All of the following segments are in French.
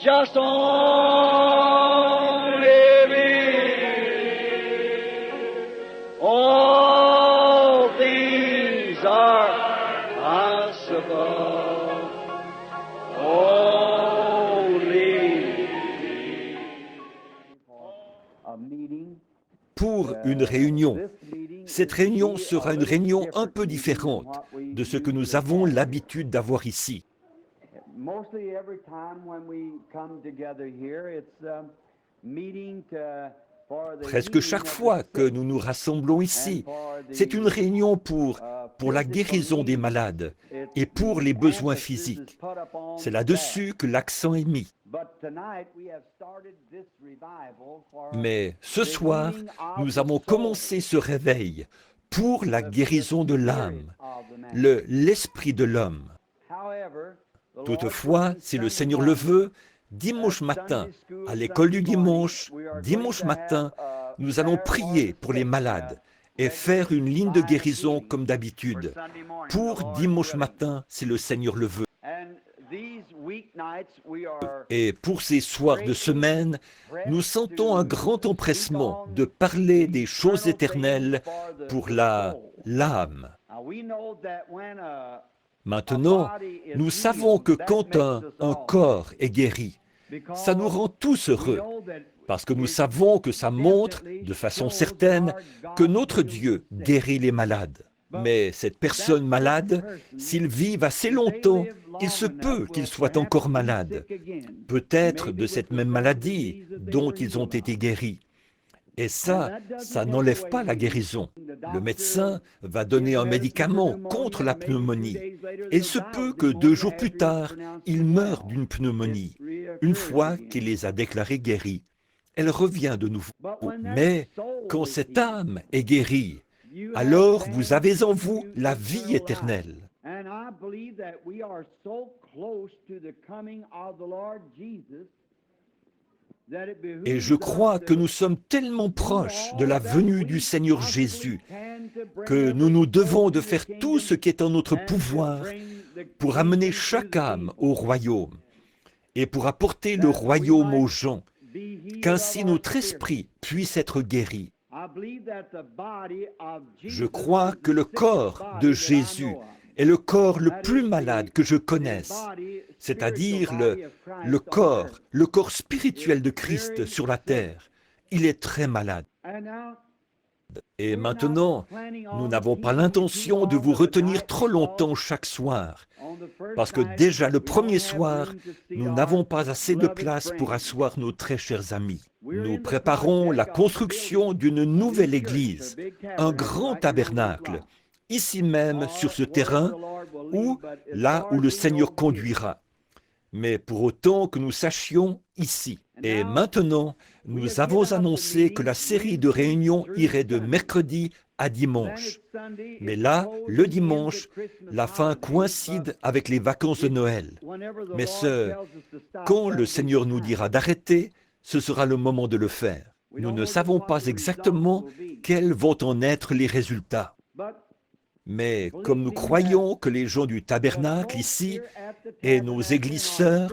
just only believe. All things are possible. Only a meeting. Pour une réunion. Cette réunion sera une réunion un peu différente de ce que nous avons l'habitude d'avoir ici. Mostly every time when we come together here, it's a meeting for the Presque chaque fois que nous nous rassemblons ici, c'est une réunion pour la guérison des malades et pour les besoins physiques. C'est là-dessus que l'accent est mis. Mais ce soir, nous avons commencé ce réveil pour la guérison de l'âme, l'esprit de l'homme. Toutefois, si le Seigneur le veut, dimanche matin, à l'école du dimanche matin, nous allons prier pour les malades et faire une ligne de guérison comme d'habitude, pour dimanche matin, si le Seigneur le veut. Et pour ces soirs de semaine, nous sentons un grand empressement de parler des choses éternelles pour l'âme. Maintenant, nous savons que quand un corps est guéri, ça nous rend tous heureux, parce que nous savons que ça montre, de façon certaine, que notre Dieu guérit les malades. Mais cette personne malade, s'ils vivent assez longtemps, il se peut qu'ils soient encore malades, peut-être de cette même maladie dont ils ont été guéris. Et ça n'enlève pas la guérison. Le médecin va donner un médicament contre la pneumonie. Et il se peut que 2 jours plus tard, il meure d'une pneumonie, une fois qu'il les a déclarés guéris. Elle revient de nouveau. Mais quand cette âme est guérie, alors vous avez en vous la vie éternelle. Et je crois que nous sommes tellement proches de la venue du Seigneur Jésus que nous nous devons de faire tout ce qui est en notre pouvoir pour amener chaque âme au royaume et pour apporter le royaume aux gens, qu'ainsi notre esprit puisse être guéri. Je crois que le corps de Jésus est le corps le plus malade que je connaisse, c'est-à-dire le corps spirituel de Christ sur la terre. Il est très malade. Et maintenant, nous n'avons pas l'intention de vous retenir trop longtemps chaque soir, parce que déjà le premier soir, nous n'avons pas assez de place pour asseoir nos très chers amis. Nous préparons la construction d'une nouvelle église, un grand tabernacle, ici même sur ce terrain, ou là où le Seigneur conduira. Mais pour autant que nous sachions ici. Et maintenant, nous avons annoncé que la série de réunions irait de mercredi à dimanche. Mais là, le dimanche, la fin coïncide avec les vacances de Noël. Mais quand le Seigneur nous dira d'arrêter, ce sera le moment de le faire. Nous ne savons pas exactement quels vont en être les résultats. Mais comme nous croyons que les gens du tabernacle ici et nos églises sœurs,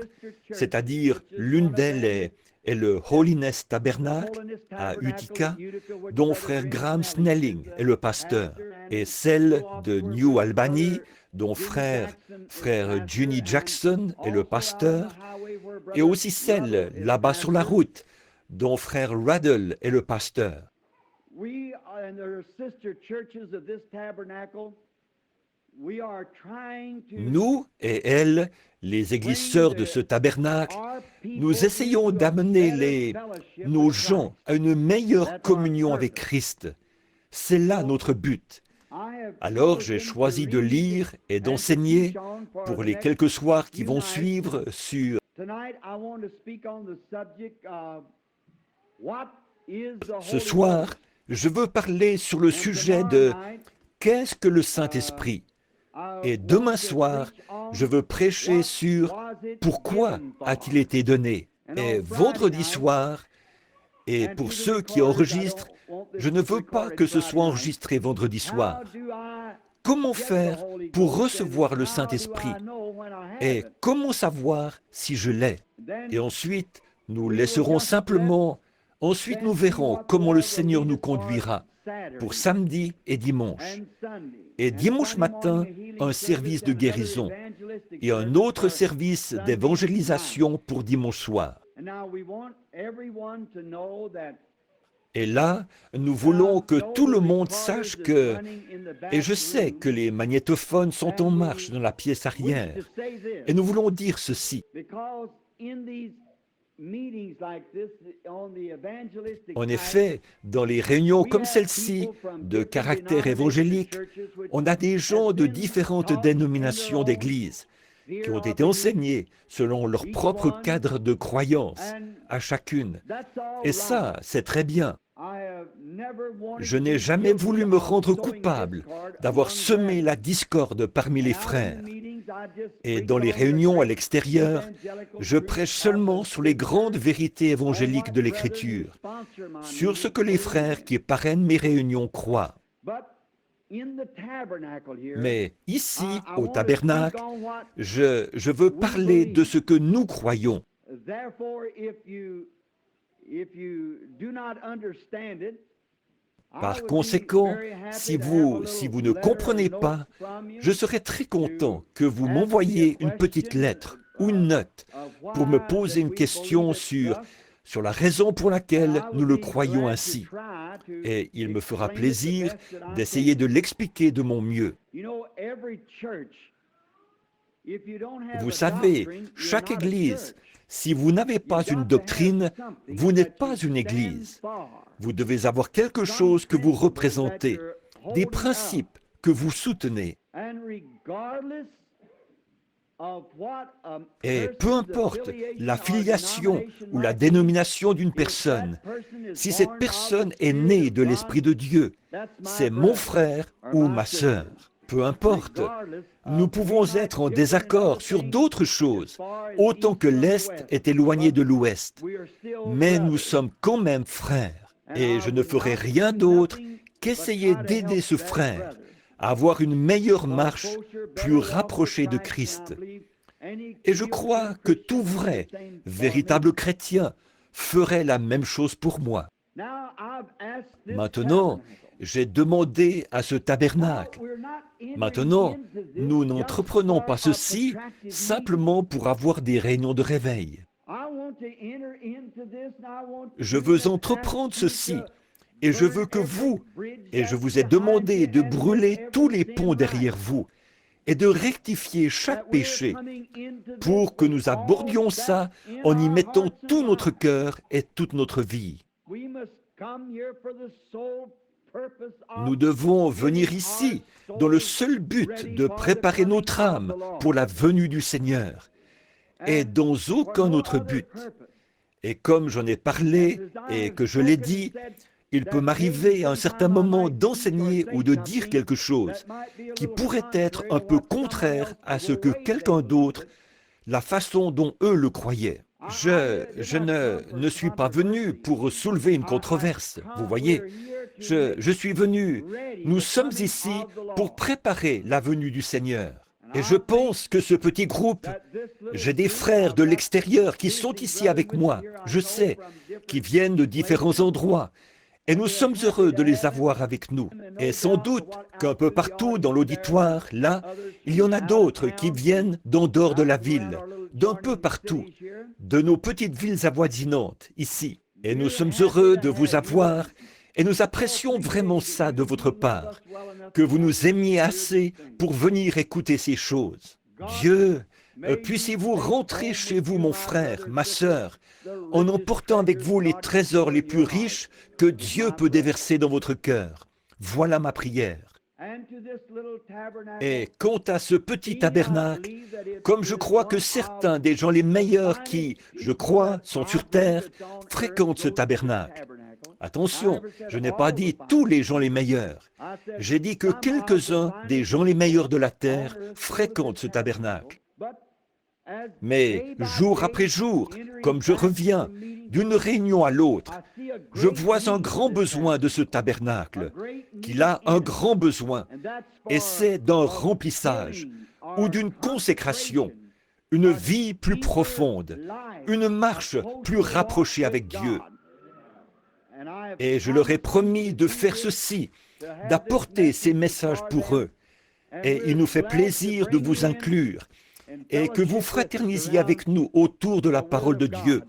c'est-à-dire l'une d'elles est le Holiness Tabernacle à Utica, dont frère Graham Snelling est le pasteur, et celle de New Albany, dont frère Juni Jackson est le pasteur, et aussi celle là-bas sur la route, dont frère Raddle est le pasteur. Nous et elles, les églises sœurs de ce tabernacle, nous essayons d'amener nos gens à une meilleure communion avec Christ. C'est là notre but. Alors j'ai choisi de lire et d'enseigner pour les quelques soirs qui vont suivre sur ce soir, je veux parler sur le sujet de qu'est-ce que le Saint-Esprit. Et demain soir, je veux prêcher sur pourquoi a-t-il été donné. Et vendredi soir, et pour ceux qui enregistrent, je ne veux pas que ce soit enregistré vendredi soir. comment faire pour recevoir le Saint-Esprit et comment savoir si je l'ai. Et ensuite, nous laisserons simplement, ensuite nous verrons comment le Seigneur nous conduira pour samedi et dimanche. Et dimanche matin, un service de guérison et un autre service d'évangélisation pour dimanche soir. Et là, nous voulons que tout le monde sache que, et je sais que les magnétophones sont en marche dans la pièce arrière, et nous voulons dire ceci. En effet, dans les réunions comme celle-ci, de caractère évangélique, on a des gens de différentes dénominations d'église qui ont été enseignés selon leur propre cadre de croyance à chacune. Et ça, c'est très bien. Je n'ai jamais voulu me rendre coupable d'avoir semé la discorde parmi les frères. Et dans les réunions à l'extérieur, je prêche seulement sur les grandes vérités évangéliques de l'Écriture, sur ce que les frères qui parrainent mes réunions croient. Mais ici, au tabernacle, je veux parler de ce que nous croyons. Par conséquent, si vous ne comprenez pas, je serai très content que vous m'envoyiez une petite lettre ou une note pour me poser une question sur la raison pour laquelle nous le croyons ainsi. Et il me fera plaisir d'essayer de l'expliquer de mon mieux. Vous savez, chaque église, si vous n'avez pas une doctrine, vous n'êtes pas une église. Vous devez avoir quelque chose que vous représentez, des principes que vous soutenez. Et peu importe la filiation ou la dénomination d'une personne, si cette personne est née de l'Esprit de Dieu, c'est mon frère ou ma sœur. Peu importe, nous pouvons être en désaccord sur d'autres choses, autant que l'Est est éloigné de l'Ouest. Mais nous sommes quand même frères. Et je ne ferai rien d'autre qu'essayer d'aider ce frère à avoir une meilleure marche, plus rapprochée de Christ. Et je crois que tout vrai, véritable chrétien, ferait la même chose pour moi. Maintenant, j'ai demandé à ce tabernacle. Maintenant, nous n'entreprenons pas ceci simplement pour avoir des réunions de réveil. Je veux entreprendre ceci, et je veux que vous, et je vous ai demandé de brûler tous les ponts derrière vous, et de rectifier chaque péché, pour que nous abordions ça en y mettant tout notre cœur et toute notre vie. Nous devons venir ici dans le seul but de préparer notre âme pour la venue du Seigneur, et dans aucun autre but. Et comme j'en ai parlé et que je l'ai dit, il peut m'arriver à un certain moment d'enseigner ou de dire quelque chose qui pourrait être un peu contraire à ce que quelqu'un d'autre, la façon dont eux le croyaient. Je ne suis pas venu pour soulever une controverse, vous voyez. Je suis venu, nous sommes ici pour préparer la venue du Seigneur. Et je pense que ce petit groupe, j'ai des frères de l'extérieur qui sont ici avec moi, je sais, qui viennent de différents endroits. Et nous sommes heureux de les avoir avec nous. Et sans doute qu'un peu partout dans l'auditoire, là, il y en a d'autres qui viennent d'en dehors de la ville, d'un peu partout, de nos petites villes avoisinantes, ici. Et nous sommes heureux de vous avoir, et nous apprécions vraiment ça de votre part, que vous nous aimiez assez pour venir écouter ces choses. Dieu, puissiez-vous rentrer chez vous, mon frère, ma sœur, en emportant avec vous les trésors les plus riches que Dieu peut déverser dans votre cœur. Voilà ma prière. Et quant à ce petit tabernacle, comme je crois que certains des gens les meilleurs qui, je crois, sont sur terre, fréquentent ce tabernacle. Attention, je n'ai pas dit tous les gens les meilleurs. J'ai dit que quelques-uns des gens les meilleurs de la terre fréquentent ce tabernacle. Mais jour après jour, comme je reviens d'une réunion à l'autre, je vois un grand besoin de ce tabernacle qu'il a un grand besoin, et c'est d'un remplissage ou d'une consécration, une vie plus profonde, une marche plus rapprochée avec Dieu. Et je leur ai promis de faire ceci, d'apporter ces messages pour eux. Et il nous fait plaisir de vous inclure et que vous fraternisiez avec nous autour de la parole de Dieu,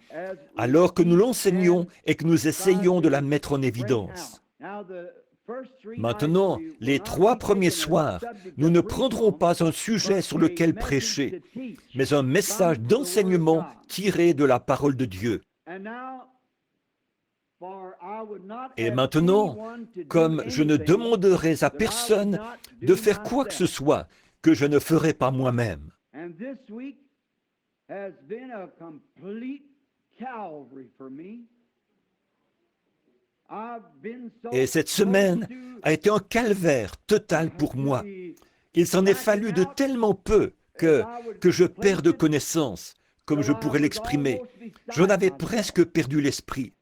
alors que nous l'enseignons et que nous essayons de la mettre en évidence. Maintenant, les 3 premiers soirs, nous ne prendrons pas un sujet sur lequel prêcher, mais un message d'enseignement tiré de la parole de Dieu. Et maintenant, comme je ne demanderai à personne de faire quoi que ce soit que je ne ferai pas moi-même. Et cette semaine a été un calvaire total pour moi. Il s'en est fallu de tellement peu que je perds de connaissance, comme je pourrais l'exprimer. J'en avais presque perdu l'esprit.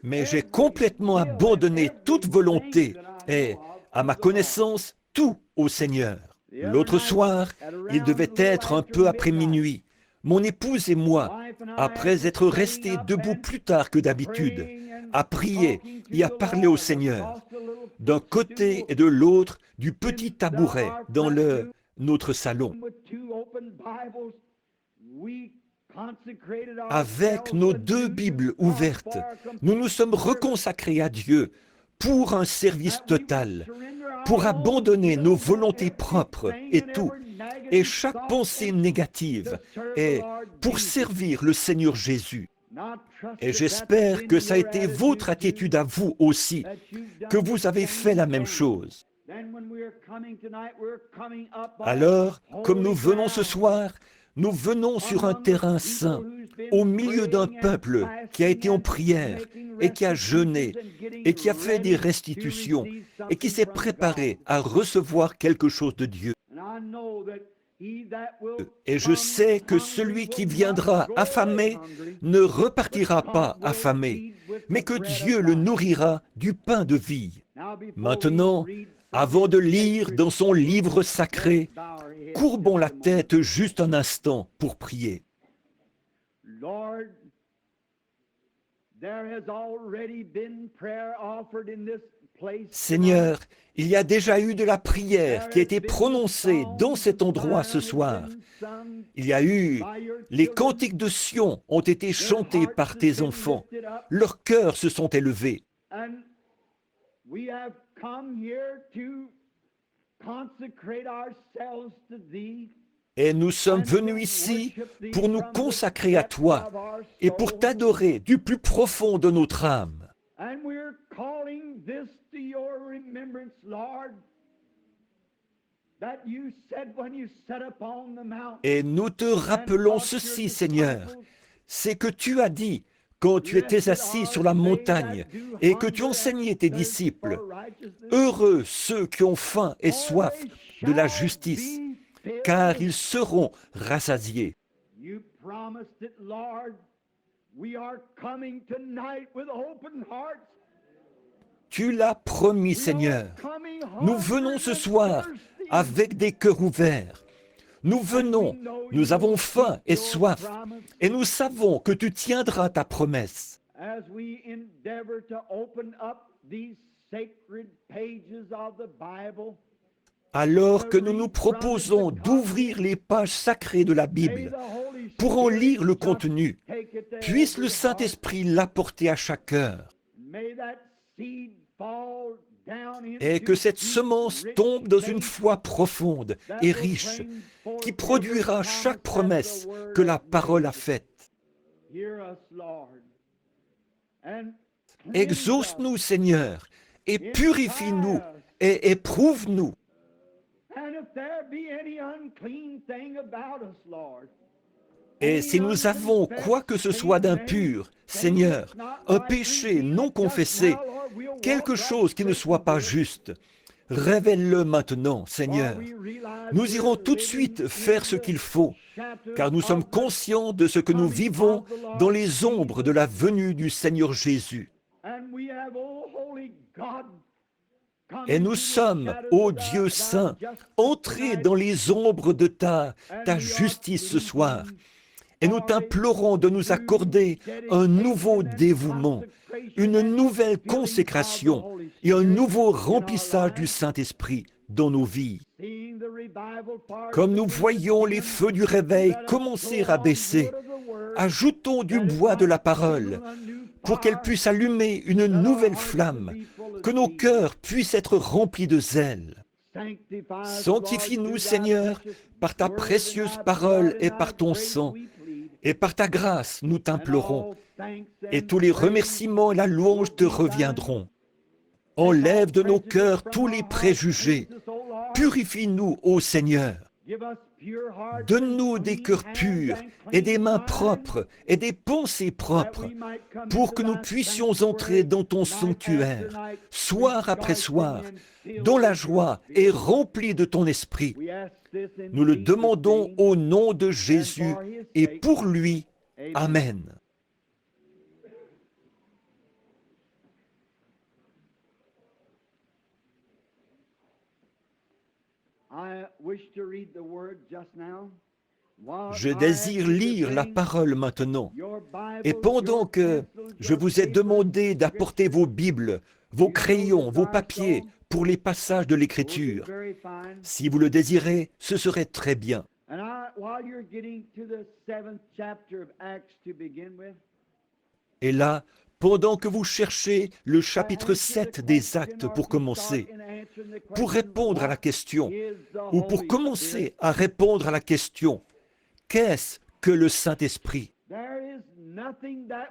Mais j'ai complètement abandonné toute volonté et, à ma connaissance, tout au Seigneur. L'autre soir, il devait être un peu après minuit. Mon épouse et moi, après être restés debout plus tard que d'habitude, à prier et à parler au Seigneur, d'un côté et de l'autre du petit tabouret dans notre salon. Avec nos 2 Bibles ouvertes, nous nous sommes reconsacrés à Dieu pour un service total, pour abandonner nos volontés propres et tout, et chaque pensée négative, et pour servir le Seigneur Jésus. Et j'espère que ça a été votre attitude à vous aussi, que vous avez fait la même chose. Alors, comme nous venons ce soir, nous venons sur un terrain saint, au milieu d'un peuple qui a été en prière et qui a jeûné et qui a fait des restitutions et qui s'est préparé à recevoir quelque chose de Dieu. Et je sais que celui qui viendra affamé ne repartira pas affamé, mais que Dieu le nourrira du pain de vie. Maintenant, avant de lire dans son livre sacré, courbons la tête juste un instant pour prier. Seigneur, il y a déjà eu de la prière qui a été prononcée dans cet endroit ce soir. Il y a eu, les cantiques de Sion ont été chantés par tes enfants. Leurs cœurs se sont élevés. Et nous sommes venus ici pour nous consacrer à toi et pour t'adorer du plus profond de notre âme. Et nous te rappelons ceci, Seigneur, c'est que tu as dit, quand tu étais assis sur la montagne et que tu enseignais tes disciples, « Heureux ceux qui ont faim et soif de la justice, car ils seront rassasiés. » Tu l'as promis, Seigneur. Nous venons ce soir avec des cœurs ouverts. Nous venons, nous avons faim et soif, et nous savons que tu tiendras ta promesse. Alors que nous nous proposons d'ouvrir les pages sacrées de la Bible pour en lire le contenu, puisse le Saint-Esprit l'apporter à chaque cœur. Et que cette semence tombe dans une foi profonde et riche, qui produira chaque promesse que la parole a faite. Exauce-nous, Seigneur, et purifie-nous et éprouve-nous. Et si nous avons quoi que ce soit d'impur, Seigneur, un péché non confessé, quelque chose qui ne soit pas juste, révèle-le maintenant, Seigneur. Nous irons tout de suite faire ce qu'il faut, car nous sommes conscients de ce que nous vivons dans les ombres de la venue du Seigneur Jésus. Et nous sommes, ô Dieu saint, entrés dans les ombres de ta justice ce soir. Et nous t'implorons de nous accorder un nouveau dévouement, une nouvelle consécration et un nouveau remplissage du Saint-Esprit dans nos vies. Comme nous voyons les feux du réveil commencer à baisser, ajoutons du bois de la parole pour qu'elle puisse allumer une nouvelle flamme, que nos cœurs puissent être remplis de zèle. Sanctifie-nous, Seigneur, par ta précieuse parole et par ton sang, et par ta grâce, nous t'implorons, et tous les remerciements et la louange te reviendront. Enlève de nos cœurs tous les préjugés. Purifie-nous, ô Seigneur. Donne-nous des cœurs purs et des mains propres et des pensées propres pour que nous puissions entrer dans ton sanctuaire, soir après soir, dans la joie et remplis de ton esprit. Nous le demandons au nom de Jésus et pour lui. Amen. Je désire lire la parole maintenant. Et pendant que je vous ai demandé d'apporter vos Bibles, vos crayons, vos papiers pour les passages de l'Écriture, si vous le désirez, ce serait très bien. Et là, pendant que vous cherchez le chapitre 7 des Actes pour commencer, pour répondre à la question, ou pour commencer à répondre à la question, qu'est-ce que le Saint-Esprit?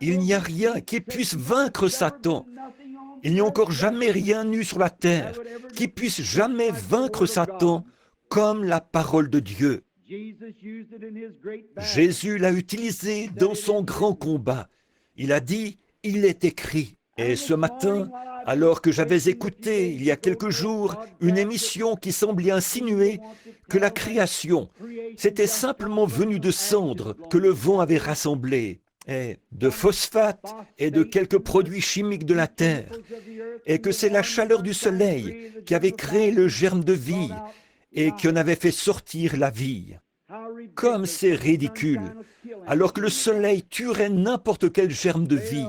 Il n'y a rien qui puisse vaincre Satan. Il n'y a encore jamais rien eu sur la terre qui puisse jamais vaincre Satan comme la parole de Dieu. Jésus l'a utilisé dans son grand combat. Il a dit, il est écrit. Et ce matin, alors que j'avais écouté il y a quelques jours une émission qui semblait insinuer que la création, c'était simplement venu de cendres que le vent avait rassemblées, et de phosphate et de quelques produits chimiques de la terre, et que c'est la chaleur du soleil qui avait créé le germe de vie et qui en avait fait sortir la vie. Comme c'est ridicule, alors que le soleil tuerait n'importe quel germe de vie.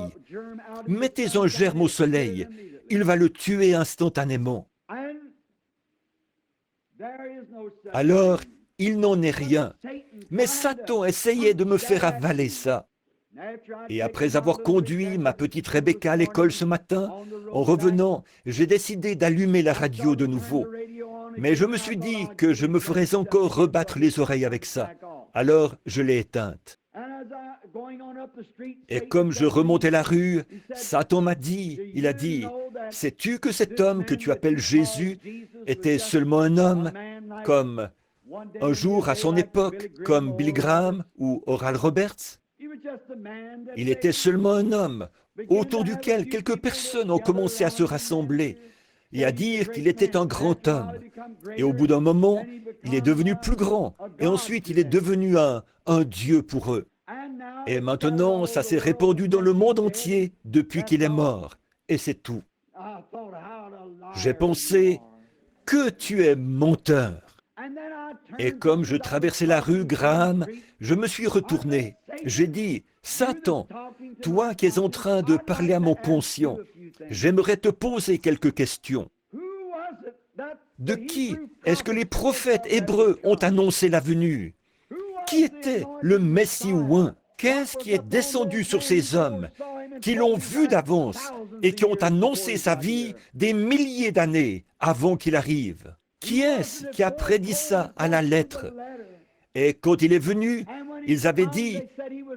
Mettez un germe au soleil, il va le tuer instantanément. Alors, il n'en est rien. Mais Satan essayait de me faire avaler ça. Et après avoir conduit ma petite Rebecca à l'école ce matin, en revenant, j'ai décidé d'allumer la radio de nouveau. Mais je me suis dit que je me ferais encore rebattre les oreilles avec ça. Alors, je l'ai éteinte. Et comme je remontais la rue, Satan m'a dit, il a dit, « Sais-tu que cet homme que tu appelles Jésus était seulement un homme, comme un jour à son époque, comme Billy Graham ou Oral Roberts? Il était seulement un homme, autour duquel quelques personnes ont commencé à se rassembler et à dire qu'il était un grand homme. Et au bout d'un moment, il est devenu plus grand, et ensuite il est devenu un Dieu pour eux. Et maintenant, ça s'est répandu dans le monde entier depuis qu'il est mort. Et c'est tout. J'ai pensé que tu es menteur. Et comme je traversais la rue Graham, je me suis retourné. J'ai dit, Satan, toi qui es en train de parler à mon conscient, j'aimerais te poser quelques questions. De qui est-ce que les prophètes hébreux ont annoncé la venue? Qui était le Messie oint? Qu'est-ce qui est descendu sur ces hommes qui l'ont vu d'avance et qui ont annoncé sa vie des milliers d'années avant qu'il arrive? Qui est-ce qui a prédit ça à la lettre? Et quand il est venu, ils avaient dit,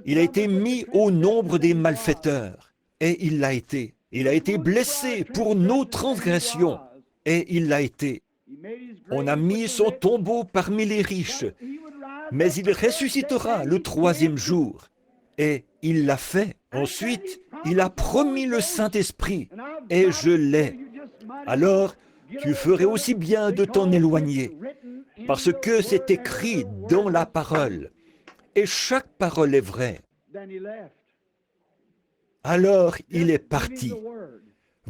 il a été mis au nombre des malfaiteurs. Et il l'a été. Il a été blessé pour nos transgressions. Et il l'a été. On a mis son tombeau parmi les riches. Mais il ressuscitera le troisième jour. Et il l'a fait. Ensuite, il a promis le Saint-Esprit. Et je l'ai. Alors, tu ferais aussi bien de t'en éloigner. Parce que c'est écrit dans la parole. Et chaque parole est vraie. Alors, il est parti.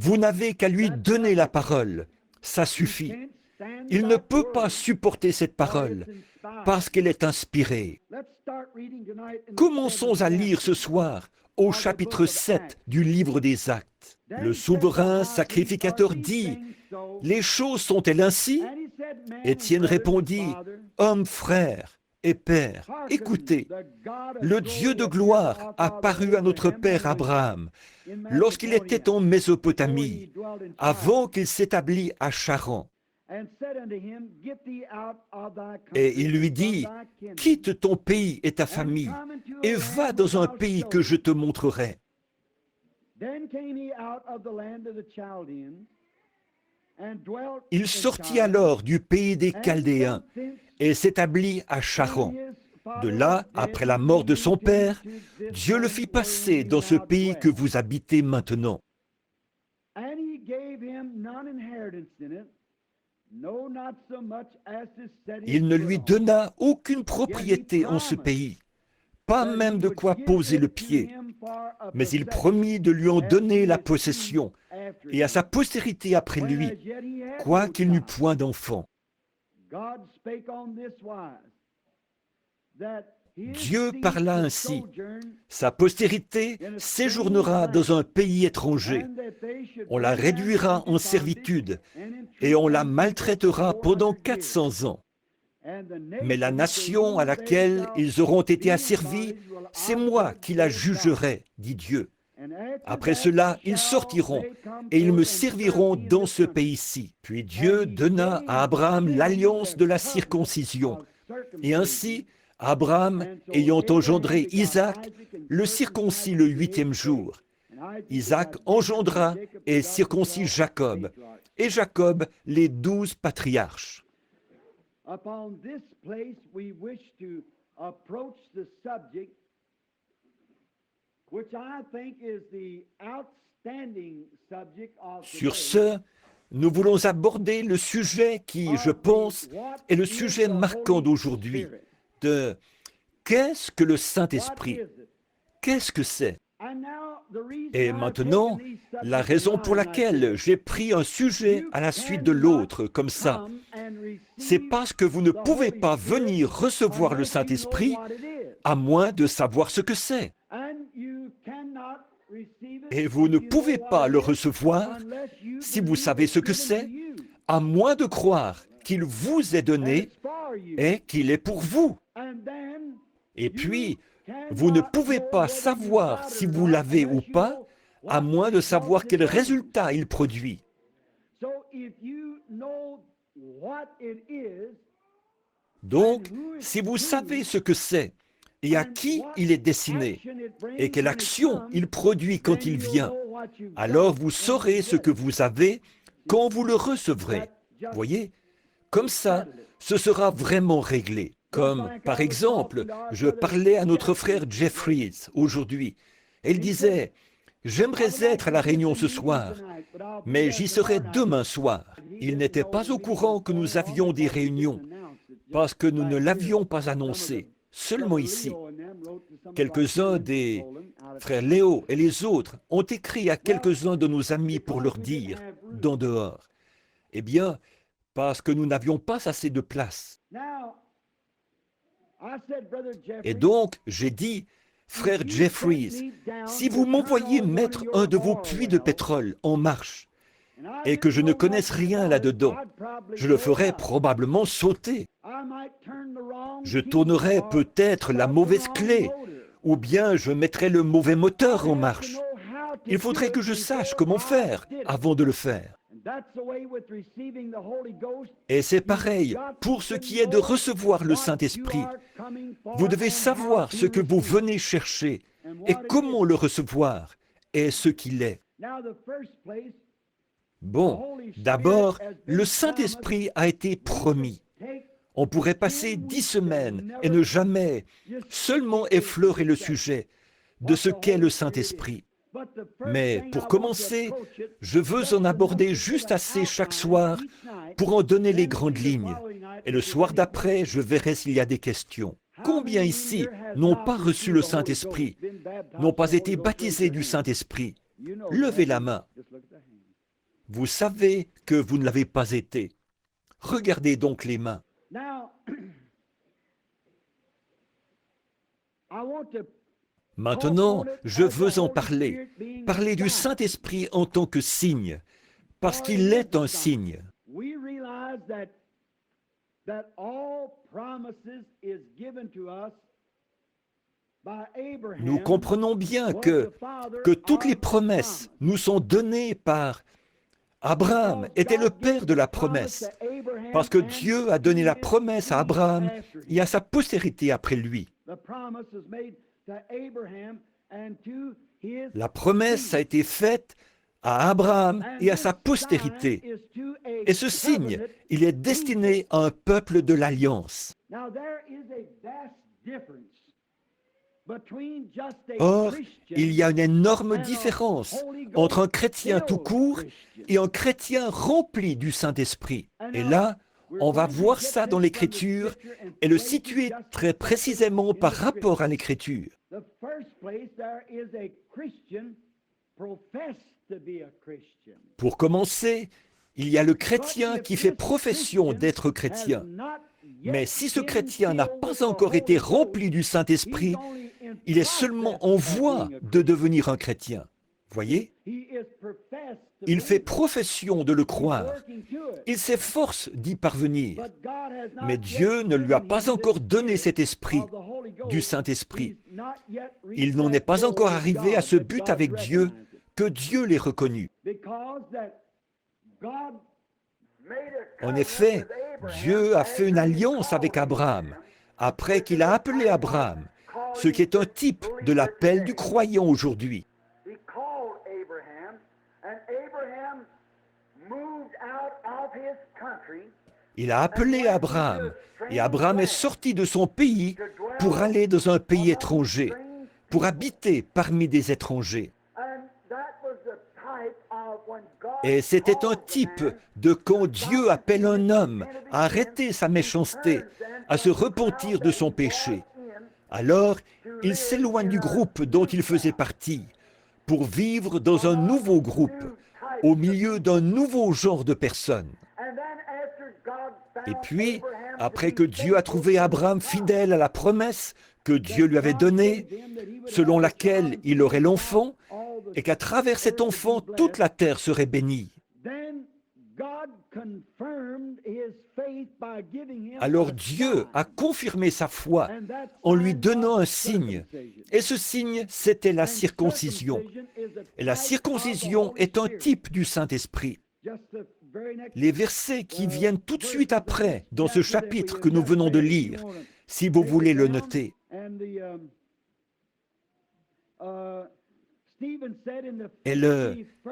Vous n'avez qu'à lui donner la parole. Ça suffit. Il ne peut pas supporter cette parole parce qu'elle est inspirée. Commençons à lire ce soir au chapitre 7 du livre des Actes. Le souverain sacrificateur dit, « Les choses sont-elles ainsi ?» Étienne répondit, « Homme, frère et père, écoutez, le Dieu de gloire a paru à notre père Abraham lorsqu'il était en Mésopotamie, avant qu'il s'établît à Charan. Et il lui dit, « Quitte ton pays et ta famille, et va dans un pays que je te montrerai. » Il sortit alors du pays des Chaldéens et s'établit à Charan. De là, après la mort de son père, Dieu le fit passer dans ce pays que vous habitez maintenant. Il ne lui donna aucune propriété en ce pays, pas même de quoi poser le pied, mais il promit de lui en donner la possession, et à sa postérité après lui, quoiqu'il n'eût point d'enfant. Dieu parla ainsi, sa postérité séjournera dans un pays étranger. On la réduira en servitude et on la maltraitera pendant 400 ans. Mais la nation à laquelle ils auront été asservis, c'est moi qui la jugerai, dit Dieu. Après cela, ils sortiront et ils me serviront dans ce pays-ci. Puis Dieu donna à Abraham l'alliance de la circoncision. Et ainsi, Abraham, ayant engendré Isaac, le circoncit le 8e jour. Isaac engendra et circoncit Jacob, et Jacob les 12 patriarches. Sur ce, nous voulons aborder le sujet qui, je pense, est le sujet marquant d'aujourd'hui, de qu'est-ce que le Saint-Esprit? Qu'est-ce que c'est? Et maintenant, la raison pour laquelle j'ai pris un sujet à la suite de l'autre comme ça, c'est parce que vous ne pouvez pas venir recevoir le Saint-Esprit à moins de savoir ce que c'est. Et vous ne pouvez pas le recevoir si vous savez ce que c'est, à moins de croire qu'il vous est donné et qu'il est pour vous. Et puis, vous ne pouvez pas savoir si vous l'avez ou pas, à moins de savoir quel résultat il produit. Donc, si vous savez ce que c'est et à qui il est destiné et quelle action il produit quand il vient, alors vous saurez ce que vous avez quand vous le recevrez. Voyez, comme ça, ce sera vraiment réglé. Comme, par exemple, je parlais à notre frère Jeffries aujourd'hui. Il disait, « J'aimerais être à la réunion ce soir, mais j'y serai demain soir. » Il n'était pas au courant que nous avions des réunions, parce que nous ne l'avions pas annoncé, seulement ici. Quelques-uns des frères Léo et les autres ont écrit à quelques-uns de nos amis pour leur dire, d'en dehors, « Eh bien, parce que nous n'avions pas assez de place. » Et donc, j'ai dit, frère Jeffries, si vous m'envoyez mettre un de vos puits de pétrole en marche et que je ne connaisse rien là-dedans, je le ferai probablement sauter. Je tournerai peut-être la mauvaise clé ou bien je mettrai le mauvais moteur en marche. Il faudrait que je sache comment faire avant de le faire. Et c'est pareil pour ce qui est de recevoir le Saint-Esprit. Vous devez savoir ce que vous venez chercher et comment le recevoir et ce qu'il est. Bon, d'abord, le Saint-Esprit a été promis. On pourrait passer 10 semaines et ne jamais seulement effleurer le sujet de ce qu'est le Saint-Esprit. Mais pour commencer, je veux en aborder juste assez chaque soir pour en donner les grandes lignes. Et le soir d'après, je verrai s'il y a des questions. Combien ici n'ont pas reçu le Saint-Esprit, n'ont pas été baptisés du Saint-Esprit? Levez la main. Vous savez que vous ne l'avez pas été. Regardez donc les mains. Now, I want to Maintenant, je veux en parler. Parler du Saint-Esprit en tant que signe, parce qu'il est un signe. We realize that all promises is given to us by Abraham. Nous comprenons bien que toutes les promesses nous sont données par Abraham, était le père de la promesse, parce que Dieu a donné la promesse à Abraham et à sa postérité après lui. La promesse a été faite à Abraham et à sa postérité. Et ce signe, il est destiné à un peuple de l'Alliance. Or, il y a une énorme différence entre un chrétien tout court et un chrétien rempli du Saint-Esprit. Et là, on va voir ça dans l'Écriture et le situer très précisément par rapport à l'Écriture. Pour commencer, il y a le chrétien qui fait profession d'être chrétien. Mais si ce chrétien n'a pas encore été rempli du Saint-Esprit, il est seulement en voie de devenir un chrétien. Voyez? Il fait profession de le croire. Il s'efforce d'y parvenir. Mais Dieu ne lui a pas encore donné cet esprit, du Saint-Esprit. Il n'en est pas encore arrivé à ce but avec Dieu, que Dieu l'ait reconnu. En effet, Dieu a fait une alliance avec Abraham, après qu'il a appelé Abraham, ce qui est un type de l'appel du croyant aujourd'hui. Il a appelé Abraham, et Abraham est sorti de son pays pour aller dans un pays étranger, pour habiter parmi des étrangers. Et c'était un type de quand Dieu appelle un homme à arrêter sa méchanceté, à se repentir de son péché. Alors, il s'éloigne du groupe dont il faisait partie pour vivre dans un nouveau groupe, au milieu d'un nouveau genre de personnes. Et puis, après que Dieu a trouvé Abraham fidèle à la promesse que Dieu lui avait donnée, selon laquelle il aurait l'enfant, et qu'à travers cet enfant, toute la terre serait bénie. Alors Dieu a confirmé sa foi en lui donnant un signe. Et ce signe, c'était la circoncision. Et la circoncision est un type du Saint-Esprit. Les versets qui viennent tout de suite après, dans ce chapitre que nous venons de lire, si vous voulez le noter. Et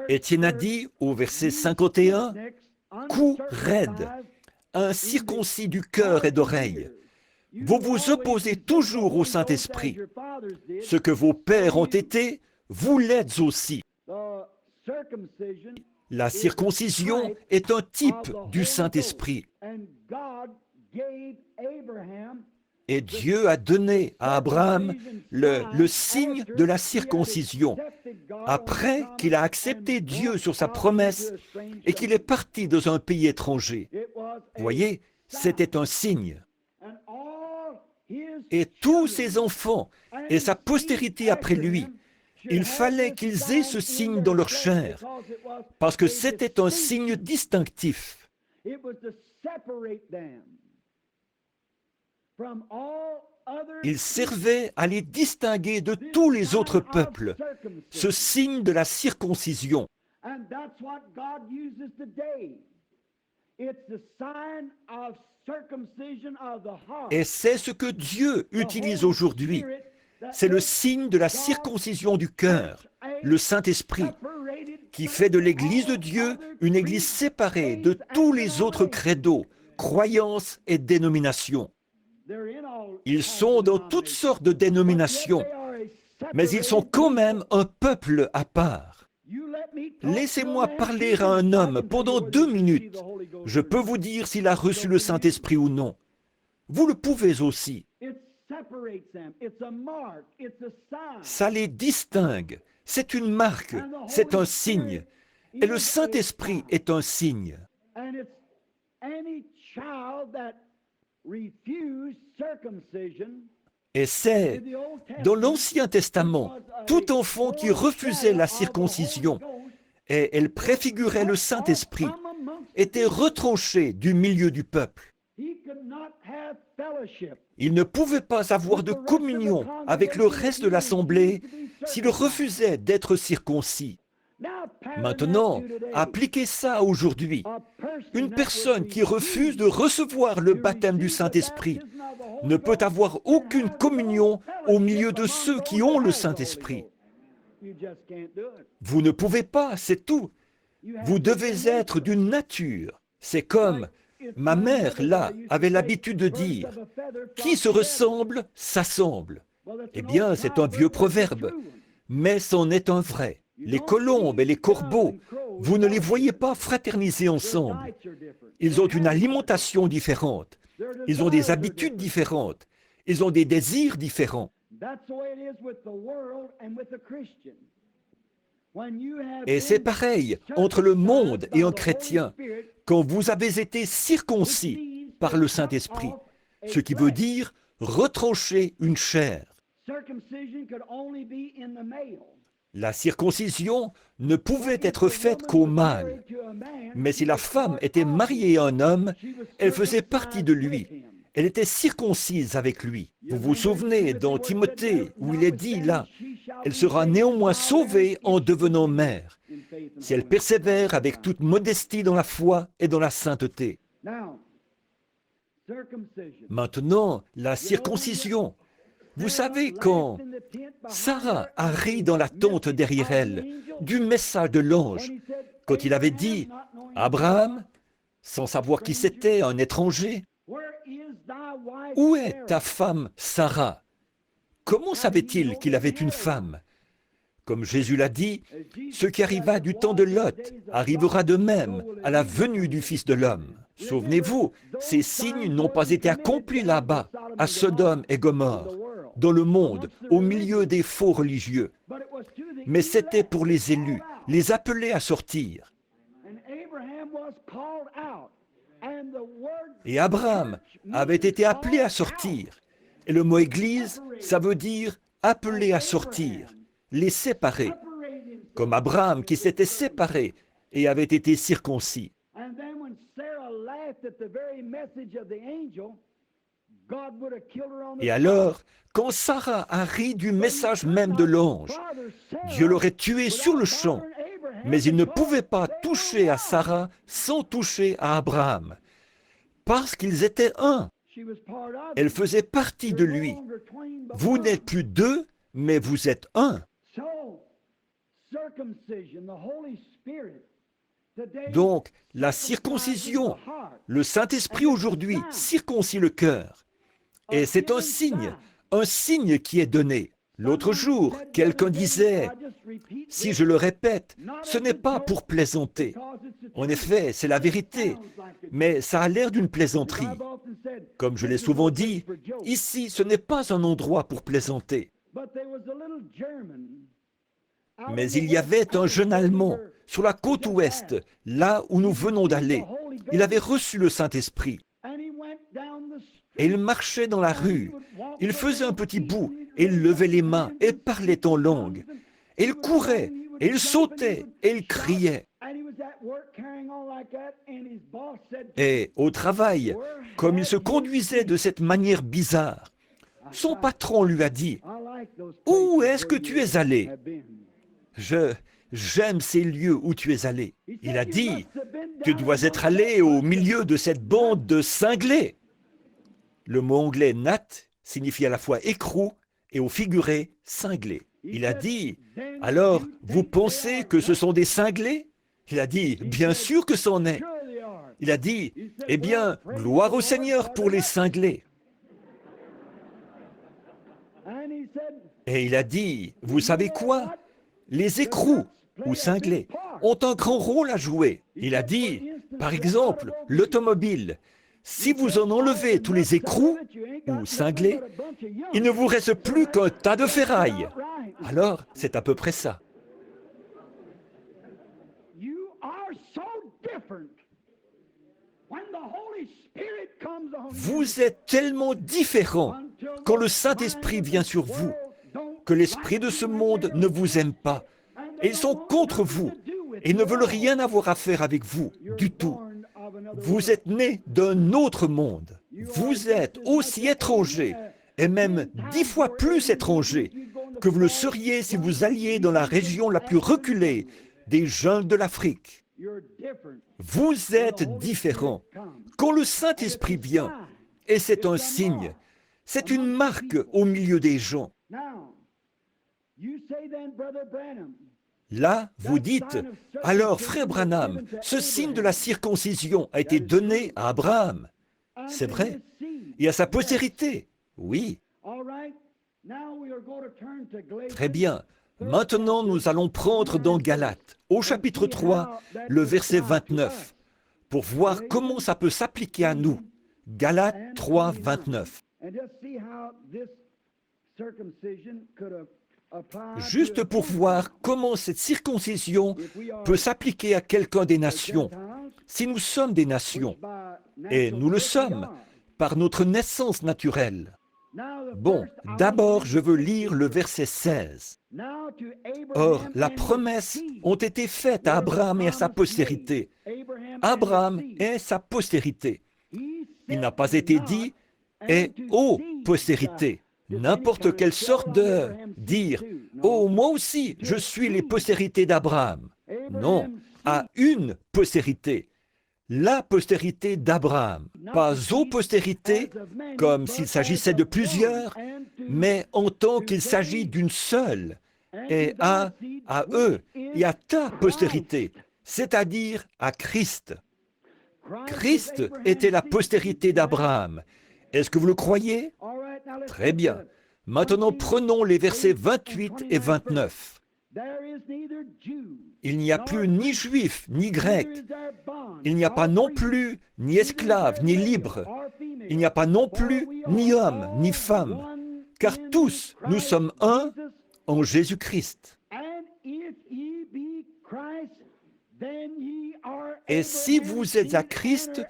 Étienne a dit au verset 51, « Cou raide, incirconcis du cœur et d'oreille. Vous vous opposez toujours au Saint-Esprit. Ce que vos pères ont été, vous l'êtes aussi. » La circoncision est un type du Saint-Esprit. Et Dieu a donné à Abraham le signe de la circoncision, après qu'il a accepté Dieu sur sa promesse et qu'il est parti dans un pays étranger. Vous voyez, c'était un signe. Et tous ses enfants et sa postérité après lui, il fallait qu'ils aient ce signe dans leur chair, parce que c'était un signe distinctif. Il servait à les distinguer de tous les autres peuples, ce signe de la circoncision. Et c'est ce que Dieu utilise aujourd'hui. C'est le signe de la circoncision du cœur, le Saint-Esprit, qui fait de l'Église de Dieu une Église séparée de tous les autres credos, croyances et dénominations. Ils sont dans toutes sortes de dénominations, mais ils sont quand même un peuple à part. Laissez-moi parler à un homme pendant 2 minutes. Je peux vous dire s'il a reçu le Saint-Esprit ou non. Vous le pouvez aussi. Ça les distingue. C'est une marque, c'est un signe. Et le Saint-Esprit est un signe. And it's any child that refused circumcision. Et c'est, dans l'Ancien Testament, tout enfant qui refusait la circoncision, et elle préfigurait le Saint-Esprit, était retranché du milieu du peuple. Il ne pouvait pas avoir de communion avec le reste de l'assemblée s'il refusait d'être circoncis. Maintenant, appliquez ça aujourd'hui. Une personne qui refuse de recevoir le baptême du Saint-Esprit ne peut avoir aucune communion au milieu de ceux qui ont le Saint-Esprit. Vous ne pouvez pas, c'est tout. Vous devez être d'une nature. C'est comme ma mère, là, avait l'habitude de dire « Qui se ressemble, s'assemble ». Eh bien, c'est un vieux proverbe, mais c'en est un vrai. Les colombes et les corbeaux, vous ne les voyez pas fraterniser ensemble. Ils ont une alimentation différente. Ils ont des habitudes différentes. Ils ont des désirs différents. Et c'est pareil entre le monde et un chrétien quand vous avez été circoncis par le Saint-Esprit, ce qui veut dire retrancher une chair. La circoncision ne pouvait être faite qu'au mâle, mais si la femme était mariée à un homme, elle faisait partie de lui. Elle était circoncise avec lui. Vous vous souvenez dans Timothée où il est dit là, elle sera néanmoins sauvée en devenant mère, si elle persévère avec toute modestie dans la foi et dans la sainteté. Maintenant, la circoncision. Vous savez, quand Sarah a ri dans la tente derrière elle du message de l'ange, quand il avait dit « Abraham », sans savoir qui c'était, un étranger, « Où est ta femme Sarah ?» Comment savait-il qu'il avait une femme? Comme Jésus l'a dit, ce qui arriva du temps de Lot arrivera de même à la venue du Fils de l'homme. Souvenez-vous, ces signes n'ont pas été accomplis là-bas, à Sodome et Gomorrhe, dans le monde, au milieu des faux religieux. Mais c'était pour les élus, les appeler à sortir. Et Abraham avait été appelé à sortir. Et le mot Église, ça veut dire appeler à sortir, les séparer, comme Abraham qui s'était séparé et avait été circoncis. Et alors, quand Sarah a ri du message même de l'ange, Dieu l'aurait tué sur le champ, mais il ne pouvait pas toucher à Sarah sans toucher à Abraham, parce qu'ils étaient un. Elle faisait partie de lui. Vous n'êtes plus deux, mais vous êtes un. Donc, la circoncision, le Saint-Esprit aujourd'hui circoncit le cœur. Et c'est un signe qui est donné. L'autre jour, quelqu'un disait, si je le répète, ce n'est pas pour plaisanter. En effet, c'est la vérité, mais ça a l'air d'une plaisanterie. Comme je l'ai souvent dit, ici, ce n'est pas un endroit pour plaisanter. Mais il y avait un jeune Allemand sur la côte ouest, là où nous venons d'aller. Il avait reçu le Saint-Esprit. Et il marchait dans la rue. Il faisait un petit bout, et il levait les mains, et parlait en langue. Et il courait, et il sautait, et il criait. Et au travail, comme il se conduisait de cette manière bizarre, son patron lui a dit, « Où est-ce que tu es allé ?» J'aime ces lieux où tu es allé. Il a dit, « Tu dois être allé au milieu de cette bande de cinglés. » Le mot anglais « nat » signifie à la fois écrou et au figuré « cinglé ». Il a dit, « Alors, vous pensez que ce sont des cinglés ?» Il a dit, « Bien sûr que c'en est. » Il a dit, « Eh bien, gloire au Seigneur pour les cinglés. » Et il a dit, « Vous savez quoi? Les écrous ou cinglés ont un grand rôle à jouer. » Il a dit, par exemple, l'automobile. Si vous en enlevez tous les écrous ou cinglés, il ne vous reste plus qu'un tas de ferraille. Alors, c'est à peu près ça. Vous êtes tellement différents quand le Saint-Esprit vient sur vous, que l'esprit de ce monde ne vous aime pas. Et ils sont contre vous et ne veulent rien avoir à faire avec vous du tout. Vous êtes nés d'un autre monde. Vous êtes aussi étrangers, et même 10 fois plus étrangers, que vous le seriez si vous alliez dans la région la plus reculée des jungles de l'Afrique. Vous êtes différents. Quand le Saint-Esprit vient, et c'est un signe, c'est une marque au milieu des gens. Là, vous dites, alors, frère Branham, ce signe de la circoncision a été donné à Abraham. C'est vrai. Et à sa postérité. Oui. Très bien. Maintenant, nous allons prendre dans Galates, au chapitre 3, le verset 29, pour voir comment ça peut s'appliquer à nous. Galates 3, 29. Juste pour voir comment cette circoncision peut s'appliquer à quelqu'un des nations. Si nous sommes des nations, et nous le sommes, par notre naissance naturelle. Bon, d'abord, je veux lire le verset 16. Or, la promesse ont été faites à Abraham et à sa postérité. Abraham et sa postérité. Il n'a pas été dit « et aux postérités ». N'importe quelle sorte de dire « Oh, moi aussi, je suis les postérités d'Abraham ». Non, à une postérité. La postérité d'Abraham, pas aux postérités, comme s'il s'agissait de plusieurs, mais en tant qu'il s'agit d'une seule, et à eux, et à ta postérité, c'est-à-dire à Christ. Christ était la postérité d'Abraham. Est-ce que vous le croyez? Très bien. Maintenant, prenons les versets 28 et 29. Il n'y a plus ni juif, ni grec. Il n'y a pas non plus ni esclave, ni libre. Il n'y a pas non plus ni homme, ni femme. Car tous, nous sommes un en Jésus-Christ. Et si vous êtes à Christ,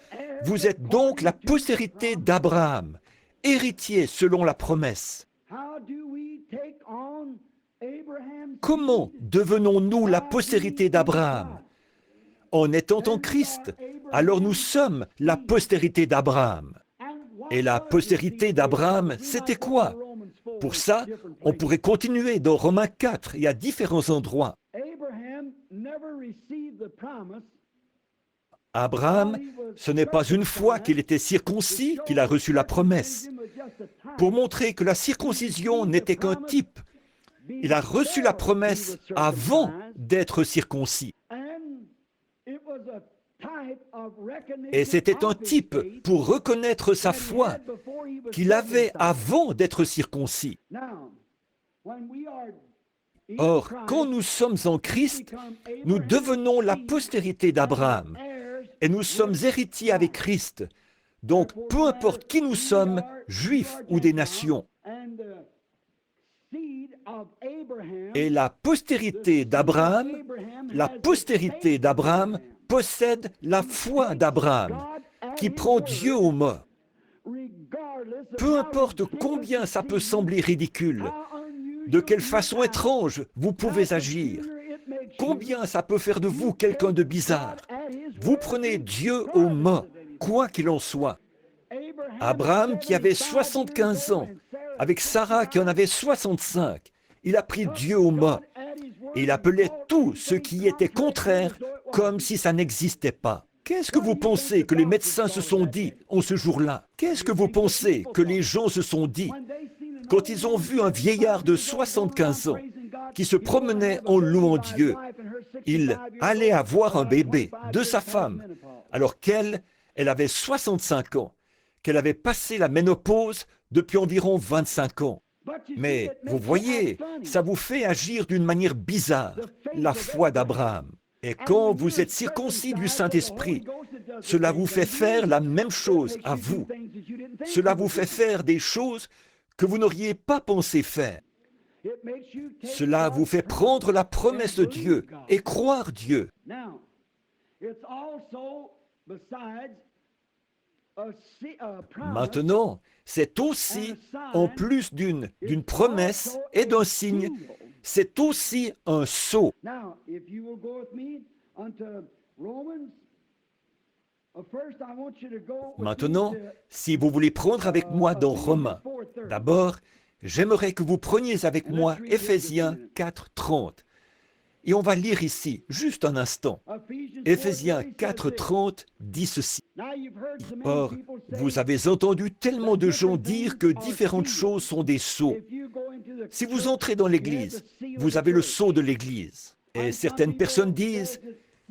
vous êtes donc la postérité d'Abraham, héritier selon la promesse. Comment devenons-nous la postérité d'Abraham? En étant en Christ, alors nous sommes la postérité d'Abraham. Et la postérité d'Abraham, c'était quoi? Pour ça, on pourrait continuer dans Romains 4 et à différents endroits. Abraham, ce n'est pas une fois qu'il était circoncis qu'il a reçu la promesse. Pour montrer que la circoncision n'était qu'un type, il a reçu la promesse avant d'être circoncis. Et c'était un type pour reconnaître sa foi qu'il avait avant d'être circoncis. Or, quand nous sommes en Christ, nous devenons la postérité d'Abraham et nous sommes héritiers avec Christ. Donc, peu importe qui nous sommes, juifs ou des nations. Et la postérité d'Abraham possède la foi d'Abraham, qui prend Dieu au mot. Peu importe combien ça peut sembler ridicule, de quelle façon étrange vous pouvez agir, combien ça peut faire de vous quelqu'un de bizarre, vous prenez Dieu au mot, quoi qu'il en soit. Abraham qui avait 75 ans, avec Sarah qui en avait 65, il a pris Dieu au mot. Et il appelait tout ce qui était contraire comme si ça n'existait pas. Qu'est-ce que vous pensez que les médecins se sont dit en ce jour-là? Qu'est-ce que vous pensez que les gens se sont dit quand ils ont vu un vieillard de 75 ans qui se promenait en louant Dieu? Il allait avoir un bébé de sa femme, alors qu'elle avait 65 ans, qu'elle avait passé la ménopause depuis environ 25 ans. Mais vous voyez, ça vous fait agir d'une manière bizarre, la foi d'Abraham. Et quand vous êtes circoncis du Saint-Esprit, cela vous fait faire la même chose à vous. Cela vous fait faire des choses que vous n'auriez pas pensé faire. Cela vous fait prendre la promesse de Dieu et croire Dieu. Maintenant, c'est aussi, en plus d'une promesse et d'un signe, c'est aussi un sceau. Maintenant, si vous voulez prendre avec moi dans Romains, d'abord, j'aimerais que vous preniez avec moi Éphésiens 4:30. Et on va lire ici, juste un instant. Éphésiens 4:30 dit ceci. Or, vous avez entendu tellement de gens dire que différentes choses sont des sceaux. Si vous entrez dans l'Église, vous avez le sceau de l'Église. Et certaines personnes disent,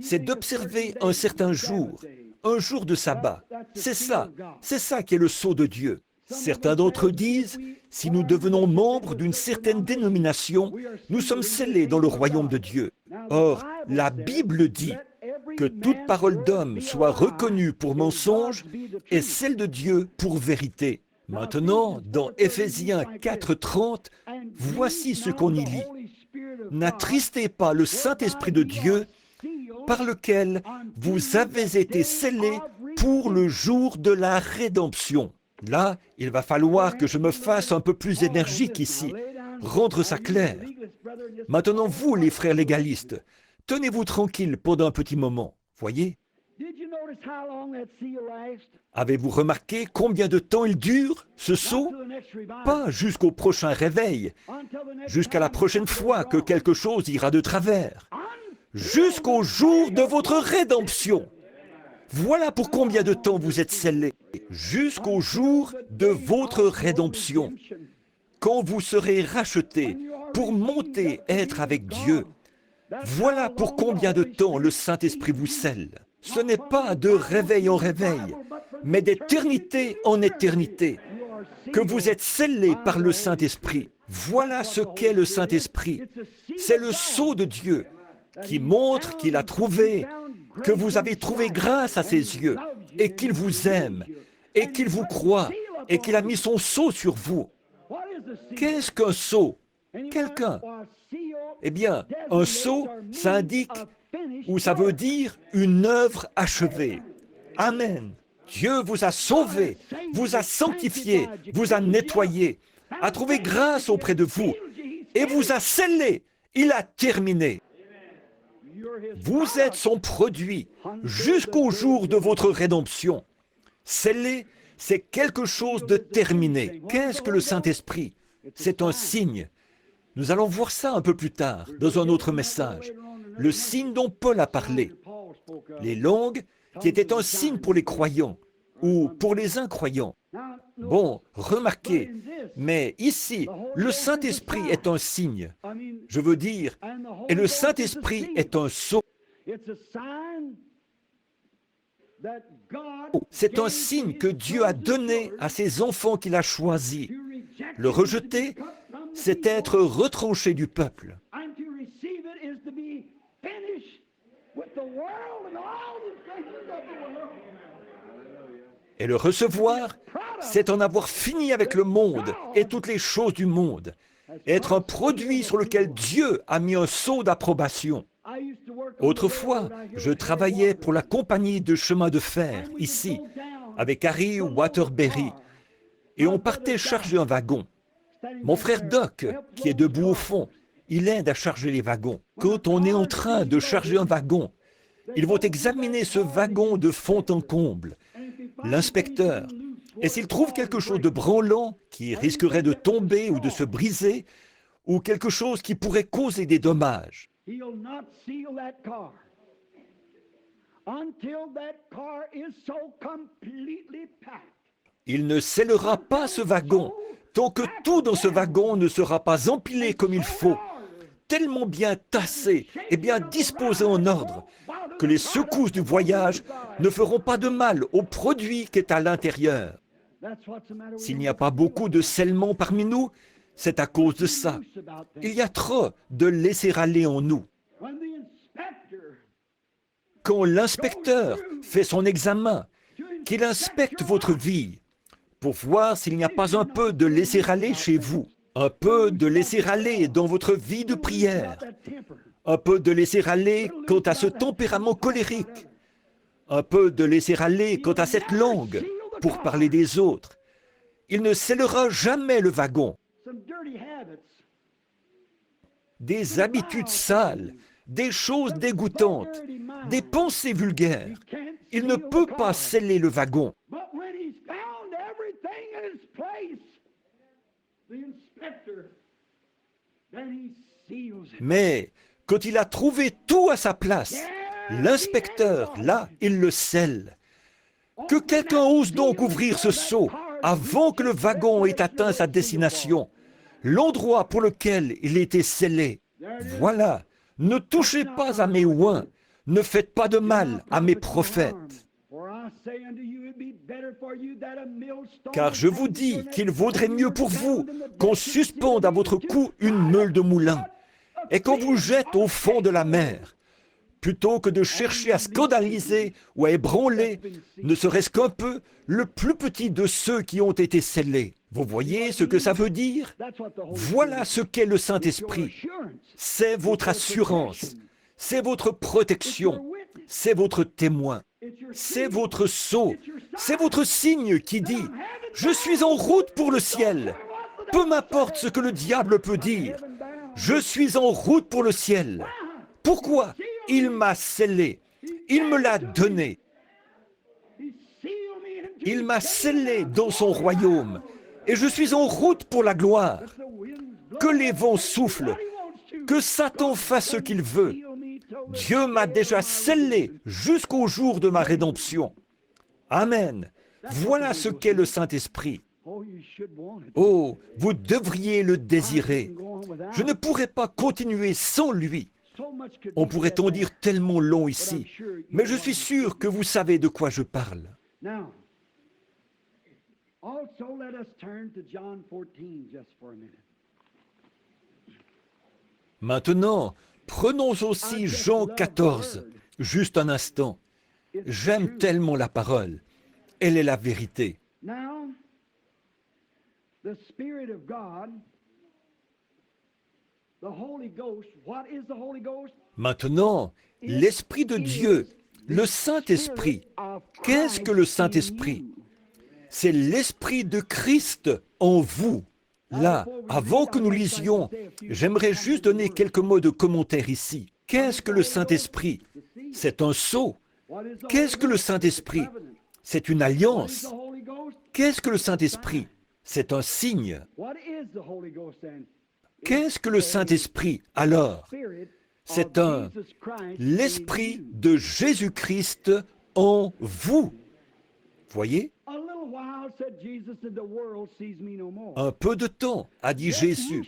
c'est d'observer un certain jour, un jour de sabbat. C'est ça qui est le sceau de Dieu. Certains d'entre eux disent, si nous devenons membres d'une certaine dénomination, nous sommes scellés dans le royaume de Dieu. Or, la Bible dit que toute parole d'homme soit reconnue pour mensonge et celle de Dieu pour vérité. Maintenant, dans Éphésiens 4:30, voici ce qu'on y lit. N'attristez pas le Saint-Esprit de Dieu par lequel vous avez été scellés pour le jour de la rédemption. Là, il va falloir que je me fasse un peu plus énergique ici, rendre ça clair. Maintenant, vous, les frères légalistes, tenez-vous tranquilles pendant un petit moment, voyez? Avez-vous remarqué combien de temps il dure, ce sceau? Pas jusqu'au prochain réveil, jusqu'à la prochaine fois que quelque chose ira de travers, jusqu'au jour de votre rédemption. Voilà pour combien de temps vous êtes scellés, jusqu'au jour de votre rédemption, quand vous serez rachetés pour monter être avec Dieu. Voilà pour combien de temps le Saint-Esprit vous scelle. Ce n'est pas de réveil en réveil, mais d'éternité en éternité, que vous êtes scellés par le Saint-Esprit. Voilà ce qu'est le Saint-Esprit. C'est le sceau de Dieu qui montre qu'il a trouvé, que vous avez trouvé grâce à ses yeux, et qu'il vous aime, et qu'il vous croit, et qu'il a mis son sceau sur vous. Qu'est-ce qu'un sceau? Quelqu'un. Eh bien, un sceau, ça indique, ou ça veut dire une œuvre achevée. Amen. Dieu vous a sauvé, vous a sanctifié, vous a nettoyé, a trouvé grâce auprès de vous, et vous a scellé. Il a terminé. Vous êtes son produit jusqu'au jour de votre rédemption. Scellé, c'est quelque chose de terminé. Qu'est-ce que le Saint-Esprit? C'est un signe. Nous allons voir ça un peu plus tard, dans un autre message. Le signe dont Paul a parlé. Les langues, qui étaient un signe pour les croyants, ou pour les incroyants. Bon, remarquez, mais ici, le Saint-Esprit est un signe. Je veux dire, et le Saint-Esprit est un sceau. C'est un signe que Dieu a donné à ses enfants qu'il a choisis. Le rejeter, c'est être retranché du peuple. Et le recevoir, c'est en avoir fini avec le monde et toutes les choses du monde. Être un produit sur lequel Dieu a mis un sceau d'approbation. Autrefois, je travaillais pour la compagnie de chemin de fer, ici, avec Harry Waterbury, et on partait charger un wagon. Mon frère Doc, qui est debout au fond, il aide à charger les wagons. Quand on est en train de charger un wagon, ils vont examiner ce wagon de fond en comble. L'inspecteur, et s'il trouve quelque chose de branlant qui risquerait de tomber ou de se briser, ou quelque chose qui pourrait causer des dommages, il ne scellera pas ce wagon tant que tout dans ce wagon ne sera pas empilé comme il faut, tellement bien tassé et bien disposé en ordre, que les secousses du voyage ne feront pas de mal au produit qui est à l'intérieur. S'il n'y a pas beaucoup de scellement parmi nous, c'est à cause de ça. Il y a trop de laisser-aller en nous. Quand l'inspecteur fait son examen, qu'il inspecte votre vie pour voir s'il n'y a pas un peu de laisser-aller chez vous, un peu de laisser-aller dans votre vie de prière, un peu de laisser-aller quant à ce tempérament colérique, un peu de laisser-aller quant à cette langue, pour parler des autres. Il ne scellera jamais le wagon. Des habitudes sales, des choses dégoûtantes, des pensées vulgaires. Il ne peut pas sceller le wagon. Mais quand il a trouvé tout à sa place, l'inspecteur, là, il le scelle. Que quelqu'un ose donc ouvrir ce seau avant que le wagon ait atteint sa destination, l'endroit pour lequel il était scellé. Voilà, ne touchez pas à mes oins, ne faites pas de mal à mes prophètes. Car je vous dis qu'il vaudrait mieux pour vous qu'on suspende à votre cou une meule de moulin et qu'on vous jette au fond de la mer, plutôt que de chercher à scandaliser ou à ébranler, ne serait-ce qu'un peu, le plus petit de ceux qui ont été scellés. Vous voyez ce que ça veut dire? Voilà ce qu'est le Saint-Esprit. C'est votre assurance, c'est votre protection, c'est votre témoin, c'est votre sceau, c'est votre signe qui dit « Je suis en route pour le ciel ». Peu m'importe ce que le diable peut dire, je suis en route pour le ciel. Pourquoi? Il m'a scellé, il me l'a donné. Il m'a scellé dans son royaume et je suis en route pour la gloire. Que les vents soufflent, que Satan fasse ce qu'il veut. Dieu m'a déjà scellé jusqu'au jour de ma rédemption. Amen. Voilà ce qu'est le Saint-Esprit. Oh, vous devriez le désirer. Je ne pourrais pas continuer sans lui. On pourrait en dire tellement long ici, mais je suis sûr que vous savez de quoi je parle. Maintenant, prenons aussi Jean 14, juste un instant. J'aime tellement la parole. Elle est la vérité. Maintenant, l'Esprit de Dieu, le Saint-Esprit. Qu'est-ce que le Saint-Esprit? C'est l'Esprit de Christ en vous. Là, avant que nous lisions, j'aimerais juste donner quelques mots de commentaire ici. Qu'est-ce que le Saint-Esprit? C'est un sceau. Qu'est-ce que le Saint-Esprit? C'est une alliance. Qu'est-ce que le Saint-Esprit? C'est un signe. Qu'est-ce que le Saint-Esprit alors? C'est l'Esprit de Jésus-Christ en vous. Voyez? Un peu de temps, a dit Jésus,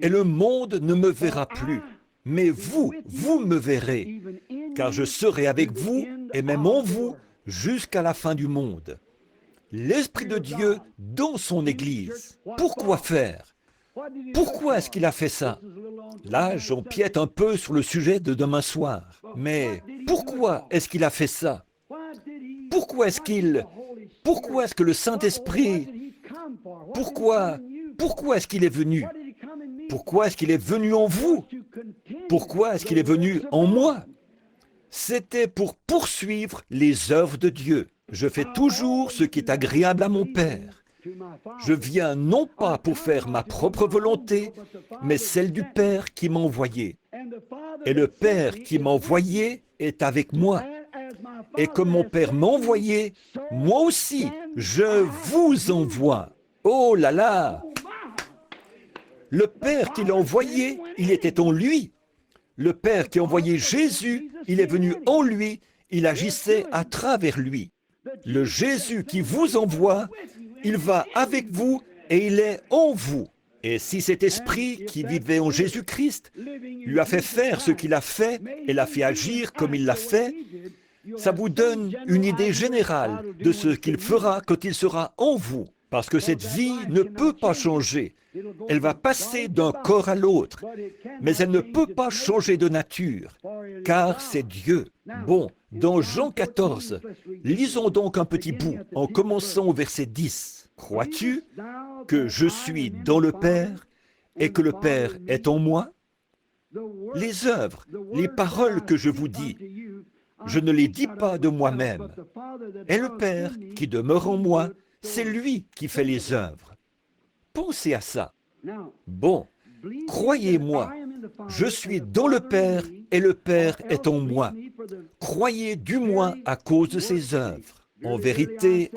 et le monde ne me verra plus. Mais vous me verrez, car je serai avec vous et même en vous jusqu'à la fin du monde. L'Esprit de Dieu dans son Église. Pourquoi faire? Pourquoi est-ce qu'il a fait ça? Là, j'empiète un peu sur le sujet de demain soir. Mais pourquoi est-ce qu'il a fait ça? Pourquoi est-ce que le Saint-Esprit... Pourquoi est-ce qu'il est venu? Pourquoi est-ce qu'il est venu en vous? Pourquoi est-ce qu'il est venu en moi? C'était pour poursuivre les œuvres de Dieu. Je fais toujours ce qui est agréable à mon Père. Je viens non pas pour faire ma propre volonté, mais celle du Père qui m'a envoyé. Et le Père qui m'a envoyé est avec moi. Et comme mon Père m'a envoyé, moi aussi, je vous envoie. Oh là là! Le Père qui l'a envoyé, il était en lui. Le Père qui a envoyé Jésus, il est venu en lui, il agissait à travers lui. Le Jésus qui vous envoie, il va avec vous et il est en vous. Et si cet esprit qui vivait en Jésus-Christ lui a fait faire ce qu'il a fait et l'a fait agir comme il l'a fait, ça vous donne une idée générale de ce qu'il fera quand il sera en vous. Parce que cette vie ne peut pas changer. Elle va passer d'un corps à l'autre, mais elle ne peut pas changer de nature, car c'est Dieu. Bon, dans Jean 14, lisons donc un petit bout, en commençant au verset 10. Crois-tu que je suis dans le Père et que le Père est en moi? Les œuvres, les paroles que je vous dis, Je ne les dis pas de moi-même. Et le Père qui demeure en moi, c'est lui qui fait les œuvres. Pensez à ça. Bon, croyez-moi, je suis dans le Père et le Père est en moi. Croyez du moins à cause de ses œuvres. En vérité,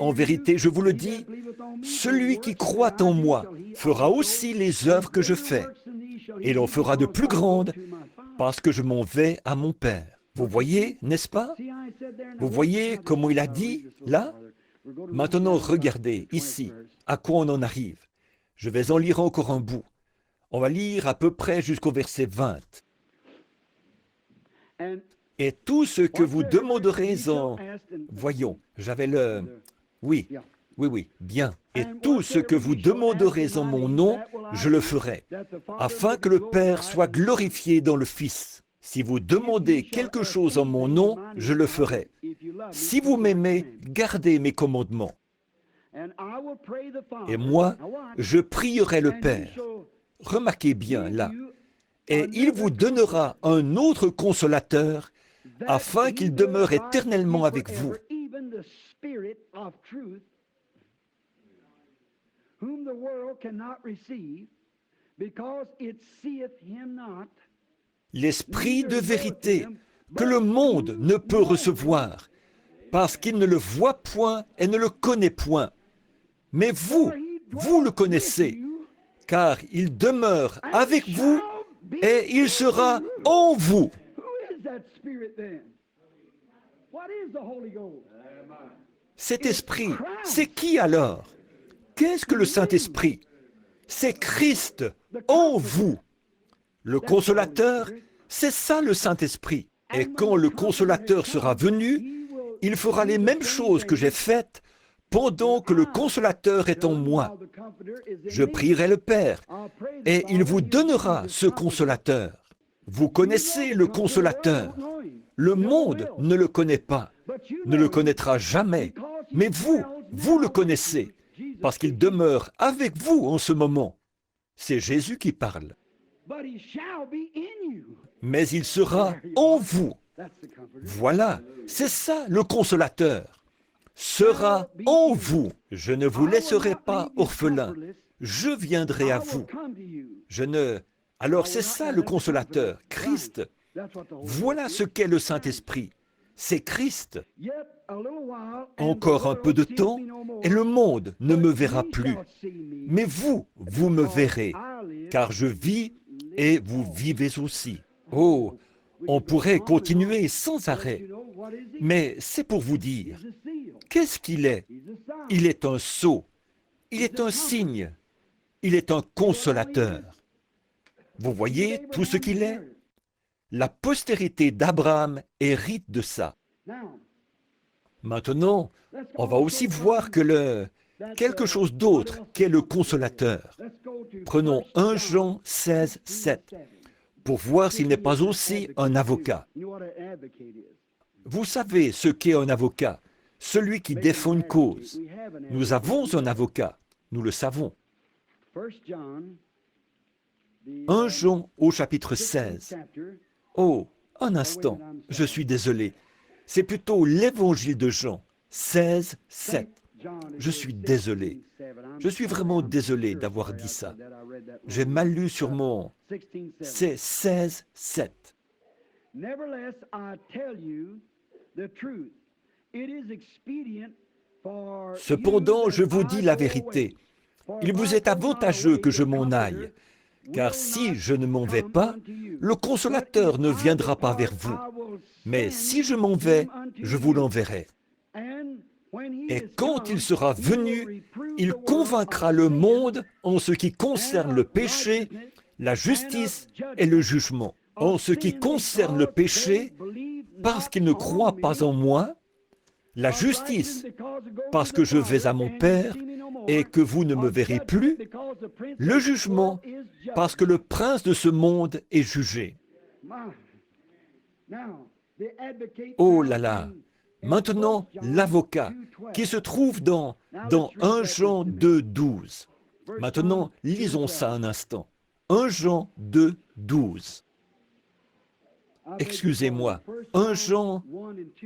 je vous le dis, celui qui croit en moi fera aussi les œuvres que je fais. Et il en fera de plus grandes parce que je m'en vais à mon Père. Vous voyez, n'est-ce pas? Vous voyez comment il a dit, là? Maintenant, regardez, ici, à quoi on en arrive. Je vais en lire encore un bout. On va lire à peu près jusqu'au verset 20. Et tout ce que vous demanderez en... Voyons, j'avais le... Oui, bien. Et tout ce que vous demanderez en mon nom, je le ferai, afin que le Père soit glorifié dans le Fils. Si vous demandez quelque chose en mon nom, je le ferai. Si vous m'aimez, gardez mes commandements. Et moi, je prierai le Père. Remarquez bien là. Et il vous donnera un autre consolateur, afin qu'il demeure éternellement avec vous. L'esprit de vérité que le monde ne peut recevoir, parce qu'il ne le voit point et ne le connaît point. Mais vous, vous le connaissez, car il demeure avec vous et il sera en vous. Cet esprit, c'est qui alors? Qu'est-ce que le Saint-Esprit? C'est Christ en vous. Le consolateur, c'est ça le Saint-Esprit. Et quand le consolateur sera venu, il fera les mêmes choses que j'ai faites pendant que le consolateur est en moi. Je prierai le Père et il vous donnera ce consolateur. Vous connaissez le consolateur. Le monde ne le connaît pas, ne le connaîtra jamais. Mais vous, vous le connaissez, parce qu'il demeure avec vous en ce moment. C'est Jésus qui parle. Mais il sera en vous. Voilà, c'est ça le consolateur. Sera en vous. Je ne vous laisserai pas orphelin. Je viendrai à vous. Alors c'est ça le consolateur, Christ. Voilà ce qu'est le Saint-Esprit. C'est Christ. Encore un peu de temps et le monde ne me verra plus. Mais vous, vous me verrez, car je vis et vous vivez aussi. Oh, on pourrait continuer sans arrêt. Mais c'est pour vous dire, qu'est-ce qu'il est? Il est un sceau, il est un signe, il est un consolateur. Vous voyez tout ce qu'il est? La postérité d'Abraham hérite de ça. Maintenant, on va aussi voir que quelque chose d'autre qu'est le consolateur. Prenons 1 Jean 16, 7, pour voir s'il n'est pas aussi un avocat. Vous savez ce qu'est un avocat, celui qui défend une cause. Nous avons un avocat, nous le savons. 1 Jean au chapitre 16. Oh, un instant, je suis désolé. C'est plutôt l'évangile de Jean, 16, 7. Je suis désolé. Je suis vraiment désolé d'avoir dit ça. J'ai mal lu sur mon... C'est 16, 7. Cependant, je vous dis la vérité. Il vous est avantageux que je m'en aille, car si je ne m'en vais pas, le consolateur ne viendra pas vers vous. Mais si je m'en vais, je vous l'enverrai. Et quand il sera venu, il convaincra le monde en ce qui concerne le péché, la justice et le jugement. En ce qui concerne le péché, parce qu'il ne croit pas en moi, la justice, parce que je vais à mon Père et que vous ne me verrez plus, le jugement, parce que le prince de ce monde est jugé. Oh là là! Maintenant, l'avocat, qui se trouve dans 1 Jean 2, 12. Maintenant, lisons ça un instant. 1 Jean 2, 12. excusez-moi, 1 Jean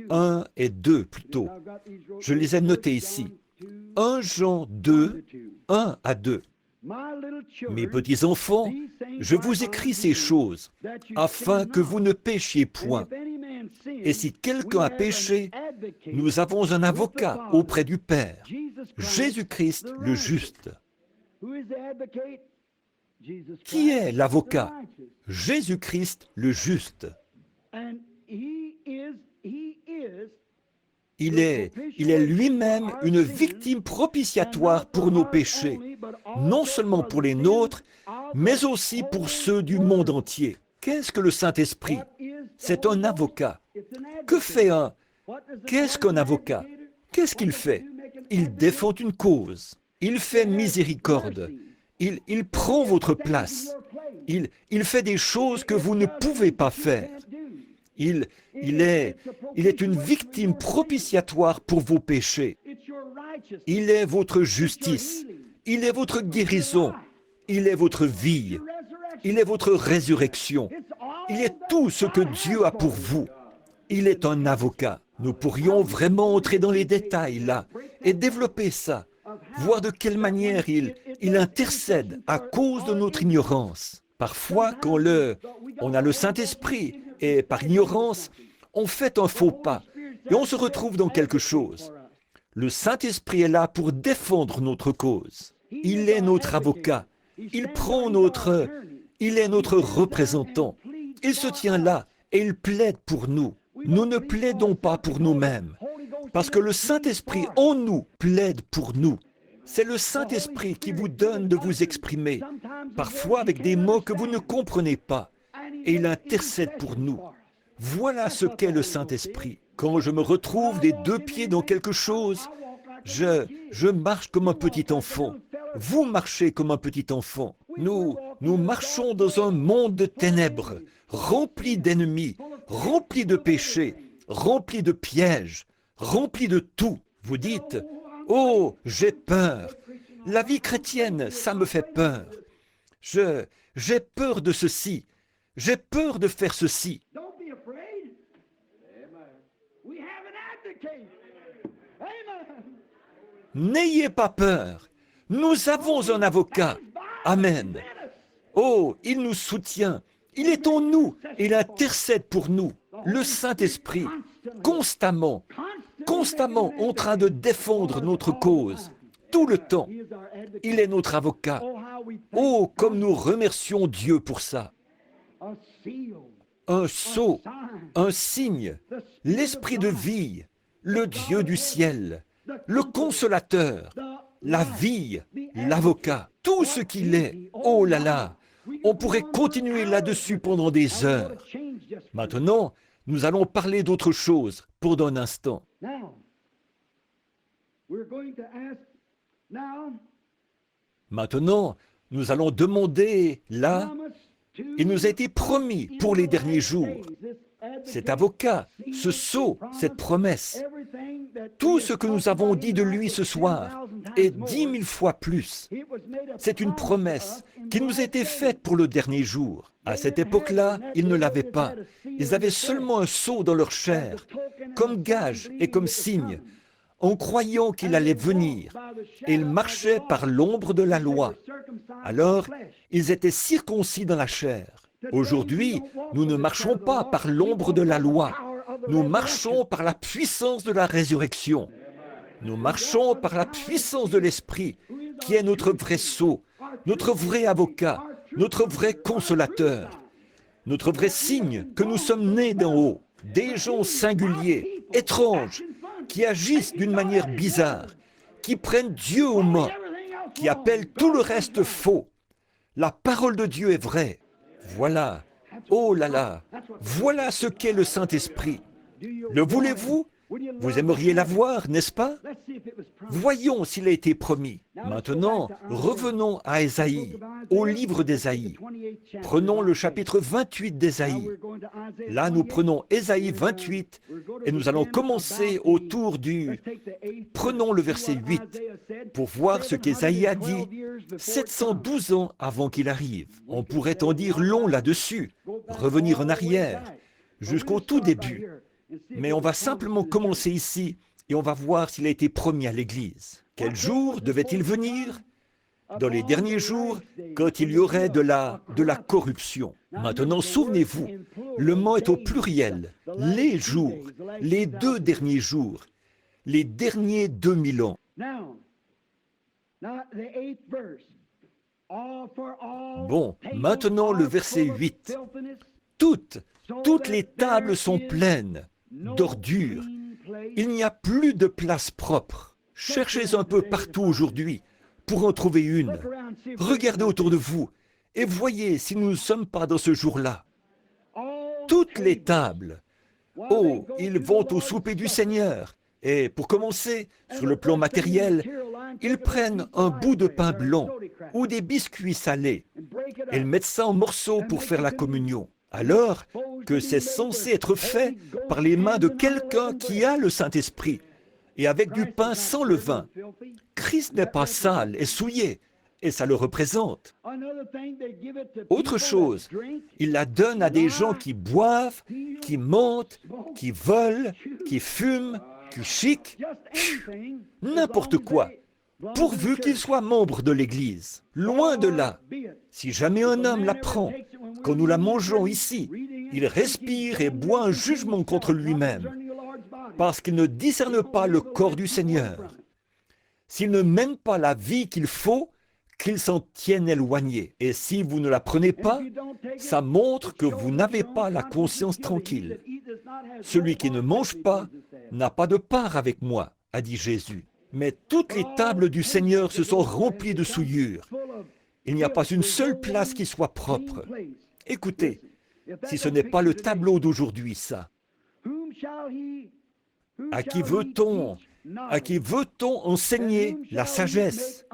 1 et 2 plutôt. Je les ai notés ici. 1 Jean 2, 1 à 2. Mes petits enfants, je vous écris ces choses afin que vous ne péchiez point. Et si quelqu'un a péché, nous avons un avocat auprès du Père, Jésus-Christ le juste. Qui est l'avocat? Jésus-Christ le juste. Il est lui-même une victime propitiatoire pour nos péchés, non seulement pour les nôtres, mais aussi pour ceux du monde entier. Qu'est-ce que le Saint-Esprit? C'est un avocat. Que fait un? Qu'est-ce qu'un avocat? Qu'est-ce qu'il fait? Il défend une cause. Il fait miséricorde. Il prend votre place. Il fait des choses que vous ne pouvez pas faire. Il est une victime propitiatoire pour vos péchés. Il est votre justice. Il est votre guérison. Il est votre vie. Il est votre résurrection. Il est tout ce que Dieu a pour vous. Il est un avocat. Nous pourrions vraiment entrer dans les détails là et développer ça, voir de quelle manière il intercède à cause de notre ignorance. Parfois, quand on a le Saint-Esprit et par ignorance, on fait un faux pas et on se retrouve dans quelque chose. Le Saint-Esprit est là pour défendre notre cause. Il est notre avocat. Il est notre représentant. Il se tient là et il plaide pour nous. Nous ne plaidons pas pour nous-mêmes, parce que le Saint-Esprit en nous plaide pour nous. C'est le Saint-Esprit qui vous donne de vous exprimer, parfois avec des mots que vous ne comprenez pas, et il intercède pour nous. Voilà ce qu'est le Saint-Esprit. Quand je me retrouve les deux pieds dans quelque chose, je marche comme un petit enfant. Vous marchez comme un petit enfant. Nous marchons dans un monde de ténèbres, rempli d'ennemis, rempli de péchés, rempli de pièges, rempli de tout. Vous dites, « Oh, j'ai peur. La vie chrétienne, ça me fait peur. J'ai peur de ceci. J'ai peur de faire ceci. » N'ayez pas peur. Nous avons un avocat. Amen. Oh, il nous soutient. Il est en nous. Il intercède pour nous. Le Saint-Esprit, constamment en train de défendre notre cause. Tout le temps. Il est notre avocat. Oh, comme nous remercions Dieu pour ça. Un sceau, un signe, l'Esprit de vie, le Dieu du ciel, le consolateur, la vie, l'avocat, tout ce qu'il est. Oh là là, on pourrait continuer là-dessus pendant des heures. Maintenant, nous allons parler d'autre chose pour un instant. Maintenant, nous allons demander là, il nous a été promis pour les derniers jours, cet avocat, ce sceau, cette promesse, tout ce que nous avons dit de lui ce soir, et 10 000 fois plus, c'est une promesse qui nous était faite pour le dernier jour. À cette époque-là, ils ne l'avaient pas. Ils avaient seulement un sceau dans leur chair, comme gage et comme signe, en croyant qu'il allait venir, et ils marchaient par l'ombre de la loi. Alors, ils étaient circoncis dans la chair. Aujourd'hui, nous ne marchons pas par l'ombre de la loi. Nous marchons par la puissance de la résurrection. Nous marchons par la puissance de l'Esprit, qui est notre vrai sceau, notre vrai avocat, notre vrai consolateur, notre vrai signe que nous sommes nés d'en haut, des gens singuliers, étranges, qui agissent d'une manière bizarre, qui prennent Dieu au mot, qui appellent tout le reste faux. La parole de Dieu est vraie. Voilà, oh là là, voilà ce qu'est le Saint-Esprit. Le voulez-vous? Vous aimeriez l'avoir, n'est-ce pas? Voyons s'il a été promis. Maintenant, revenons à Ésaïe, au livre d'Ésaïe. Prenons le chapitre 28 d'Ésaïe. Là, nous prenons Ésaïe 28 et nous allons commencer autour du... Prenons le verset 8 pour voir ce qu'Ésaïe a dit 712 ans avant qu'il arrive. On pourrait en dire long là-dessus, revenir en arrière, jusqu'au tout début. Mais on va simplement commencer ici et on va voir s'il a été promis à l'Église. Quel jour devait-il venir? Dans les derniers jours, quand il y aurait de la corruption. Maintenant, souvenez-vous, le mot est au pluriel. Les jours, les 2 derniers jours, les derniers 2000 ans. Bon, maintenant le verset 8. Toutes les tables sont pleines d'ordures. Il n'y a plus de place propre. Cherchez un peu partout aujourd'hui pour en trouver une. Regardez autour de vous et voyez si nous ne sommes pas dans ce jour-là. Toutes les tables. Oh, ils vont au souper du Seigneur. Et pour commencer, sur le plan matériel, ils prennent un bout de pain blanc ou des biscuits salés. Ils mettent ça en morceaux pour faire la communion. Alors que c'est censé être fait par les mains de quelqu'un qui a le Saint-Esprit et avec du pain sans levain. Christ n'est pas sale et souillé, et ça le représente. Autre chose, il la donne à des gens qui boivent, qui mentent, qui volent, qui fument, qui chiquent, n'importe quoi, pourvu qu'ils soient membres de l'Église. Loin de là, si jamais un homme la prend, quand nous la mangeons ici, il respire et boit un jugement contre lui-même, parce qu'il ne discerne pas le corps du Seigneur. S'il ne mène pas la vie qu'il faut, qu'il s'en tienne éloigné. Et si vous ne la prenez pas, ça montre que vous n'avez pas la conscience tranquille. Celui qui ne mange pas n'a pas de part avec moi, a dit Jésus. Mais toutes les tables du Seigneur se sont remplies de souillures. Il n'y a pas une seule place qui soit propre. Écoutez, si ce n'est pas le tableau d'aujourd'hui, ça. À qui veut-on enseigner la sagesse?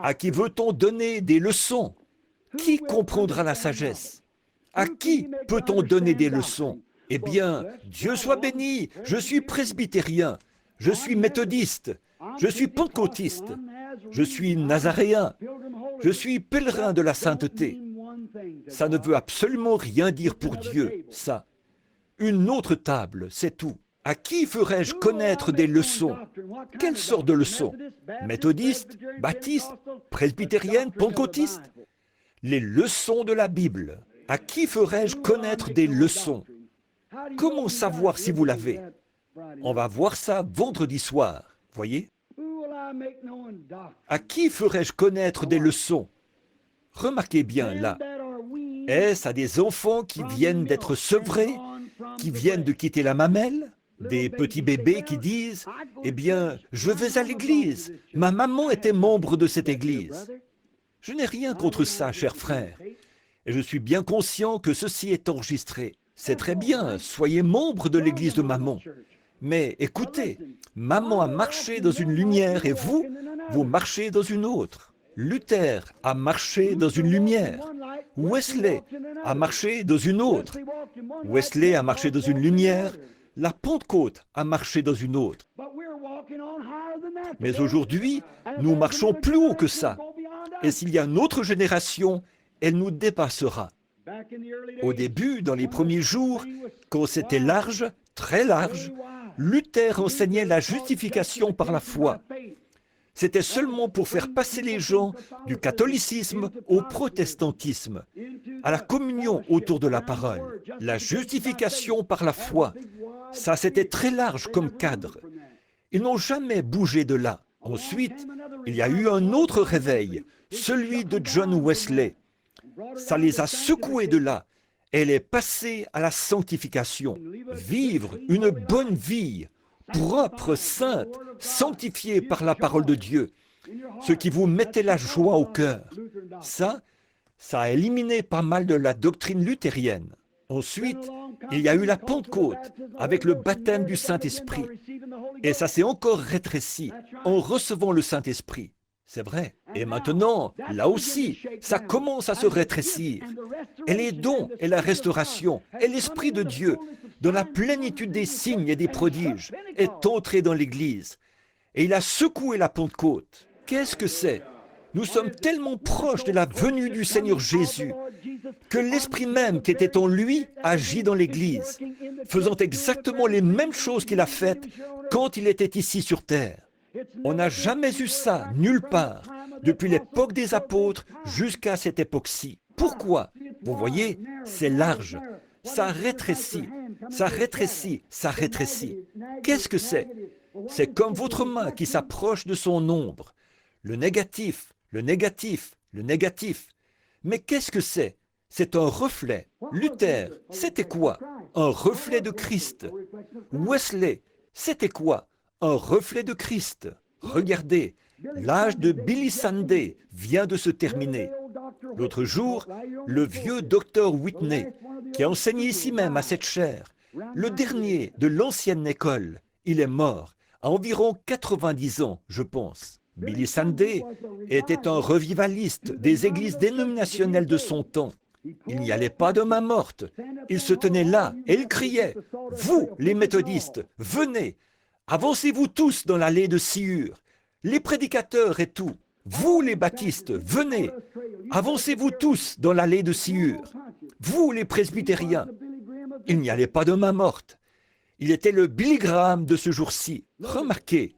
À qui veut-on donner des leçons? Qui comprendra la sagesse? À qui peut-on donner des leçons? Eh bien, Dieu soit béni, je suis presbytérien, je suis méthodiste, je suis pentecôtiste, je suis nazaréen, je suis pèlerin de la sainteté. Ça ne veut absolument rien dire pour Dieu, ça. Une autre table, c'est tout. À qui ferais-je connaître des leçons? Quelle sorte de leçons? Méthodiste, baptiste, presbytérienne, pentecôtiste? Les leçons de la Bible. À qui ferais-je connaître des leçons? Comment savoir si vous l'avez? On va voir ça vendredi soir, voyez? À qui ferais-je connaître des leçons? Remarquez bien là. Est-ce à des enfants qui viennent d'être sevrés, qui viennent de quitter la mamelle? Des petits bébés qui disent « Eh bien, je vais à l'église. Ma maman était membre de cette église. » Je n'ai rien contre ça, cher frère. Et je suis bien conscient que ceci est enregistré. C'est très bien, soyez membre de l'église de maman. Mais écoutez, maman a marché dans une lumière et vous marchez dans une autre. Luther a marché dans une lumière. Wesley a marché dans une autre. Wesley a marché dans une lumière. La Pentecôte a marché dans une autre. Mais aujourd'hui, nous marchons plus haut que ça. Et s'il y a une autre génération, elle nous dépassera. Au début, dans les premiers jours, quand c'était large, très large, Luther enseignait la justification par la foi. C'était seulement pour faire passer les gens du catholicisme au protestantisme, à la communion autour de la parole. La justification par la foi, ça c'était très large comme cadre. Ils n'ont jamais bougé de là. Ensuite, il y a eu un autre réveil, celui de John Wesley. Ça les a secoués de là. Elle est passée à la sanctification. Vivre une bonne vie, propre, sainte, sanctifiée par la parole de Dieu. Ce qui vous mettait la joie au cœur. Ça a éliminé pas mal de la doctrine luthérienne. Ensuite, il y a eu la Pentecôte avec le baptême du Saint-Esprit. Et ça s'est encore rétréci en recevant le Saint-Esprit. C'est vrai. Et maintenant, là aussi, ça commence à se rétrécir. Et les dons et la restauration et l'Esprit de Dieu, dans la plénitude des signes et des prodiges, est entré dans l'Église. Et il a secoué la Pentecôte. Qu'est-ce que c'est? Nous sommes tellement proches de la venue du Seigneur Jésus que l'Esprit même qui était en lui agit dans l'Église, faisant exactement les mêmes choses qu'il a faites quand il était ici sur terre. On n'a jamais eu ça nulle part, depuis l'époque des apôtres jusqu'à cette époque-ci. Pourquoi? Vous voyez, c'est large. Ça rétrécit, ça rétrécit, ça rétrécit. Qu'est-ce que c'est? C'est comme votre main qui s'approche de son ombre. Le négatif, le négatif, le négatif. Mais qu'est-ce que c'est? C'est un reflet. Luther, c'était quoi? Un reflet de Christ. Wesley, c'était quoi? Un reflet de Christ. Regardez, l'âge de Billy Sunday vient de se terminer. L'autre jour, le vieux docteur Whitney, qui a enseigné ici même à cette chaire, le dernier de l'ancienne école, il est mort, à environ 90 ans, je pense. Billy Sunday était un revivaliste des églises dénominationnelles de son temps. Il n'y allait pas de main morte. Il se tenait là et il criait « Vous, les méthodistes, venez, avancez-vous tous dans l'allée de Sciure, les prédicateurs et tout. Vous, les baptistes, venez, avancez-vous tous dans l'allée de Sciure. Vous, les presbytériens. » Il n'y allait pas de main morte. Il était le Billy Graham de ce jour-ci. Remarquez.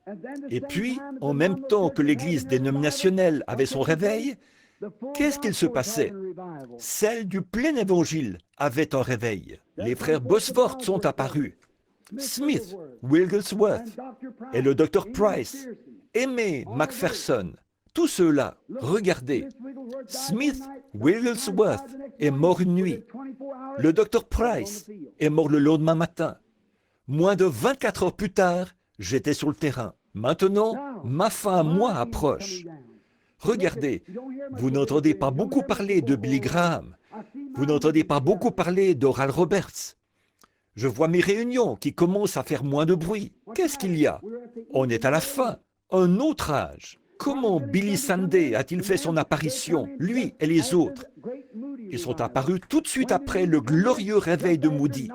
Et puis, en même temps que l'église dénominationnelle avait son réveil, qu'est-ce qu'il se passait? Celle du plein évangile avait un réveil. Les frères Bosworth sont apparus. Smith, Wigglesworth et le Dr. Price, Aimé McPherson, tous ceux-là, regardez. Smith, Wigglesworth est mort une nuit. Le Dr. Price est mort le lendemain matin. Moins de 24 heures plus tard, j'étais sur le terrain. Maintenant, ma fin à moi approche. Regardez, vous n'entendez pas beaucoup parler de Billy Graham. Vous n'entendez pas beaucoup parler d'Oral Roberts. Je vois mes réunions qui commencent à faire moins de bruit. Qu'est-ce qu'il y a? On est à la fin, un autre âge. Comment Billy Sunday a-t-il fait son apparition, lui et les autres? Ils sont apparus tout de suite après le glorieux réveil de Moody.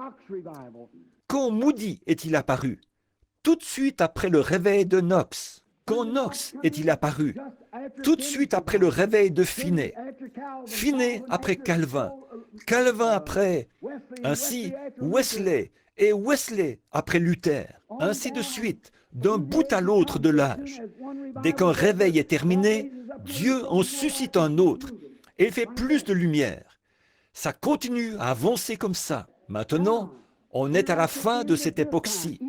Quand Moody est-il apparu? Tout de suite après le réveil de Knox. Quand Knox est-il apparu? Tout de suite après le réveil de Finney. Finney après Calvin. Calvin après, ainsi Wesley, et Wesley après Luther. Ainsi de suite, d'un bout à l'autre de l'âge. Dès qu'un réveil est terminé, Dieu en suscite un autre et fait plus de lumière. Ça continue à avancer comme ça. Maintenant, on est à la fin de cette époque-ci.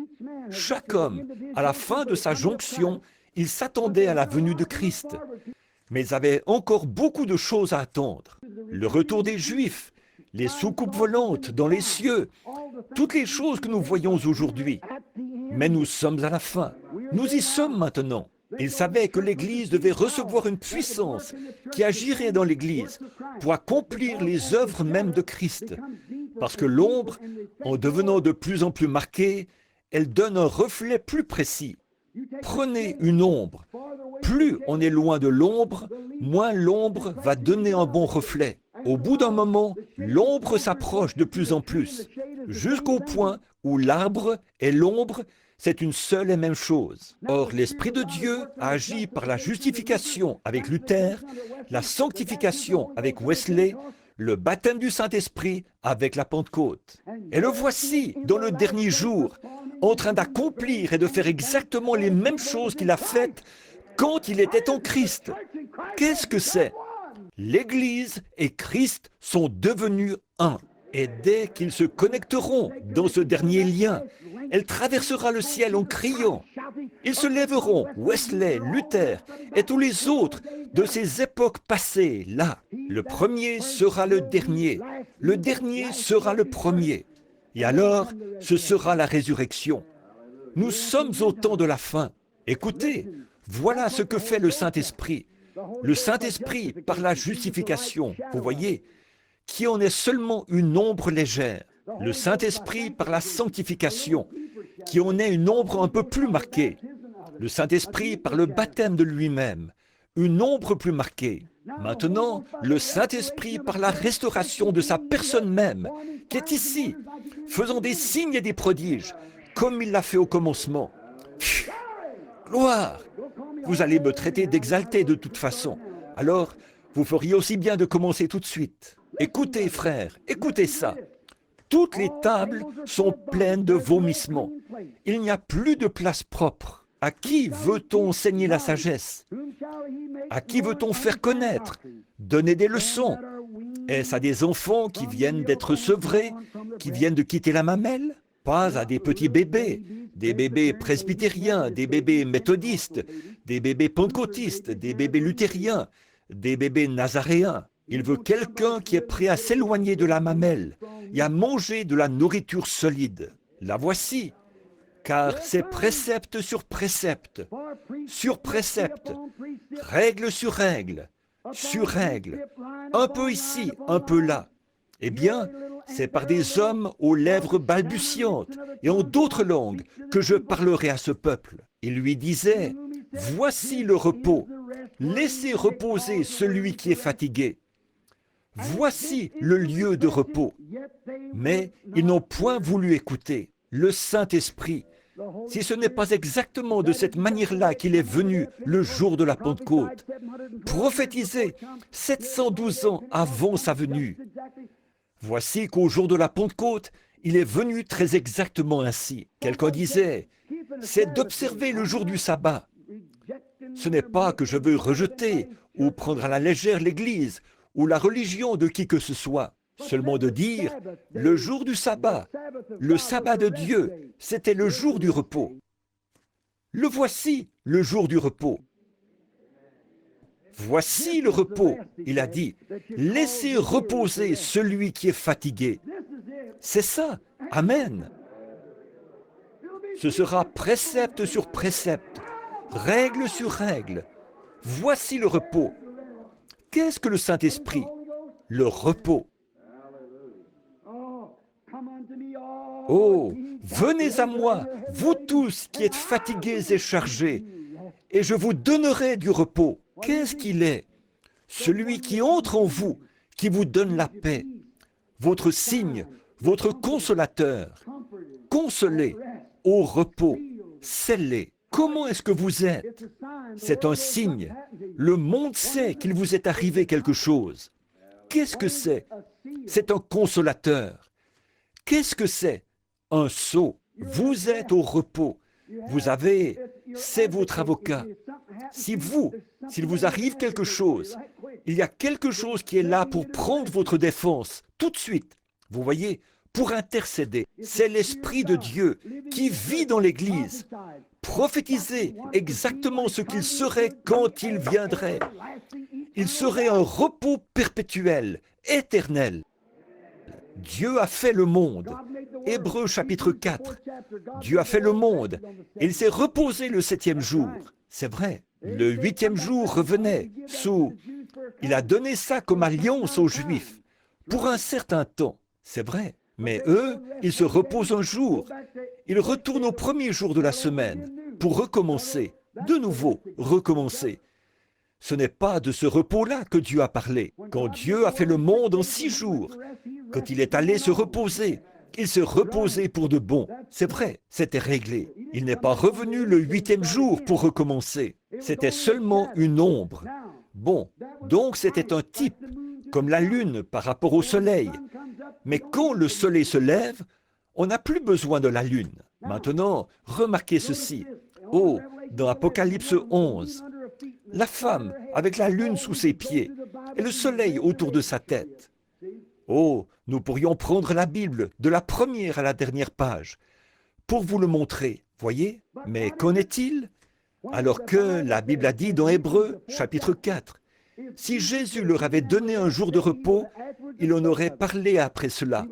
Chaque homme, à la fin de sa jonction, il s'attendait à la venue de Christ. Mais il avait encore beaucoup de choses à attendre. Le retour des Juifs, les soucoupes volantes dans les cieux, toutes les choses que nous voyons aujourd'hui. Mais nous sommes à la fin. Nous y sommes maintenant. Il savait que l'Église devait recevoir une puissance qui agirait dans l'Église pour accomplir les œuvres même de Christ. Parce que l'ombre, en devenant de plus en plus marquée, elle donne un reflet plus précis. Prenez une ombre. Plus on est loin de l'ombre, moins l'ombre va donner un bon reflet. Au bout d'un moment, l'ombre s'approche de plus en plus, jusqu'au point où l'arbre et l'ombre, c'est une seule et même chose. Or, l'Esprit de Dieu a agi par la justification avec Luther, la sanctification avec Wesley, le baptême du Saint-Esprit avec la Pentecôte. Et le voici, dans le dernier jour, en train d'accomplir et de faire exactement les mêmes choses qu'il a faites quand il était en Christ. Qu'est-ce que c'est? L'Église et Christ sont devenus un. Et dès qu'ils se connecteront dans ce dernier lien, elle traversera le ciel en criant. Ils se lèveront, Wesley, Luther et tous les autres de ces époques passées, là. Le premier sera le dernier sera le premier. Et alors, ce sera la résurrection. Nous sommes au temps de la fin. Écoutez, voilà ce que fait le Saint-Esprit. Le Saint-Esprit, par la justification, vous voyez, qui en est seulement une ombre légère. Le Saint-Esprit, par la sanctification, qui en est une ombre un peu plus marquée. Le Saint-Esprit, par le baptême de lui-même, une ombre plus marquée. Maintenant, le Saint-Esprit, par la restauration de sa personne même, qui est ici, faisant des signes et des prodiges, comme il l'a fait au commencement. Gloire! Vous allez me traiter d'exalté de toute façon. Alors, vous feriez aussi bien de commencer tout de suite. Écoutez, frères, écoutez ça. Toutes les tables sont pleines de vomissements. Il n'y a plus de place propre. À qui veut-on enseigner la sagesse? À qui veut-on faire connaître? Donner des leçons? Est-ce à des enfants qui viennent d'être sevrés, qui viennent de quitter la mamelle? Pas à des petits bébés, des bébés presbytériens, des bébés méthodistes, des bébés pentecôtistes, des bébés luthériens, des bébés nazaréens. Il veut quelqu'un qui est prêt à s'éloigner de la mamelle et à manger de la nourriture solide. La voici, car c'est précepte sur précepte, règle sur règle, un peu ici, un peu là. Eh bien, c'est par des hommes aux lèvres balbutiantes et en d'autres langues que je parlerai à ce peuple. Il lui disait, « Voici le repos, laissez reposer celui qui est fatigué. Voici le lieu de repos. » Mais ils n'ont point voulu écouter. Le Saint-Esprit, si ce n'est pas exactement de cette manière-là qu'il est venu le jour de la Pentecôte, prophétisé 712 ans avant sa venue. Voici qu'au jour de la Pentecôte, il est venu très exactement ainsi. Quelqu'un disait, c'est d'observer le jour du sabbat. Ce n'est pas que je veux rejeter ou prendre à la légère l'Église ou la religion de qui que ce soit. Seulement de dire, le jour du sabbat, le sabbat de Dieu, c'était le jour du repos. Le voici, le jour du repos. Voici le repos, il a dit, laissez reposer celui qui est fatigué. C'est ça, amen. Ce sera précepte sur précepte, règle sur règle. Voici le repos. Qu'est-ce que le Saint-Esprit? Le repos. Oh, venez à moi, vous tous qui êtes fatigués et chargés, et je vous donnerai du repos. Qu'est-ce qu'il est? Celui qui entre en vous, qui vous donne la paix, votre signe, votre consolateur. Consolez, au repos, scellez. Comment est-ce que vous êtes? C'est un signe. Le monde sait qu'il vous est arrivé quelque chose. Qu'est-ce que c'est? C'est un consolateur. Qu'est-ce que c'est? Un sceau. Vous êtes au repos. Vous avez, c'est votre avocat. S'il vous arrive quelque chose, il y a quelque chose qui est là pour prendre votre défense, tout de suite. Vous voyez, pour intercéder. C'est l'Esprit de Dieu qui vit dans l'Église. Prophétiser exactement ce qu'il serait quand il viendrait. Il serait un repos perpétuel, éternel. Dieu a fait le monde. Hébreux chapitre 4. Dieu a fait le monde et il s'est reposé le 7e jour. C'est vrai. Le 8e jour revenait sous... Il a donné ça comme alliance aux Juifs pour un certain temps. C'est vrai. Mais eux, ils se reposent un jour. Ils retournent au premier jour de la semaine pour recommencer. De nouveau, recommencer. Ce n'est pas de ce repos-là que Dieu a parlé. Quand Dieu a fait le monde en 6 jours, quand il est allé se reposer, il s'est reposé pour de bon. C'est vrai, c'était réglé. Il n'est pas revenu le 8e jour pour recommencer. C'était seulement une ombre. Bon, donc c'était un type, comme la lune par rapport au soleil. Mais quand le soleil se lève, on n'a plus besoin de la lune. Maintenant, remarquez ceci. Oh, dans Apocalypse 11, la femme avec la lune sous ses pieds et le soleil autour de sa tête. Oh, nous pourrions prendre la Bible de la première à la dernière page pour vous le montrer, voyez? Mais qu'en est-il? Alors que la Bible a dit dans Hébreux, chapitre 4, si Jésus leur avait donné un jour de repos, il en aurait parlé après cela.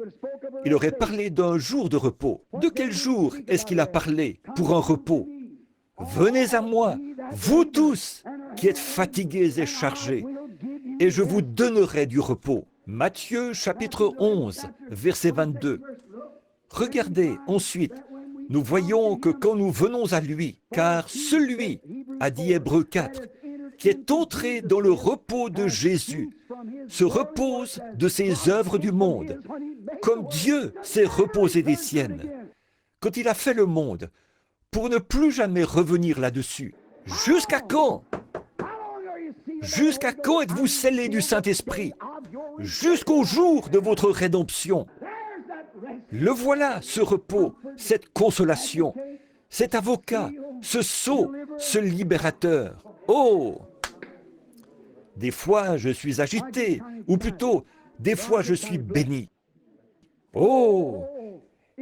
Il aurait parlé d'un jour de repos. De quel jour est-ce qu'il a parlé pour un repos? Venez à moi, vous tous qui êtes fatigués et chargés, et je vous donnerai du repos. Matthieu chapitre 11, verset 22. Regardez ensuite, nous voyons que quand nous venons à lui, car celui, a dit Hébreux 4, qui est entré dans le repos de Jésus, se repose de ses œuvres du monde, comme Dieu s'est reposé des siennes. Quand il a fait le monde, pour ne plus jamais revenir là-dessus. Jusqu'à quand? Jusqu'à quand êtes-vous scellés du Saint-Esprit? Jusqu'au jour de votre rédemption. Le voilà, ce repos, cette consolation, cet avocat, ce sceau, ce libérateur. Oh! Des fois, je suis agité, ou plutôt, des fois, je suis béni. Oh!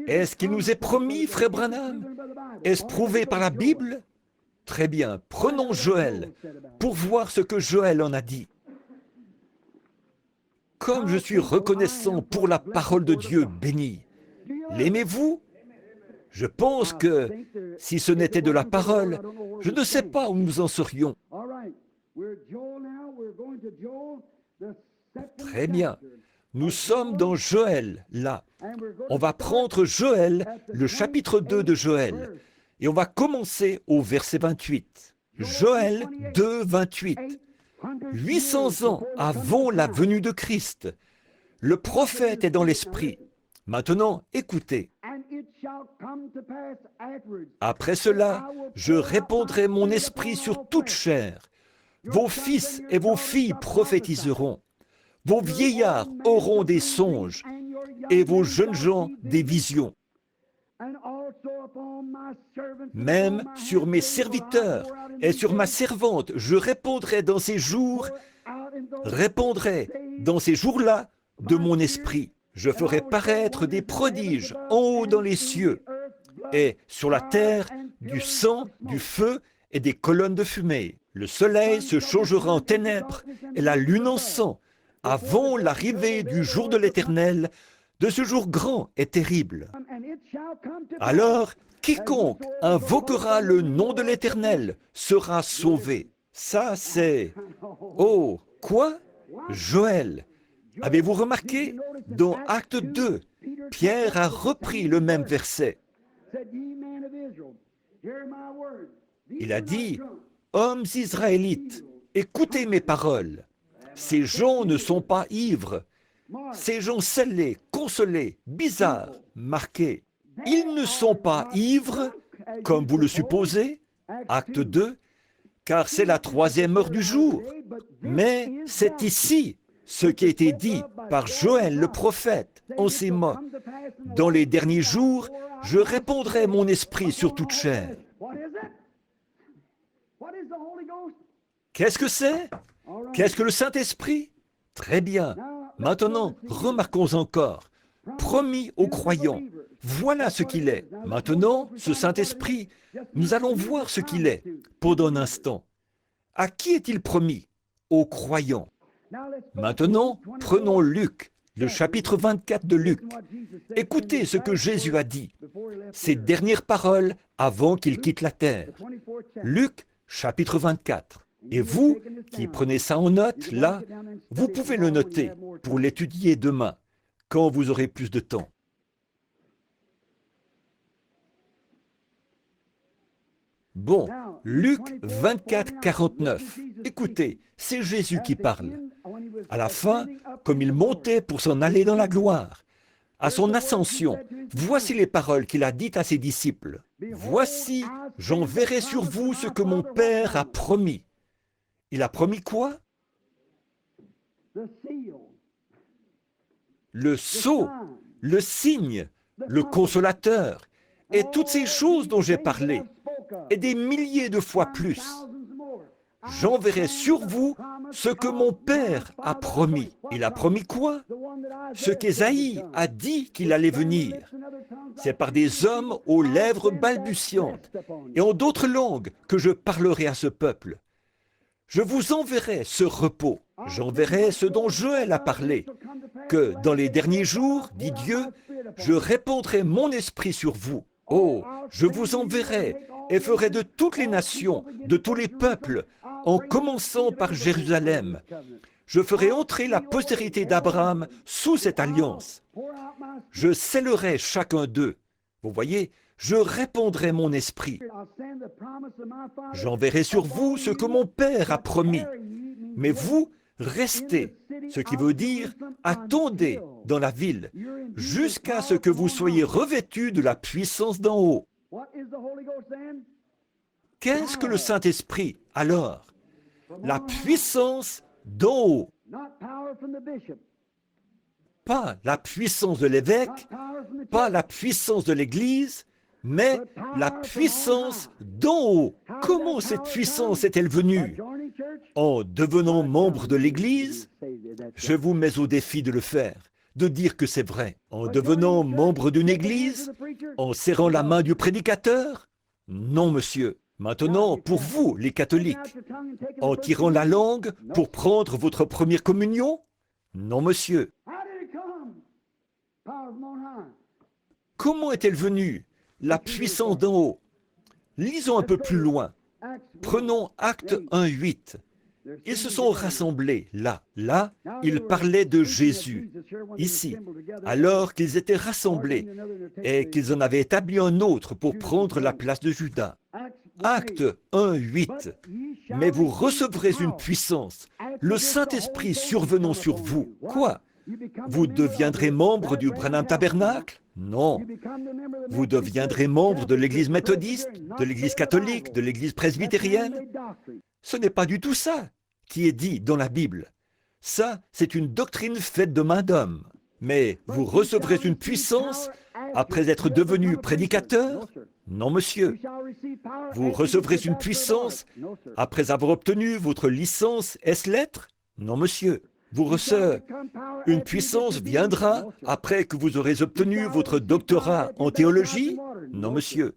Est-ce qu'il nous est promis, frère Branham? Est-ce prouvé par la Bible? Très bien, prenons Joël pour voir ce que Joël en a dit. Comme je suis reconnaissant pour la parole de Dieu bénie. L'aimez-vous? Je pense que si ce n'était de la parole, je ne sais pas où nous en serions. Très bien. Nous sommes dans Joël, là. On va prendre Joël, le chapitre 2 de Joël, et on va commencer au verset 28. Joël 2, 28. 800 ans avant la venue de Christ, le prophète est dans l'esprit. Maintenant, écoutez. Après cela, je répandrai mon esprit sur toute chair. Vos fils et vos filles prophétiseront. Vos vieillards auront des songes et vos jeunes gens des visions. Même sur mes serviteurs et sur ma servante, je répandrai dans ces jours, dans ces jours-là de mon esprit. Je ferai paraître des prodiges en haut dans les cieux et sur la terre du sang, du feu et des colonnes de fumée. Le soleil se changera en ténèbres et la lune en sang avant l'arrivée du jour de l'Éternel, de ce jour grand et terrible. Alors, quiconque invoquera le nom de l'Éternel sera sauvé. Ça, c'est... Oh, quoi? Joël. Avez-vous remarqué? Dans Acte 2, Pierre a repris le même verset. Il a dit, « Hommes israélites, écoutez mes paroles. Ces gens ne sont pas ivres. Ces gens scellés, consolés, bizarres, marqués. Ils ne sont pas ivres, comme vous le supposez, Acte 2, car c'est la 3e heure du jour. Mais c'est ici ce qui a été dit par Joël le prophète en ces mots. Dans les derniers jours, je répandrai mon esprit sur toute chair. » Qu'est-ce que c'est? Qu'est-ce que le Saint-Esprit? Très bien. Maintenant, remarquons encore. Promis aux croyants. Voilà ce qu'il est. Maintenant, ce Saint-Esprit, nous allons voir ce qu'il est pendant un instant. À qui est-il promis? Aux croyants. Maintenant, prenons Luc, le chapitre 24 de Luc. Écoutez ce que Jésus a dit, ses dernières paroles avant qu'il quitte la terre. Luc, chapitre 24. Et vous, qui prenez ça en note, là, vous pouvez le noter pour l'étudier demain, quand vous aurez plus de temps. Bon, Luc 24, 49. Écoutez, c'est Jésus qui parle. À la fin, comme il montait pour s'en aller dans la gloire, à son ascension, voici les paroles qu'il a dites à ses disciples. « Voici, j'enverrai sur vous ce que mon Père a promis. » Il a promis quoi? Le sceau, le signe, le consolateur, et toutes ces choses dont j'ai parlé, et des milliers de fois plus. J'enverrai sur vous ce que mon Père a promis. Il a promis quoi? Ce qu'Ésaïe a dit qu'il allait venir. C'est par des hommes aux lèvres balbutiantes et en d'autres langues que je parlerai à ce peuple. Je vous enverrai ce repos. J'enverrai ce dont Joël a parlé, que dans les derniers jours, dit Dieu, je répandrai mon esprit sur vous. Oh, je vous enverrai et ferai de toutes les nations, de tous les peuples, en commençant par Jérusalem. Je ferai entrer la postérité d'Abraham sous cette alliance. Je scellerai chacun d'eux. Vous voyez, je répandrai mon esprit. J'enverrai sur vous ce que mon Père a promis. Mais vous, restez, ce qui veut dire attendez dans la ville, jusqu'à ce que vous soyez revêtus de la puissance d'en haut. Qu'est-ce que le Saint-Esprit, alors? la puissance d'en haut. Not power from the bishop, Pas la puissance de l'évêque, not power from the pas church. la puissance de l'Église, mais la puissance d'en haut. Comment cette puissance est-elle venue? Joining church? En devenant membre de l'Église? Je vous mets au défi de le faire, de dire que c'est vrai. En devenant membre d'une Église? En serrant la main du prédicateur? Non, monsieur. Maintenant, pour vous, les catholiques, en tirant la langue pour prendre votre première communion? Non, monsieur. How did it come? Power from on high. Comment est-elle venue, la puissance d'en haut? Lisons un peu plus loin. Acts Prenons Acte 1:8. Ils se sont rassemblés là. Là, ils parlaient de Jésus. Ici, alors qu'ils étaient rassemblés et qu'ils en avaient établi un autre pour prendre la place de Judas. Acte 1:8. Mais vous recevrez une puissance, le Saint-Esprit survenant sur vous. Quoi? Vous deviendrez membre du Branham Tabernacle? Non. Vous deviendrez membre de l'Église méthodiste, de l'Église catholique, de l'Église presbytérienne? Ce n'est pas du tout ça qui est dit dans la Bible. Ça, c'est une doctrine faite de main d'homme. Mais vous recevrez une puissance après être devenu prédicateur? Non, monsieur. Vous recevrez une puissance après avoir obtenu votre licence S-lettres? Non, monsieur. Vous recevez une puissance viendra après que vous aurez obtenu votre doctorat en théologie? Non, monsieur.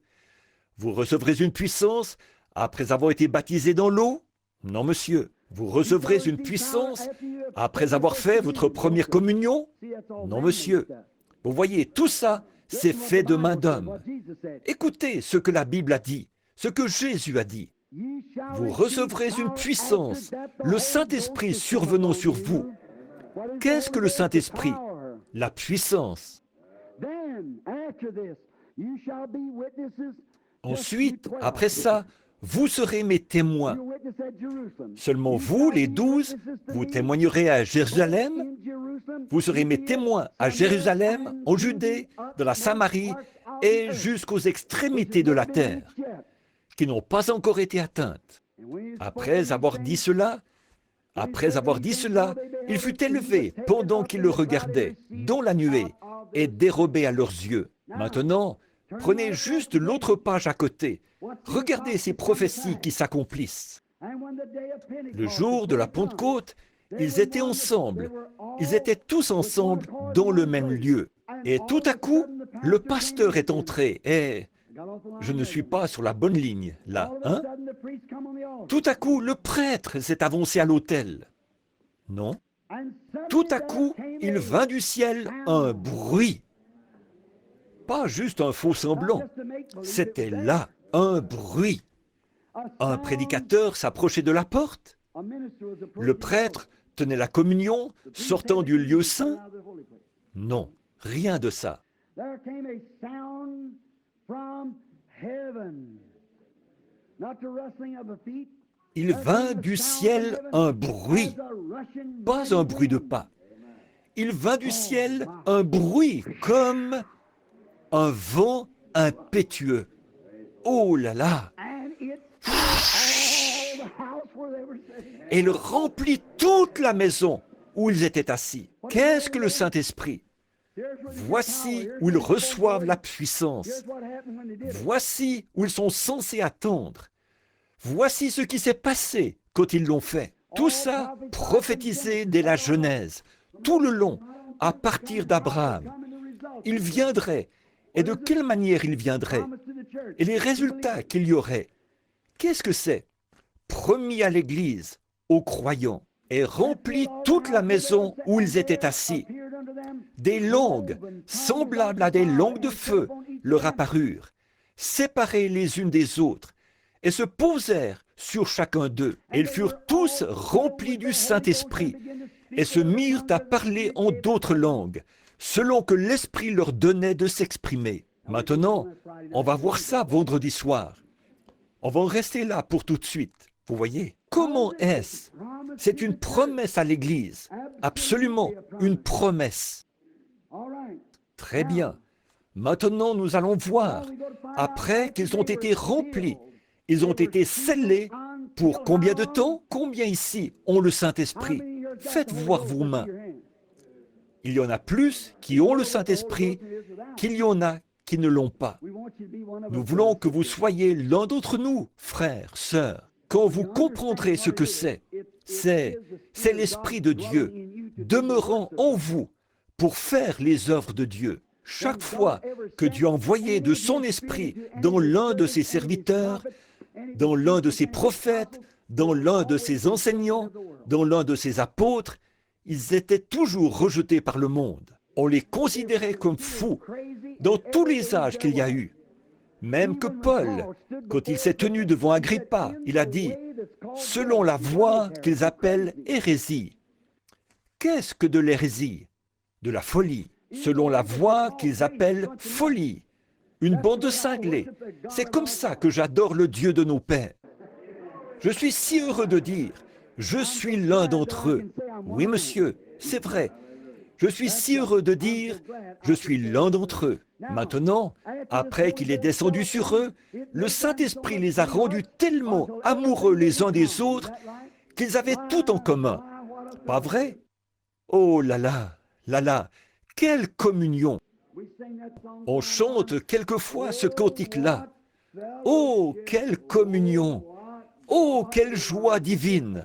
Vous recevrez une puissance après avoir été baptisé dans l'eau? Non, monsieur. Vous recevrez une puissance après avoir fait votre première communion? Non, monsieur. Vous voyez, tout ça, c'est fait de main d'homme. Écoutez ce que la Bible a dit, ce que Jésus a dit. Vous recevrez une puissance, le Saint-Esprit survenant sur vous. Qu'est-ce que le Saint-Esprit? La puissance. Ensuite, après ça, vous serez mes témoins. Seulement vous, les 12, vous témoignerez à Jérusalem. Vous serez mes témoins à Jérusalem, en Judée, de la Samarie et jusqu'aux extrémités de la terre, qui n'ont pas encore été atteintes. Après avoir dit cela, il fut élevé pendant qu'ils le regardaient, dans la nuée, et dérobé à leurs yeux. Maintenant, prenez juste l'autre page à côté. Regardez ces prophéties qui s'accomplissent. Le jour de la Pentecôte, ils étaient ensemble. Ils étaient tous ensemble dans le même lieu. Et tout à coup, le pasteur est entré et... Je ne suis pas sur la bonne ligne, là, hein? Tout à coup, le prêtre s'est avancé à l'autel. Non. Tout à coup, il vint du ciel un bruit. Pas juste un faux semblant. C'était là, un bruit. Un prédicateur s'approchait de la porte. Le prêtre tenait la communion, sortant du lieu saint. Non, rien de ça. Il vint du ciel un bruit, pas un bruit de pas. Il vint du ciel un bruit comme un vent impétueux. Oh là là! Et il remplit toute la maison où ils étaient assis. Qu'est-ce que le Saint-Esprit? Voici où ils reçoivent la puissance. Voici où ils sont censés attendre. Voici ce qui s'est passé quand ils l'ont fait. Tout ça prophétisé dès la Genèse, tout le long, à partir d'Abraham. Il viendrait. Et de quelle manière il viendrait? Et les résultats qu'il y aurait. Qu'est-ce que c'est? Promis à l'Église, aux croyants, et remplit toute la maison où ils étaient assis. Des langues, semblables à des langues de feu, leur apparurent, séparées les unes des autres, et se posèrent sur chacun d'eux. Et ils furent tous remplis du Saint-Esprit, et se mirent à parler en d'autres langues, selon que l'Esprit leur donnait de s'exprimer. Maintenant, on va voir ça vendredi soir. On va en rester là pour tout de suite. Vous voyez? Comment est-ce? C'est une promesse à l'Église. Absolument, une promesse. Très bien. Maintenant, nous allons voir. Après qu'ils ont été remplis, ils ont été scellés Pour combien de temps? Combien ici ont le Saint-Esprit? Faites voir vos mains. Il y en a plus qui ont le Saint-Esprit qu'il y en a qui ne l'ont pas. Nous voulons que vous soyez l'un d'entre nous, frères, sœurs. Quand vous comprendrez ce que c'est l'Esprit de Dieu demeurant en vous pour faire les œuvres de Dieu. Chaque fois que Dieu a envoyé de son Esprit dans l'un de ses serviteurs, dans l'un de ses prophètes, dans l'un de ses enseignants, dans l'un de ses apôtres, ils étaient toujours rejetés par le monde. On les considérait comme fous dans tous les âges qu'il y a eu. Même que Paul, quand il s'est tenu devant Agrippa, il a dit « selon la voie qu'ils appellent hérésie ». Qu'est-ce que de l'hérésie? De la folie. Selon la voie qu'ils appellent folie. Une bande de cinglés. C'est comme ça que j'adore le Dieu de nos pères. Je suis si heureux de dire « je suis l'un d'entre eux ». Oui, monsieur, c'est vrai. Je suis si heureux de dire « je suis l'un d'entre eux ». Maintenant, après qu'il est descendu sur eux, le Saint-Esprit les a rendus tellement amoureux les uns des autres qu'ils avaient tout en commun. Pas vrai? Oh là là, quelle communion! On chante quelquefois ce cantique-là. Oh, quelle communion! Oh, quelle joie divine!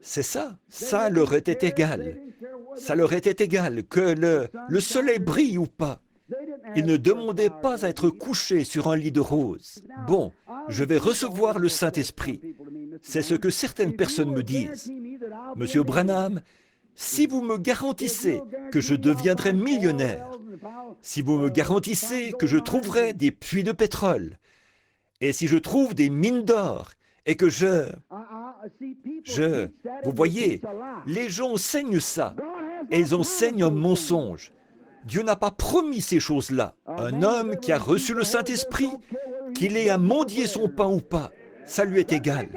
C'est ça, ça leur était égal. Ça leur était égal que le soleil brille ou pas. Ils ne demandaient pas à être couchés sur un lit de rose. Bon, je vais recevoir le Saint-Esprit. C'est ce que certaines personnes me disent. Monsieur Branham, si vous me garantissez que je deviendrai millionnaire, si vous me garantissez que je trouverai des puits de pétrole, et si je trouve des mines d'or, et que vous voyez, les gens enseignent ça, et ils enseignent un mensonge. Dieu n'a pas promis ces choses-là. Un homme qui a reçu le Saint-Esprit, qu'il ait à mendier son pain ou pas, ça lui est égal.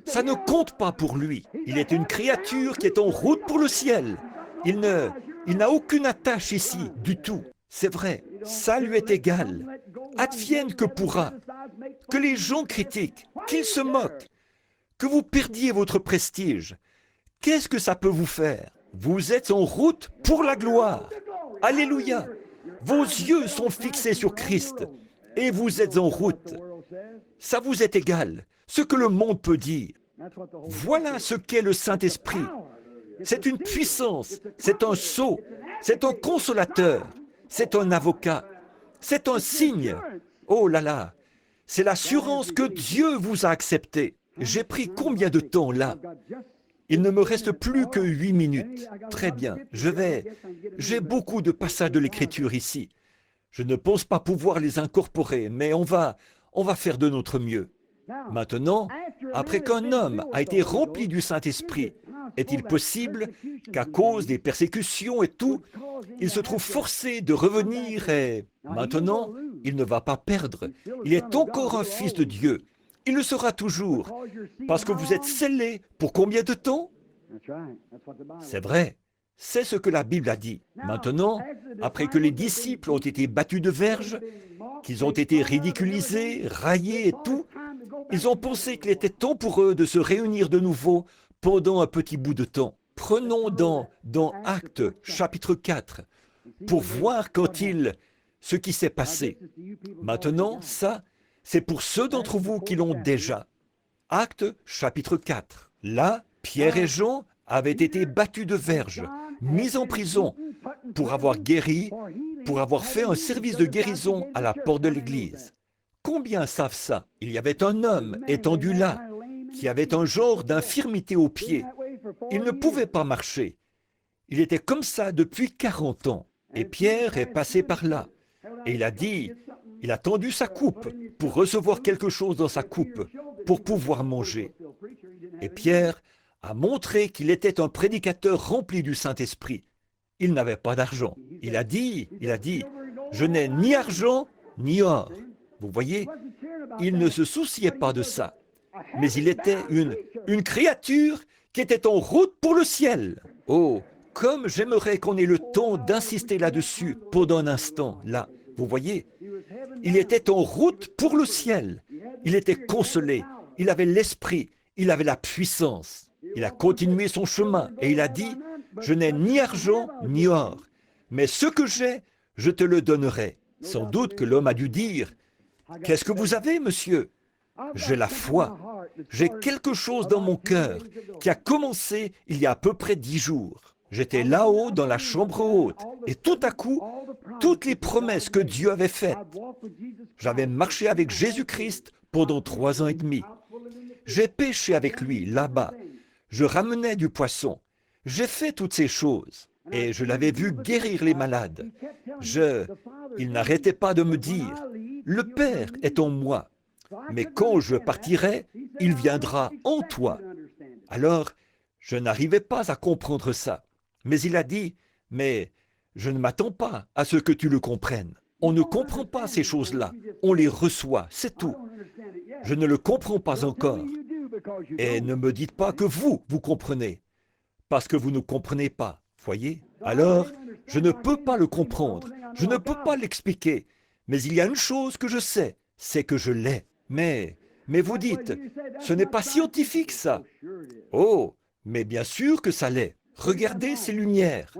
Ça ne compte pas pour lui. Il est une créature qui est en route pour le ciel. Il n'a aucune attache ici, du tout. C'est vrai, ça lui est égal. Advienne que pourra. Que les gens critiquent, qu'ils se moquent, que vous perdiez votre prestige. Qu'est-ce que ça peut vous faire? Vous êtes en route pour la gloire. Alléluia! Vos yeux sont fixés sur Christ et vous êtes en route. Ça vous est égal, ce que le monde peut dire. Voilà ce qu'est le Saint-Esprit. C'est une puissance, c'est un sceau, c'est un consolateur, c'est un avocat, c'est un signe. Oh là là, c'est l'assurance que Dieu vous a accepté. J'ai pris combien de temps là? Il ne me reste plus que 8 minutes. Très bien, j'ai beaucoup de passages de l'Écriture ici. Je ne pense pas pouvoir les incorporer, mais on va faire de notre mieux. Maintenant, après qu'un homme a été rempli du Saint-Esprit, est-il possible qu'à cause des persécutions et tout, il se trouve forcé de revenir et maintenant, il ne va pas perdre. Il est encore un fils de Dieu. Il le sera toujours, parce que vous êtes scellés pour combien de temps? C'est vrai, c'est ce que la Bible a dit. Maintenant, après que les disciples ont été battus de verge, qu'ils ont été ridiculisés, raillés et tout, ils ont pensé qu'il était temps pour eux de se réunir de nouveau pendant un petit bout de temps. Prenons dans Actes chapitre 4 pour voir ce qui s'est passé. Maintenant, ça, c'est pour ceux d'entre vous qui l'ont déjà. Actes chapitre 4. Là, Pierre et Jean avaient été battus de verge, mis en prison pour avoir guéri, pour avoir fait un service de guérison à la porte de l'église. Combien savent ça? Il y avait un homme étendu là, qui avait un genre d'infirmité aux pieds. Il ne pouvait pas marcher. Il était comme ça depuis 40 ans. Et Pierre est passé par là. Et il a tendu sa coupe pour recevoir quelque chose dans sa coupe, pour pouvoir manger. Et Pierre a montré qu'il était un prédicateur rempli du Saint-Esprit. Il n'avait pas d'argent. Il a dit, je n'ai ni argent ni or. Vous voyez, il ne se souciait pas de ça. Mais il était une créature qui était en route pour le ciel. Oh, comme j'aimerais qu'on ait le temps d'insister là-dessus pendant un instant, là. Vous voyez, il était en route pour le ciel. Il était consolé. Il avait l'esprit. il avait la puissance. Il a continué son chemin et il a dit, je n'ai ni argent ni or, mais ce que j'ai, je te le donnerai. Sans doute que l'homme a dû dire, qu'est-ce que vous avez, monsieur? J'ai la foi. J'ai quelque chose dans mon cœur qui a commencé il y a à peu près 10 jours. J'étais là-haut dans la chambre haute et tout à coup, toutes les promesses que Dieu avait faites. J'avais marché avec Jésus-Christ pendant 3 ans et demi. J'ai pêché avec lui là-bas. Je ramenais du poisson. J'ai fait toutes ces choses et je l'avais vu guérir les malades. Il n'arrêtait pas de me dire, le Père est en moi, mais quand je partirai, il viendra en toi. Alors, je n'arrivais pas à comprendre ça. Mais il a dit, mais je ne m'attends pas à ce que tu le comprennes. On ne comprend pas ces choses-là, on les reçoit, c'est tout. Je ne le comprends pas encore. Et ne me dites pas que vous comprenez, parce que vous ne comprenez pas, voyez? Alors, je ne peux pas le comprendre, je ne peux pas l'expliquer, mais il y a une chose que je sais, c'est que je l'ai. Mais vous dites, ce n'est pas scientifique ça. Oh, mais bien sûr que ça l'est. Regardez ces lumières.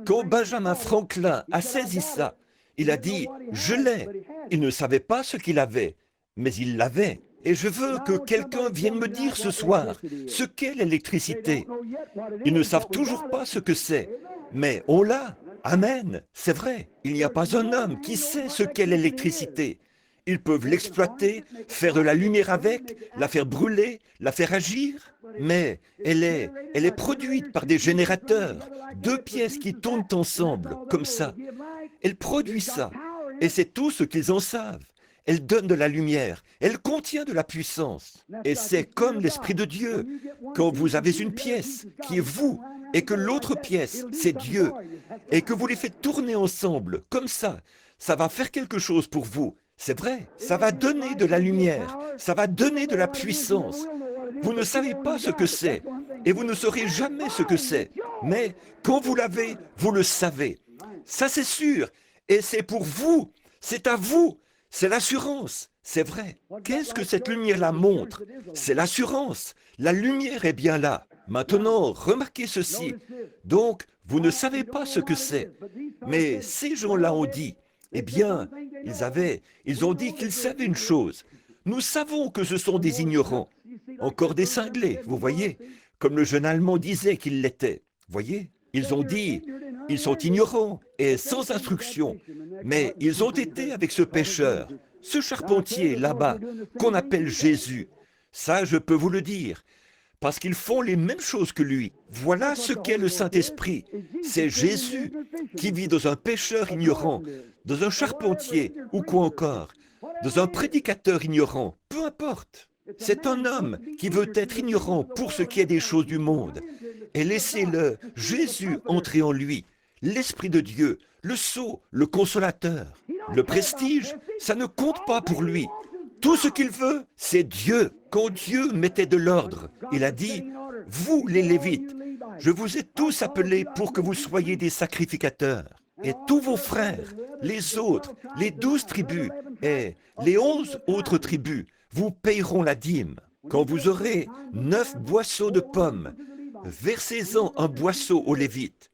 Quand Benjamin Franklin a saisi ça, il a dit, je l'ai. Il ne savait pas ce qu'il avait, mais il l'avait. Et je veux que quelqu'un vienne me dire ce soir ce qu'est l'électricité. Ils ne savent toujours pas ce que c'est, mais on l'a. Amen, c'est vrai. Il n'y a pas un homme qui sait ce qu'est l'électricité. Ils peuvent l'exploiter, faire de la lumière avec, la faire brûler, la faire agir, mais elle est produite par des générateurs, 2 pièces qui tournent ensemble, comme ça. Elle produit ça, et c'est tout ce qu'ils en savent. Elle donne de la lumière, elle contient de la puissance. Et c'est comme l'Esprit de Dieu. Quand vous avez une pièce qui est vous, et que l'autre pièce, c'est Dieu, et que vous les faites tourner ensemble, comme ça va faire quelque chose pour vous. C'est vrai, ça va donner de la lumière, ça va donner de la puissance. Vous ne savez pas ce que c'est, et vous ne saurez jamais ce que c'est. Mais quand vous l'avez, vous le savez. Ça c'est sûr, et c'est pour vous, c'est à vous, c'est l'assurance. C'est vrai. Qu'est-ce que cette lumière-là montre? C'est l'assurance. La lumière est bien là. Maintenant, remarquez ceci. Donc, vous ne savez pas ce que c'est. Mais ces gens-là ont dit, eh bien, ils ont dit qu'ils savaient une chose. Nous savons que ce sont des ignorants. Encore des cinglés, vous voyez, comme le jeune Allemand disait qu'il l'était. Voyez, ils ont dit, ils sont ignorants et sans instruction, mais ils ont été avec ce pêcheur, ce charpentier là-bas, qu'on appelle Jésus. Ça, je peux vous le dire, parce qu'ils font les mêmes choses que lui. Voilà ce qu'est le Saint-Esprit. C'est Jésus qui vit dans un pêcheur ignorant, dans un charpentier ou quoi encore, dans un prédicateur ignorant, peu importe. C'est un homme qui veut être ignorant pour ce qui est des choses du monde. Et laissez-le, Jésus, entrer en lui, l'Esprit de Dieu, le sceau, le consolateur. Le prestige, ça ne compte pas pour lui. Tout ce qu'il veut, c'est Dieu. Quand Dieu mettait de l'ordre, il a dit, vous les Lévites, je vous ai tous appelés pour que vous soyez des sacrificateurs. Et tous vos frères, les autres, les 12 tribus et les 11 autres tribus, vous payeront la dîme. Quand vous aurez 9 boisseaux de pommes, versez-en un boisseau aux Lévites.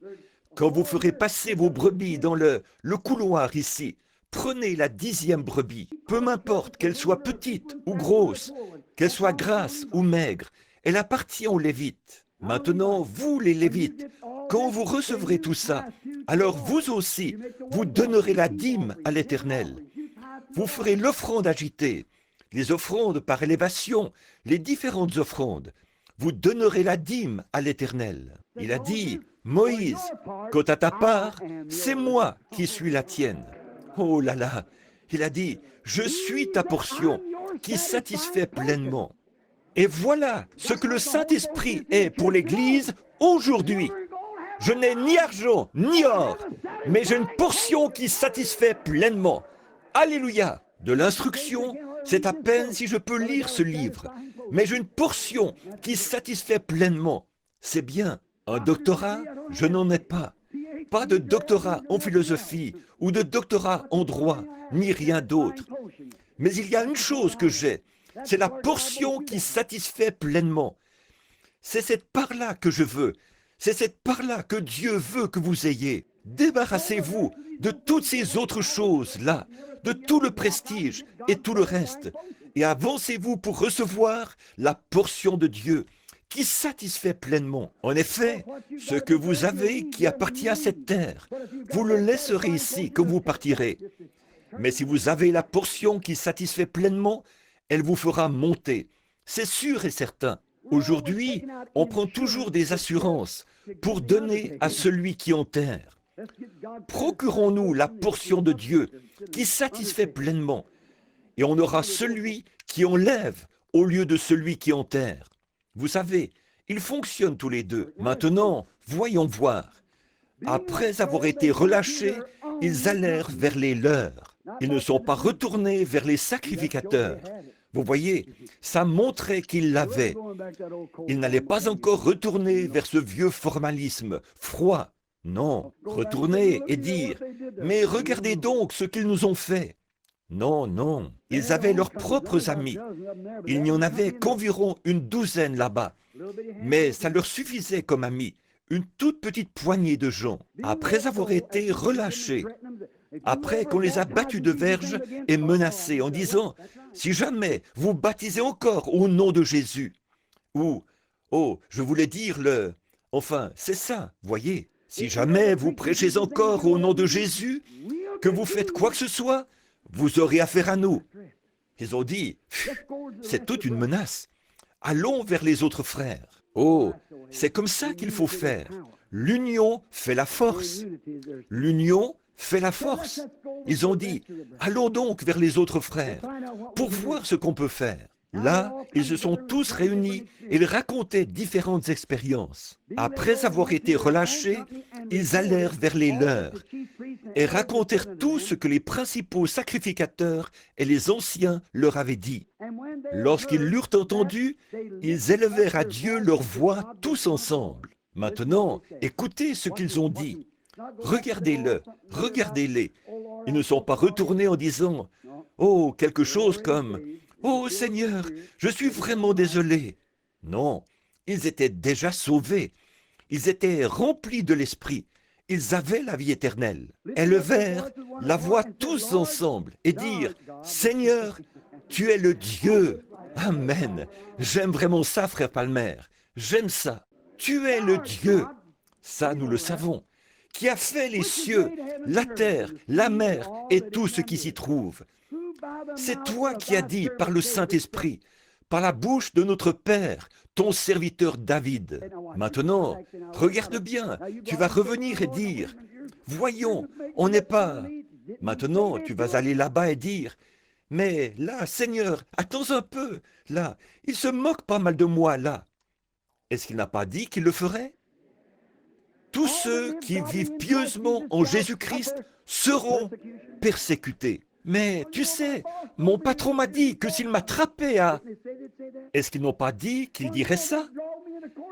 Quand vous ferez passer vos brebis dans le couloir ici, prenez la 10e brebis, peu m'importe qu'elle soit petite ou grosse, qu'elle soit grasse ou maigre, elle appartient aux Lévites. Maintenant, vous les Lévites, quand vous recevrez tout ça, alors vous aussi, vous donnerez la dîme à l'Éternel. Vous ferez l'offrande agitée, les offrandes par élévation, les différentes offrandes. Vous donnerez la dîme à l'Éternel. Il a dit, Moïse, quant à ta part, c'est moi qui suis la tienne. Oh là là, il a dit, je suis ta portion qui satisfait pleinement. Et voilà ce que le Saint-Esprit est pour l'Église aujourd'hui. Je n'ai ni argent, ni or, mais j'ai une portion qui satisfait pleinement. Alléluia! De l'instruction, c'est à peine si je peux lire ce livre, mais j'ai une portion qui satisfait pleinement. C'est bien. Un doctorat, je n'en ai pas. Pas de doctorat en philosophie ou de doctorat en droit, ni rien d'autre. Mais il y a une chose que j'ai, C'est la portion qui satisfait pleinement. C'est cette part-là que je veux. C'est cette part-là que Dieu veut que vous ayez. Débarrassez-vous de toutes ces autres choses-là, de tout le prestige et tout le reste, et avancez-vous pour recevoir la portion de Dieu qui satisfait pleinement. En effet, ce que vous avez qui appartient à cette terre, vous le laisserez ici quand vous partirez. Mais si vous avez la portion qui satisfait pleinement, elle vous fera monter. C'est sûr et certain. Aujourd'hui, on prend toujours des assurances pour donner à celui qui enterre. Procurons-nous la portion de Dieu qui satisfait pleinement, et on aura celui qui enlève au lieu de celui qui enterre. Vous savez, ils fonctionnent tous les deux. Maintenant, voyons voir. Après avoir été relâchés, ils allèrent vers les leurs. Ils ne sont pas retournés vers les sacrificateurs. Vous voyez, ça montrait qu'ils l'avaient. Ils n'allaient pas encore retourner vers ce vieux formalisme froid. Non, retourner et dire « Mais regardez donc ce qu'ils nous ont fait !» Non, non, ils avaient leurs propres amis. Il n'y en avait qu'environ une douzaine là-bas. Mais ça leur suffisait comme amis, une toute petite poignée de gens. Après avoir été relâchés, après qu'on les a battus de verge et menacés en disant « Si jamais vous baptisez encore au nom de Jésus » ou « Oh, je voulais dire le... » Enfin, c'est ça, voyez. Si jamais vous prêchez encore au nom de Jésus, que vous faites quoi que ce soit, vous aurez affaire à nous. Ils ont dit, c'est toute une menace. Allons vers les autres frères. Oh, c'est comme ça qu'il faut faire. L'union fait la force. L'union fait la force. Ils ont dit, allons donc vers les autres frères pour voir ce qu'on peut faire. Là, ils se sont tous réunis et ils racontaient différentes expériences. Après avoir été relâchés, ils allèrent vers les leurs et racontèrent tout ce que les principaux sacrificateurs et les anciens leur avaient dit. Lorsqu'ils l'eurent entendu, ils élevèrent à Dieu leur voix tous ensemble. Maintenant, écoutez ce qu'ils ont dit. Regardez-le, regardez-les. Ils ne sont pas retournés en disant « Oh, quelque chose comme « Oh Seigneur, je suis vraiment désolé. » Non, ils étaient déjà sauvés. Ils étaient remplis de l'Esprit. Ils avaient la vie éternelle. Élevèrent la voix tous ensemble et dirent « Seigneur, tu es le Dieu. » Amen. J'aime vraiment ça, frère Palmer. J'aime ça. Tu es le Dieu. Ça, nous le savons. Qui a fait les cieux, la terre, la mer et tout ce qui s'y trouve. C'est toi qui as dit par le Saint-Esprit, par la bouche de notre Père, ton serviteur David. Maintenant, regarde bien, tu vas revenir et dire, voyons, on n'est pas... Maintenant, tu vas aller là-bas et dire, mais là, Seigneur, attends un peu, là, il se moque pas mal de moi, là. Est-ce qu'il n'a pas dit qu'il le ferait? Tous ceux qui vivent pieusement en Jésus-Christ seront persécutés. Mais tu sais, mon patron m'a dit que s'il m'attrapait à... Est-ce qu'ils n'ont pas dit qu'ils diraient ça?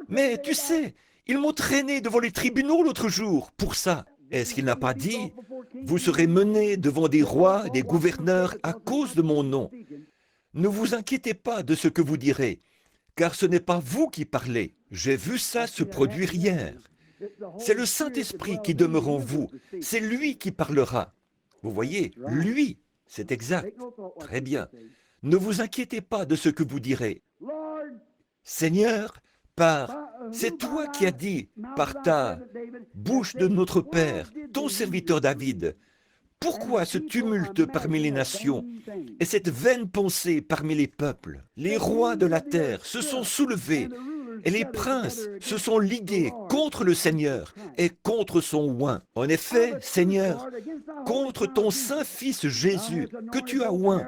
Mais tu sais, ils m'ont traîné devant les tribunaux l'autre jour pour ça. Est-ce qu'il n'a pas dit, vous serez menés devant des rois, des gouverneurs à cause de mon nom? Ne vous inquiétez pas de ce que vous direz, car ce n'est pas vous qui parlez. J'ai vu ça se produire hier. C'est le Saint-Esprit qui demeure en vous. C'est lui qui parlera. Vous voyez, lui, c'est exact. Très bien. Ne vous inquiétez pas de ce que vous direz. Seigneur, c'est toi qui as dit, par ta bouche de notre Père, ton serviteur David, pourquoi ce tumulte parmi les nations et cette vaine pensée parmi les peuples? Les rois de la terre se sont soulevés et les princes se sont ligués contre le Seigneur et contre son oint. En effet, Seigneur, contre ton Saint-Fils Jésus que tu as oint,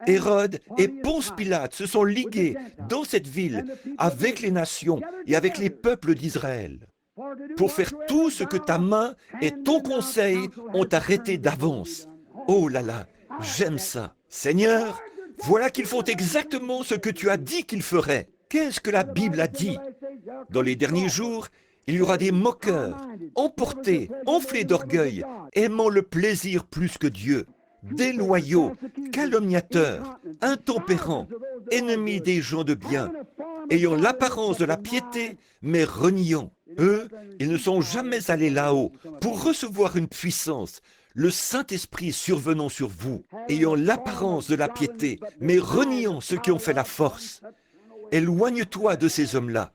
Hérode et Ponce Pilate se sont ligués dans cette ville avec les nations et avec les peuples d'Israël pour faire tout ce que ta main et ton conseil ont arrêté d'avance. Oh là là, j'aime ça. Seigneur, voilà qu'ils font exactement ce que tu as dit qu'ils feraient. Qu'est-ce que la Bible a dit? Dans les derniers jours, il y aura des moqueurs, emportés, enflés d'orgueil, aimant le plaisir plus que Dieu. déloyaux, calomniateurs, intempérants, ennemis des gens de bien, ayant l'apparence de la piété, mais reniant. Eux, ils ne sont jamais allés là-haut pour recevoir une puissance, le Saint-Esprit survenant sur vous, ayant l'apparence de la piété, mais reniant ceux qui ont fait la force. Éloigne-toi de ces hommes-là.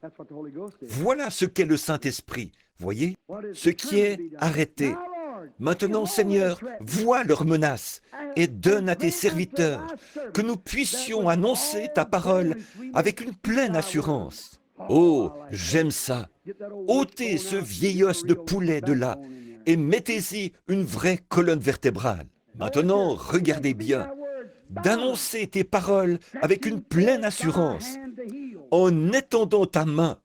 Voilà ce qu'est le Saint-Esprit, voyez, ce qui est arrêté. Maintenant, Seigneur, vois leurs menaces et donne à tes serviteurs que nous puissions annoncer ta parole avec une pleine assurance. Oh, j'aime ça. Ôtez ce vieil os de poulet de là et mettez-y une vraie colonne vertébrale. Maintenant, regardez bien, d'annoncer tes paroles avec une pleine assurance, en étendant ta main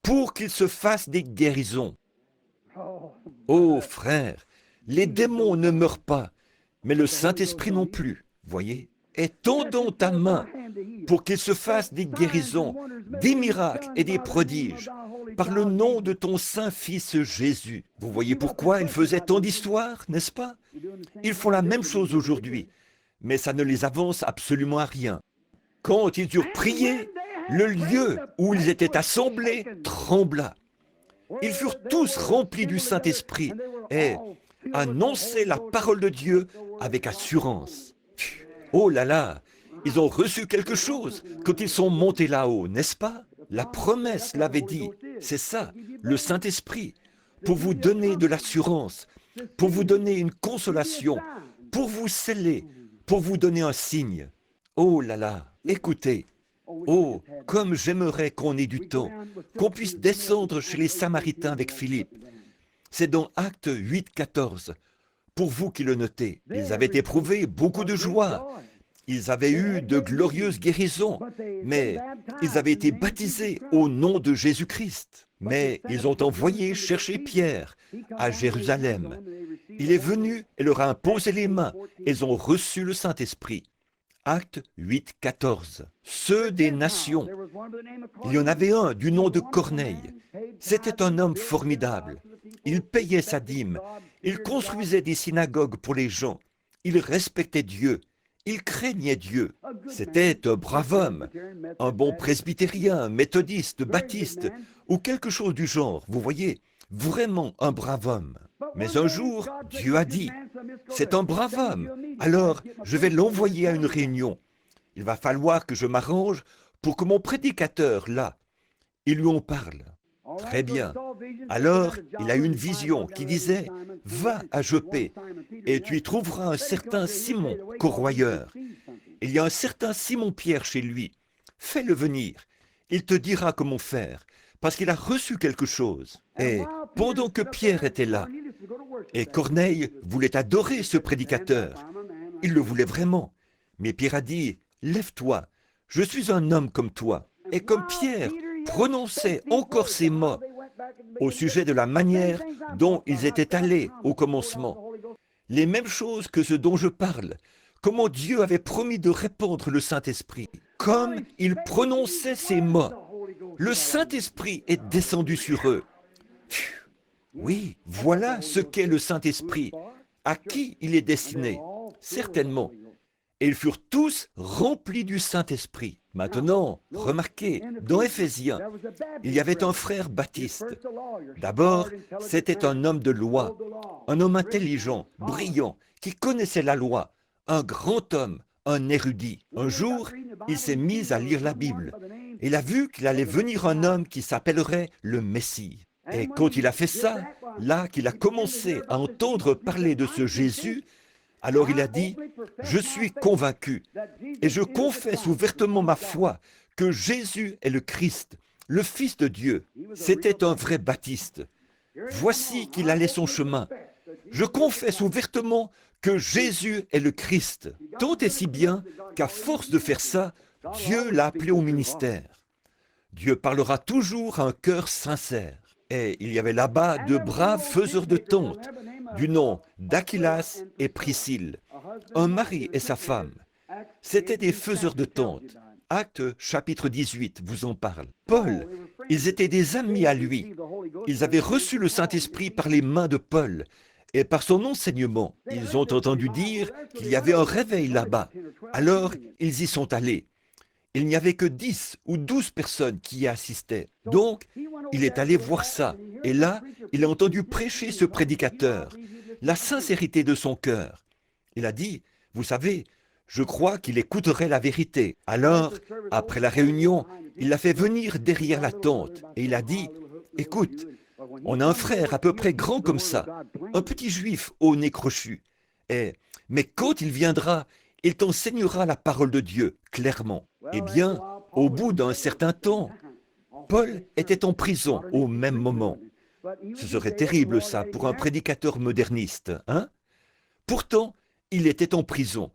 pour qu'il se fasse des guérisons. Oh, frère, les démons ne meurent pas, mais le Saint-Esprit non plus, voyez. Étendons ta main pour qu'il se fasse des guérisons, des miracles et des prodiges, par le nom de ton Saint-Fils Jésus. Vous voyez pourquoi ils faisaient tant d'histoires, n'est-ce pas? Ils font la même chose aujourd'hui, mais ça ne les avance absolument à rien. Quand ils eurent prié, le lieu où ils étaient assemblés trembla. Ils furent tous remplis du Saint-Esprit et annonçaient la parole de Dieu avec assurance. Oh là là, ils ont reçu quelque chose quand ils sont montés là-haut, n'est-ce pas? La promesse l'avait dit, c'est ça, le Saint-Esprit, pour vous donner de l'assurance, pour vous donner une consolation, pour vous sceller, pour vous donner un signe. Oh là là, écoutez, oh, comme j'aimerais qu'on ait du temps, qu'on puisse descendre chez les Samaritains avec Philippe. C'est dans Actes 8, 14. Pour vous qui le notez, ils avaient éprouvé beaucoup de joie. Ils avaient eu de glorieuses guérisons, mais ils avaient été baptisés au nom de Jésus-Christ. Mais ils ont envoyé chercher Pierre à Jérusalem. Il est venu et leur a imposé les mains. Ils ont reçu le Saint-Esprit. Acte 8, 14. Ceux des nations. Il y en avait un du nom de Corneille. C'était un homme formidable. Il payait sa dîme. Il construisait des synagogues pour les gens. Il respectait Dieu. Il craignait Dieu. C'était un brave homme, un bon presbytérien, méthodiste, baptiste, ou quelque chose du genre, vous voyez, vraiment un brave homme. Mais un jour, Dieu a dit, c'est un brave homme, alors je vais l'envoyer à une réunion. Il va falloir que je m'arrange pour que mon prédicateur, là, il lui en parle. Très bien. Alors, il a eu une vision qui disait, va à Joppé et tu y trouveras un certain Simon, corroyeur. Il y a un certain Simon-Pierre chez lui. Fais-le venir. Il te dira comment faire, parce qu'il a reçu quelque chose. Et pendant que Pierre était là, et Corneille voulait adorer ce prédicateur, il le voulait vraiment. Mais Pierre a dit, lève-toi, je suis un homme comme toi. Et comme Pierre prononçait encore ces mots au sujet de la manière dont ils étaient allés au commencement, les mêmes choses que ce dont je parle, comment Dieu avait promis de répandre le Saint-Esprit. Comme ils prononçaient ces mots, le Saint-Esprit est descendu sur eux. Oui, voilà ce qu'est le Saint-Esprit. À qui il est destiné? Certainement. Et ils furent tous remplis du Saint-Esprit. Maintenant, remarquez, dans Éphésiens, il y avait un frère baptiste. D'abord, c'était un homme de loi, un homme intelligent, brillant, qui connaissait la loi, un grand homme, un érudit. Un jour, il s'est mis à lire la Bible. Il a vu qu'il allait venir un homme qui s'appellerait le Messie. Et quand il a fait ça, là qu'il a commencé à entendre parler de ce Jésus, alors il a dit, je suis convaincu et je confesse ouvertement ma foi que Jésus est le Christ, le Fils de Dieu. C'était un vrai baptiste. Voici qu'il allait son chemin. Je confesse ouvertement que Jésus est le Christ. Tant et si bien qu'à force de faire ça, Dieu l'a appelé au ministère. Dieu parlera toujours à un cœur sincère. Et il y avait là-bas de braves faiseurs de tentes, du nom d'Aquilas et Priscille, un mari et sa femme. C'étaient des faiseurs de tentes. Actes chapitre 18 vous en parle. Paul, ils étaient des amis à lui. Ils avaient reçu le Saint-Esprit par les mains de Paul. Et par son enseignement, ils ont entendu dire qu'il y avait un réveil là-bas. Alors, ils y sont allés. Il n'y avait que 10 ou 12 personnes qui y assistaient. Donc, il est allé voir ça. Et là, il a entendu prêcher ce prédicateur, la sincérité de son cœur. Il a dit, vous savez, je crois qu'il écouterait la vérité. Alors, après la réunion, il l'a fait venir derrière la tente et il a dit, écoute, on a un frère à peu près grand comme ça, un petit juif au nez crochu. Mais quand il viendra, il t'enseignera la parole de Dieu, clairement. Eh bien, au bout d'un certain temps, Paul était en prison au même moment. Ce serait terrible ça pour un prédicateur moderniste, hein? Pourtant, il était en prison.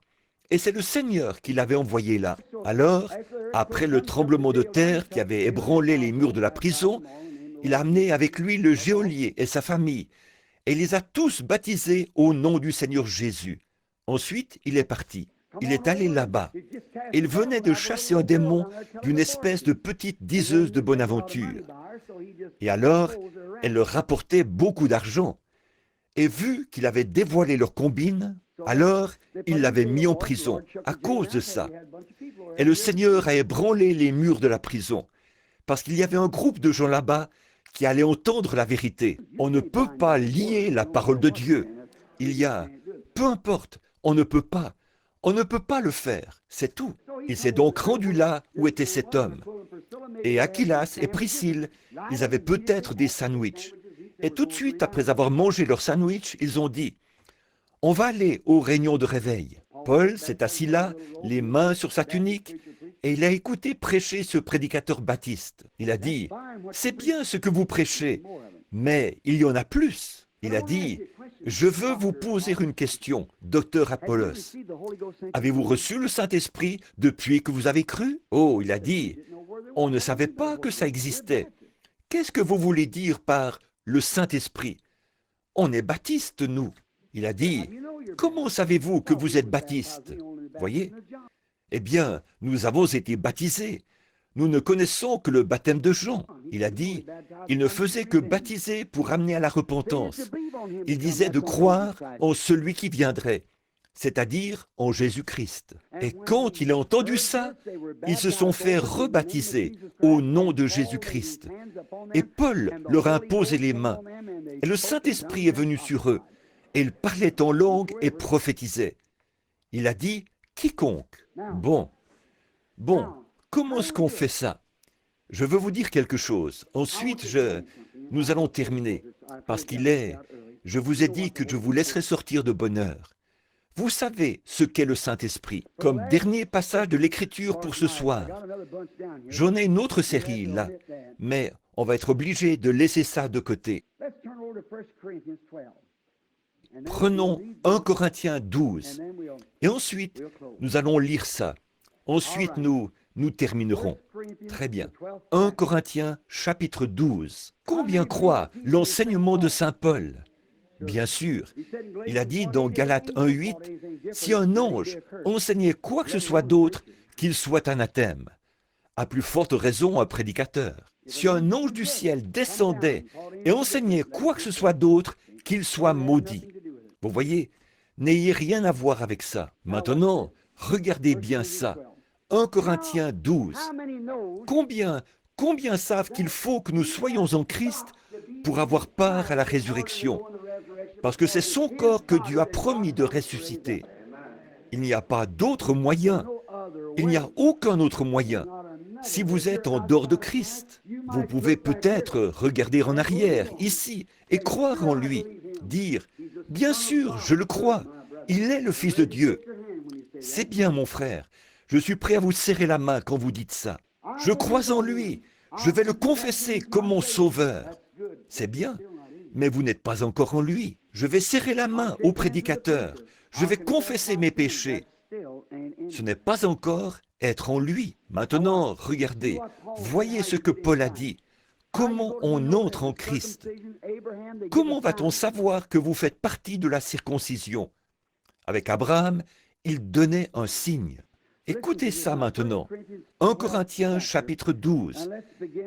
Et c'est le Seigneur qui l'avait envoyé là. Alors, après le tremblement de terre qui avait ébranlé les murs de la prison, il a amené avec lui le geôlier et sa famille, et il les a tous baptisés au nom du Seigneur Jésus. Ensuite, il est parti. Il est allé là-bas. Il venait de chasser un démon d'une espèce de petite diseuse de bonne aventure. Et alors, elle leur rapportait beaucoup d'argent. Et vu qu'il avait dévoilé leur combine, alors il l'avait mis en prison à cause de ça. Et le Seigneur a ébranlé les murs de la prison, parce qu'il y avait un groupe de gens là-bas qui allaient entendre la vérité. On ne peut pas lier la parole de Dieu. Il y a, peu importe, on ne peut pas le faire, c'est tout. Il s'est donc rendu là où était cet homme. Et Aquilas et Priscille, ils avaient peut-être des sandwichs. Et tout de suite, après avoir mangé leur sandwich, ils ont dit, on va aller aux réunions de réveil. Paul s'est assis là, les mains sur sa tunique, et il a écouté prêcher ce prédicateur baptiste. Il a dit, c'est bien ce que vous prêchez, mais il y en a plus. Il a dit, je veux vous poser une question, docteur Apollos. Avez-vous reçu le Saint-Esprit depuis que vous avez cru? Oh, il a dit, on ne savait pas que ça existait. Qu'est-ce que vous voulez dire par le Saint-Esprit? On est baptiste, nous. Il a dit, comment savez-vous que vous êtes baptiste? Voyez? Eh bien, nous avons été baptisés. Nous ne connaissons que le baptême de Jean. Il a dit, il ne faisait que baptiser pour amener à la repentance. Il disait de croire en celui qui viendrait, c'est-à-dire en Jésus-Christ. Et quand il a entendu ça, ils se sont fait rebaptiser au nom de Jésus-Christ. Et Paul leur a imposé les mains. Et le Saint-Esprit est venu sur eux. Et ils parlaient en langue et prophétisaient. Il a dit, quiconque. Bon, comment est-ce qu'on fait ça? Je veux vous dire quelque chose. Ensuite, nous allons terminer. Parce je vous ai dit que je vous laisserai sortir de bonne heure. Vous savez ce qu'est le Saint-Esprit. Comme dernier passage de l'Écriture pour ce soir. J'en ai une autre série là, mais on va être obligé de laisser ça de côté. Prenons 1 Corinthiens 12. Et ensuite, nous allons lire ça. Ensuite, nous terminerons. Très bien. 1 Corinthiens chapitre 12. Combien croient l'enseignement de saint Paul? Bien sûr, il a dit dans Galates 1,8, si un ange enseignait quoi que ce soit d'autre, qu'il soit anathème. À plus forte raison, un prédicateur. Si un ange du ciel descendait et enseignait quoi que ce soit d'autre, qu'il soit maudit. Vous voyez, n'ayez rien à voir avec ça. Maintenant, regardez bien ça. 1 Corinthiens 12. Combien savent qu'il faut que nous soyons en Christ pour avoir part à la résurrection? Parce que c'est son corps que Dieu a promis de ressusciter. Il n'y a pas d'autre moyen. Il n'y a aucun autre moyen. Si vous êtes en dehors de Christ, vous pouvez peut-être regarder en arrière, ici, et croire en lui. Dire, bien sûr, je le crois, il est le Fils de Dieu. C'est bien, mon frère, je suis prêt à vous serrer la main quand vous dites ça. Je crois en lui, je vais le confesser comme mon sauveur. C'est bien, mais vous n'êtes pas encore en lui. Je vais serrer la main au prédicateur, je vais confesser mes péchés. Ce n'est pas encore être en lui. Maintenant, regardez, voyez ce que Paul a dit. Comment on entre en Christ? Comment va-t-on savoir que vous faites partie de la circoncision? Avec Abraham, il donnait un signe. Écoutez ça maintenant. 1 Corinthiens chapitre 12.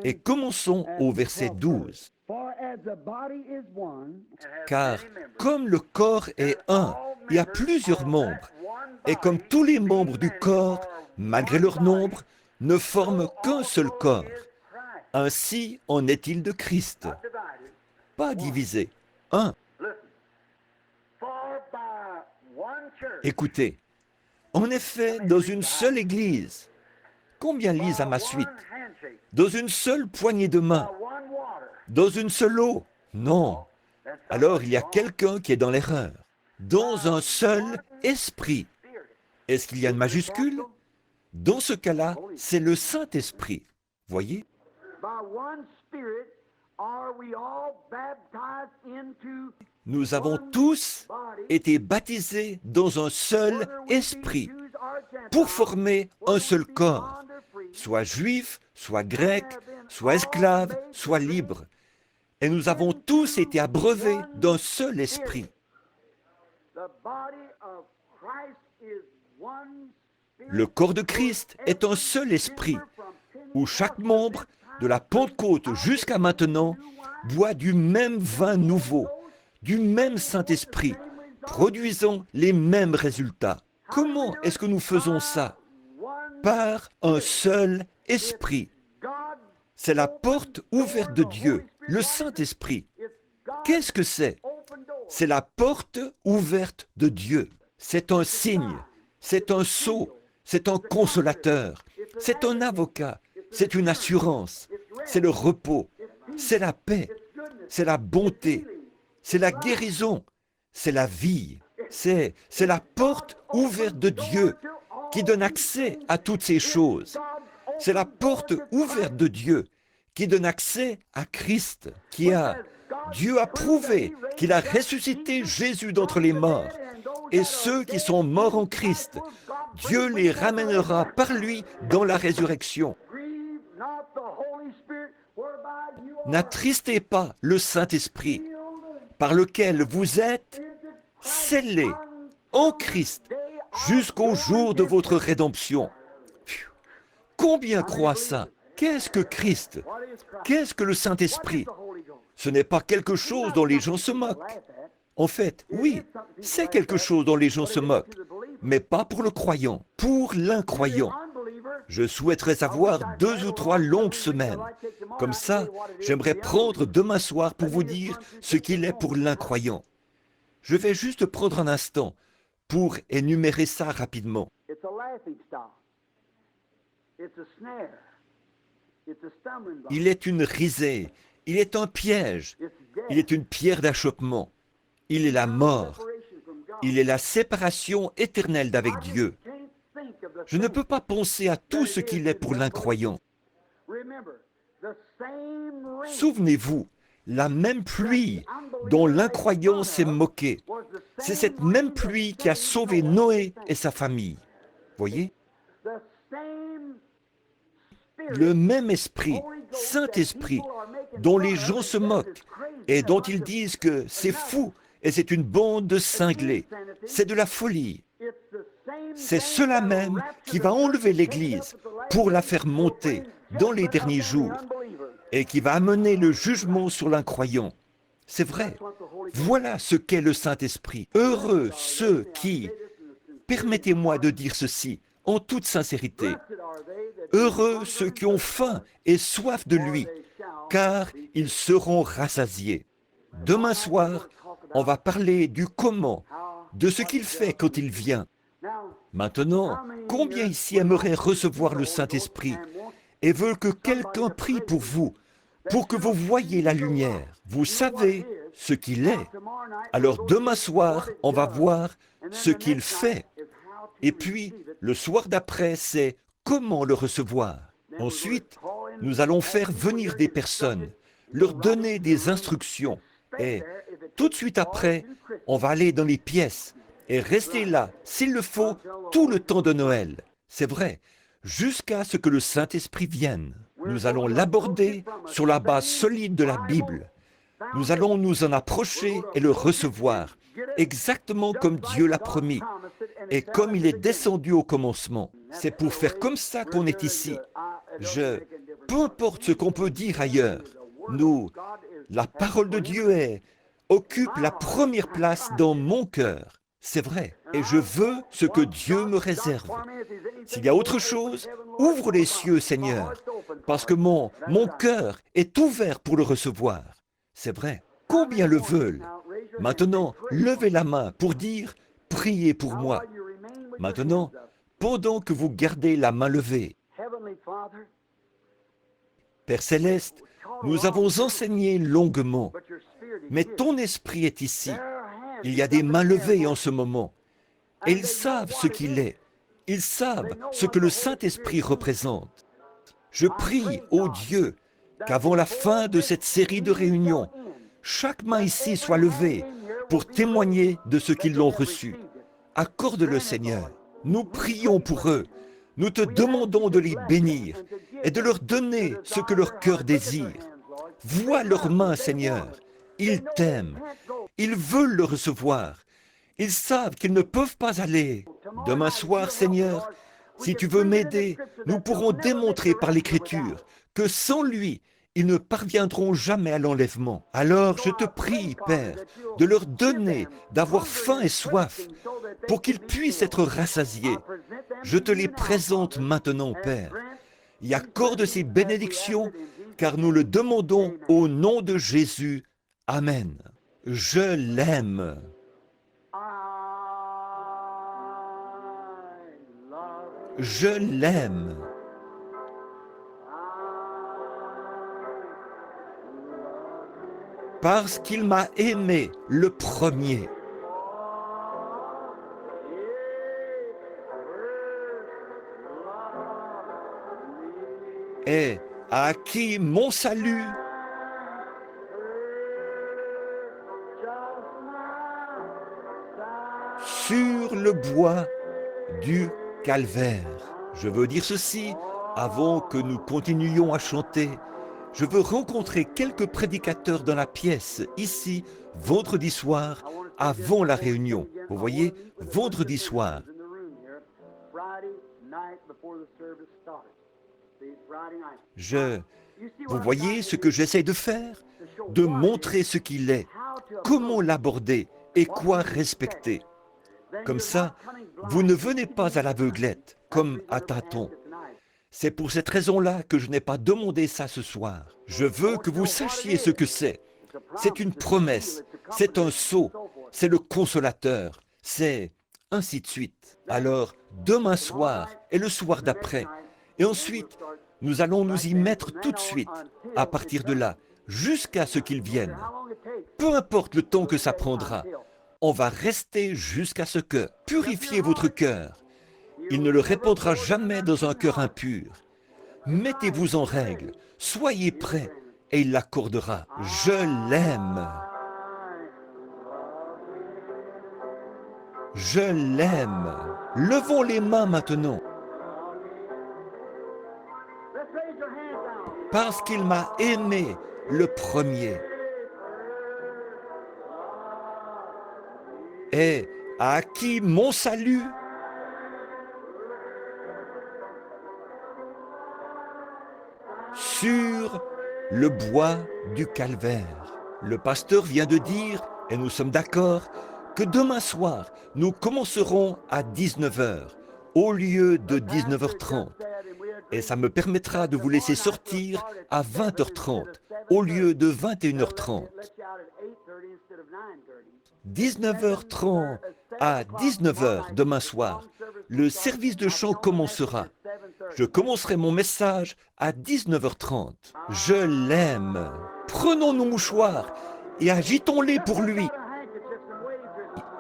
Et commençons au verset 12. Car comme le corps est un, il y a plusieurs membres, et comme tous les membres du corps, malgré leur nombre, ne forment qu'un seul corps, ainsi en est-il de Christ. Pas divisé, un. Écoutez, en effet, dans une seule église, combien lisent à ma suite? Dans une seule poignée de main, dans une seule eau? Non. Alors il y a quelqu'un qui est dans l'erreur. Dans un seul esprit. Est-ce qu'il y a une majuscule? Dans ce cas-là, c'est le Saint-Esprit. Voyez? Nous avons tous été baptisés dans un seul esprit pour former un seul corps, soit juif, soit grec, soit esclave, soit libre. Et nous avons tous été abreuvés d'un seul esprit. Le corps de Christ est un seul esprit, où chaque membre, de la Pentecôte jusqu'à maintenant, boit du même vin nouveau, du même Saint-Esprit, produisant les mêmes résultats. Comment est-ce que nous faisons ça? Par un seul esprit. C'est la porte ouverte de Dieu, le Saint-Esprit. Qu'est-ce que c'est? C'est la porte ouverte de Dieu. C'est un signe, c'est un sceau, c'est un consolateur, c'est un avocat, c'est une assurance, c'est le repos, c'est la paix, c'est la bonté, c'est la guérison, c'est la vie, c'est la porte ouverte de Dieu qui donne accès à toutes ces choses. C'est la porte ouverte de Dieu qui donne accès à Christ, Dieu a prouvé qu'il a ressuscité Jésus d'entre les morts. Et ceux qui sont morts en Christ, Dieu les ramènera par lui dans la résurrection. N'attristez pas le Saint-Esprit, par lequel vous êtes scellés en Christ jusqu'au jour de votre rédemption. Combien croient ça? Qu'est-ce que Christ? Qu'est-ce que le Saint-Esprit? Ce n'est pas quelque chose dont les gens se moquent. En fait, oui, c'est quelque chose dont les gens se moquent, mais pas pour le croyant, pour l'incroyant. Je souhaiterais avoir 2 ou 3 longues semaines. Comme ça, j'aimerais prendre demain soir pour vous dire ce qu'il est pour l'incroyant. Je vais juste prendre un instant pour énumérer ça rapidement. Il est une risée, il est un piège, il est une pierre d'achoppement, il est la mort, il est la séparation éternelle d'avec Dieu. Je ne peux pas penser à tout ce qu'il est pour l'incroyant. Souvenez-vous, la même pluie dont l'incroyant s'est moqué, c'est cette même pluie qui a sauvé Noé et sa famille. Voyez? Le même esprit, Saint-Esprit, dont les gens se moquent et dont ils disent que c'est fou et c'est une bande de cinglés, c'est de la folie. C'est cela même qui va enlever l'Église pour la faire monter dans les derniers jours et qui va amener le jugement sur l'incroyant. C'est vrai. Voilà ce qu'est le Saint-Esprit. Heureux ceux qui, permettez-moi de dire ceci en toute sincérité, heureux ceux qui ont faim et soif de lui, car ils seront rassasiés. Demain soir, on va parler du comment, de ce qu'il fait quand il vient. Maintenant, combien ici aimeraient recevoir le Saint-Esprit et veulent que quelqu'un prie pour vous, pour que vous voyiez la lumière? Vous savez ce qu'il est. Alors demain soir, on va voir ce qu'il fait. Et puis, le soir d'après, c'est comment le recevoir. Ensuite, nous allons faire venir des personnes, leur donner des instructions. Et tout de suite après, on va aller dans les pièces et rester là, s'il le faut, tout le temps de Noël. C'est vrai, jusqu'à ce que le Saint-Esprit vienne. Nous allons l'aborder sur la base solide de la Bible. Nous allons nous en approcher et le recevoir, exactement comme Dieu l'a promis et comme il est descendu au commencement. C'est pour faire comme ça qu'on est ici. Peu importe ce qu'on peut dire ailleurs, la parole de Dieu occupe la première place dans mon cœur. C'est vrai. Et je veux ce que Dieu me réserve. S'il y a autre chose, ouvre les cieux, Seigneur, parce que mon cœur est ouvert pour le recevoir. C'est vrai. Combien le veulent? Maintenant, levez la main pour dire « Priez pour moi ». Maintenant, pendant que vous gardez la main levée, Père Céleste, nous avons enseigné longuement, mais ton esprit est ici. Il y a des mains levées en ce moment, et ils savent ce qu'il est. Ils savent ce que le Saint-Esprit représente. Je prie, ô Dieu, qu'avant la fin de cette série de réunions, chaque main ici soit levée pour témoigner de ce qu'ils l'ont reçu. Accorde-le, Seigneur. Nous prions pour eux. Nous te demandons de les bénir et de leur donner ce que leur cœur désire. Vois leurs mains, Seigneur. Ils t'aiment. Ils veulent le recevoir. Ils savent qu'ils ne peuvent pas aller. Demain soir, Seigneur, si tu veux m'aider, nous pourrons démontrer par l'Écriture que sans lui, ils ne parviendront jamais à l'enlèvement. Alors je te prie, Père, de leur donner, d'avoir faim et soif, pour qu'ils puissent être rassasiés. Je te les présente maintenant, Père, et accorde ces bénédictions, car nous le demandons au nom de Jésus. Amen. Je l'aime. Je l'aime. Parce qu'il m'a aimé le premier. Et a acquis mon salut sur le bois du calvaire. Je veux dire ceci avant que nous continuions à chanter. Je veux rencontrer quelques prédicateurs dans la pièce, ici, vendredi soir, avant la réunion. Vous voyez, vendredi soir. Vous voyez ce que j'essaie de faire? De montrer ce qu'il est, comment l'aborder et quoi respecter. Comme ça, vous ne venez pas à l'aveuglette, comme à tâtons. C'est pour cette raison-là que je n'ai pas demandé ça ce soir. Je veux que vous sachiez ce que c'est. C'est une promesse, c'est un sceau, c'est le consolateur, c'est ainsi de suite. Alors, demain soir et le soir d'après, et ensuite, nous allons nous y mettre tout de suite, à partir de là, jusqu'à ce qu'il vienne. Peu importe le temps que ça prendra, on va rester jusqu'à ce que purifiez votre cœur. Il ne le répandra jamais dans un cœur impur. Mettez-vous en règle, soyez prêts, et il l'accordera. Je l'aime. Je l'aime. Levons les mains maintenant. Parce qu'il m'a aimé le premier. Et a acquis mon salut sur le bois du calvaire. Le pasteur vient de dire, et nous sommes d'accord, que demain soir, nous commencerons à 19h au lieu de 19h30. Et ça me permettra de vous laisser sortir à 20h30 au lieu de 21h30. 19h30 à 19h demain soir, le service de chant commencera. Je commencerai mon message à 19h30. Je l'aime. Prenons nos mouchoirs et agitons-les pour lui.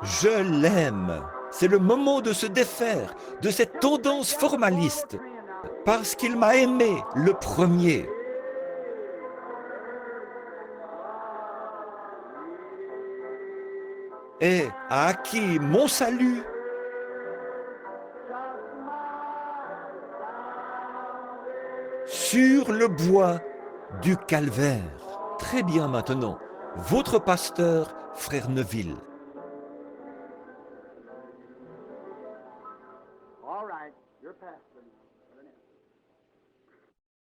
Je l'aime. C'est le moment de se défaire de cette tendance formaliste. Parce qu'il m'a aimé le premier. Et a acquis mon salut sur le bois du calvaire. Très bien maintenant, votre pasteur, frère Your pastor now.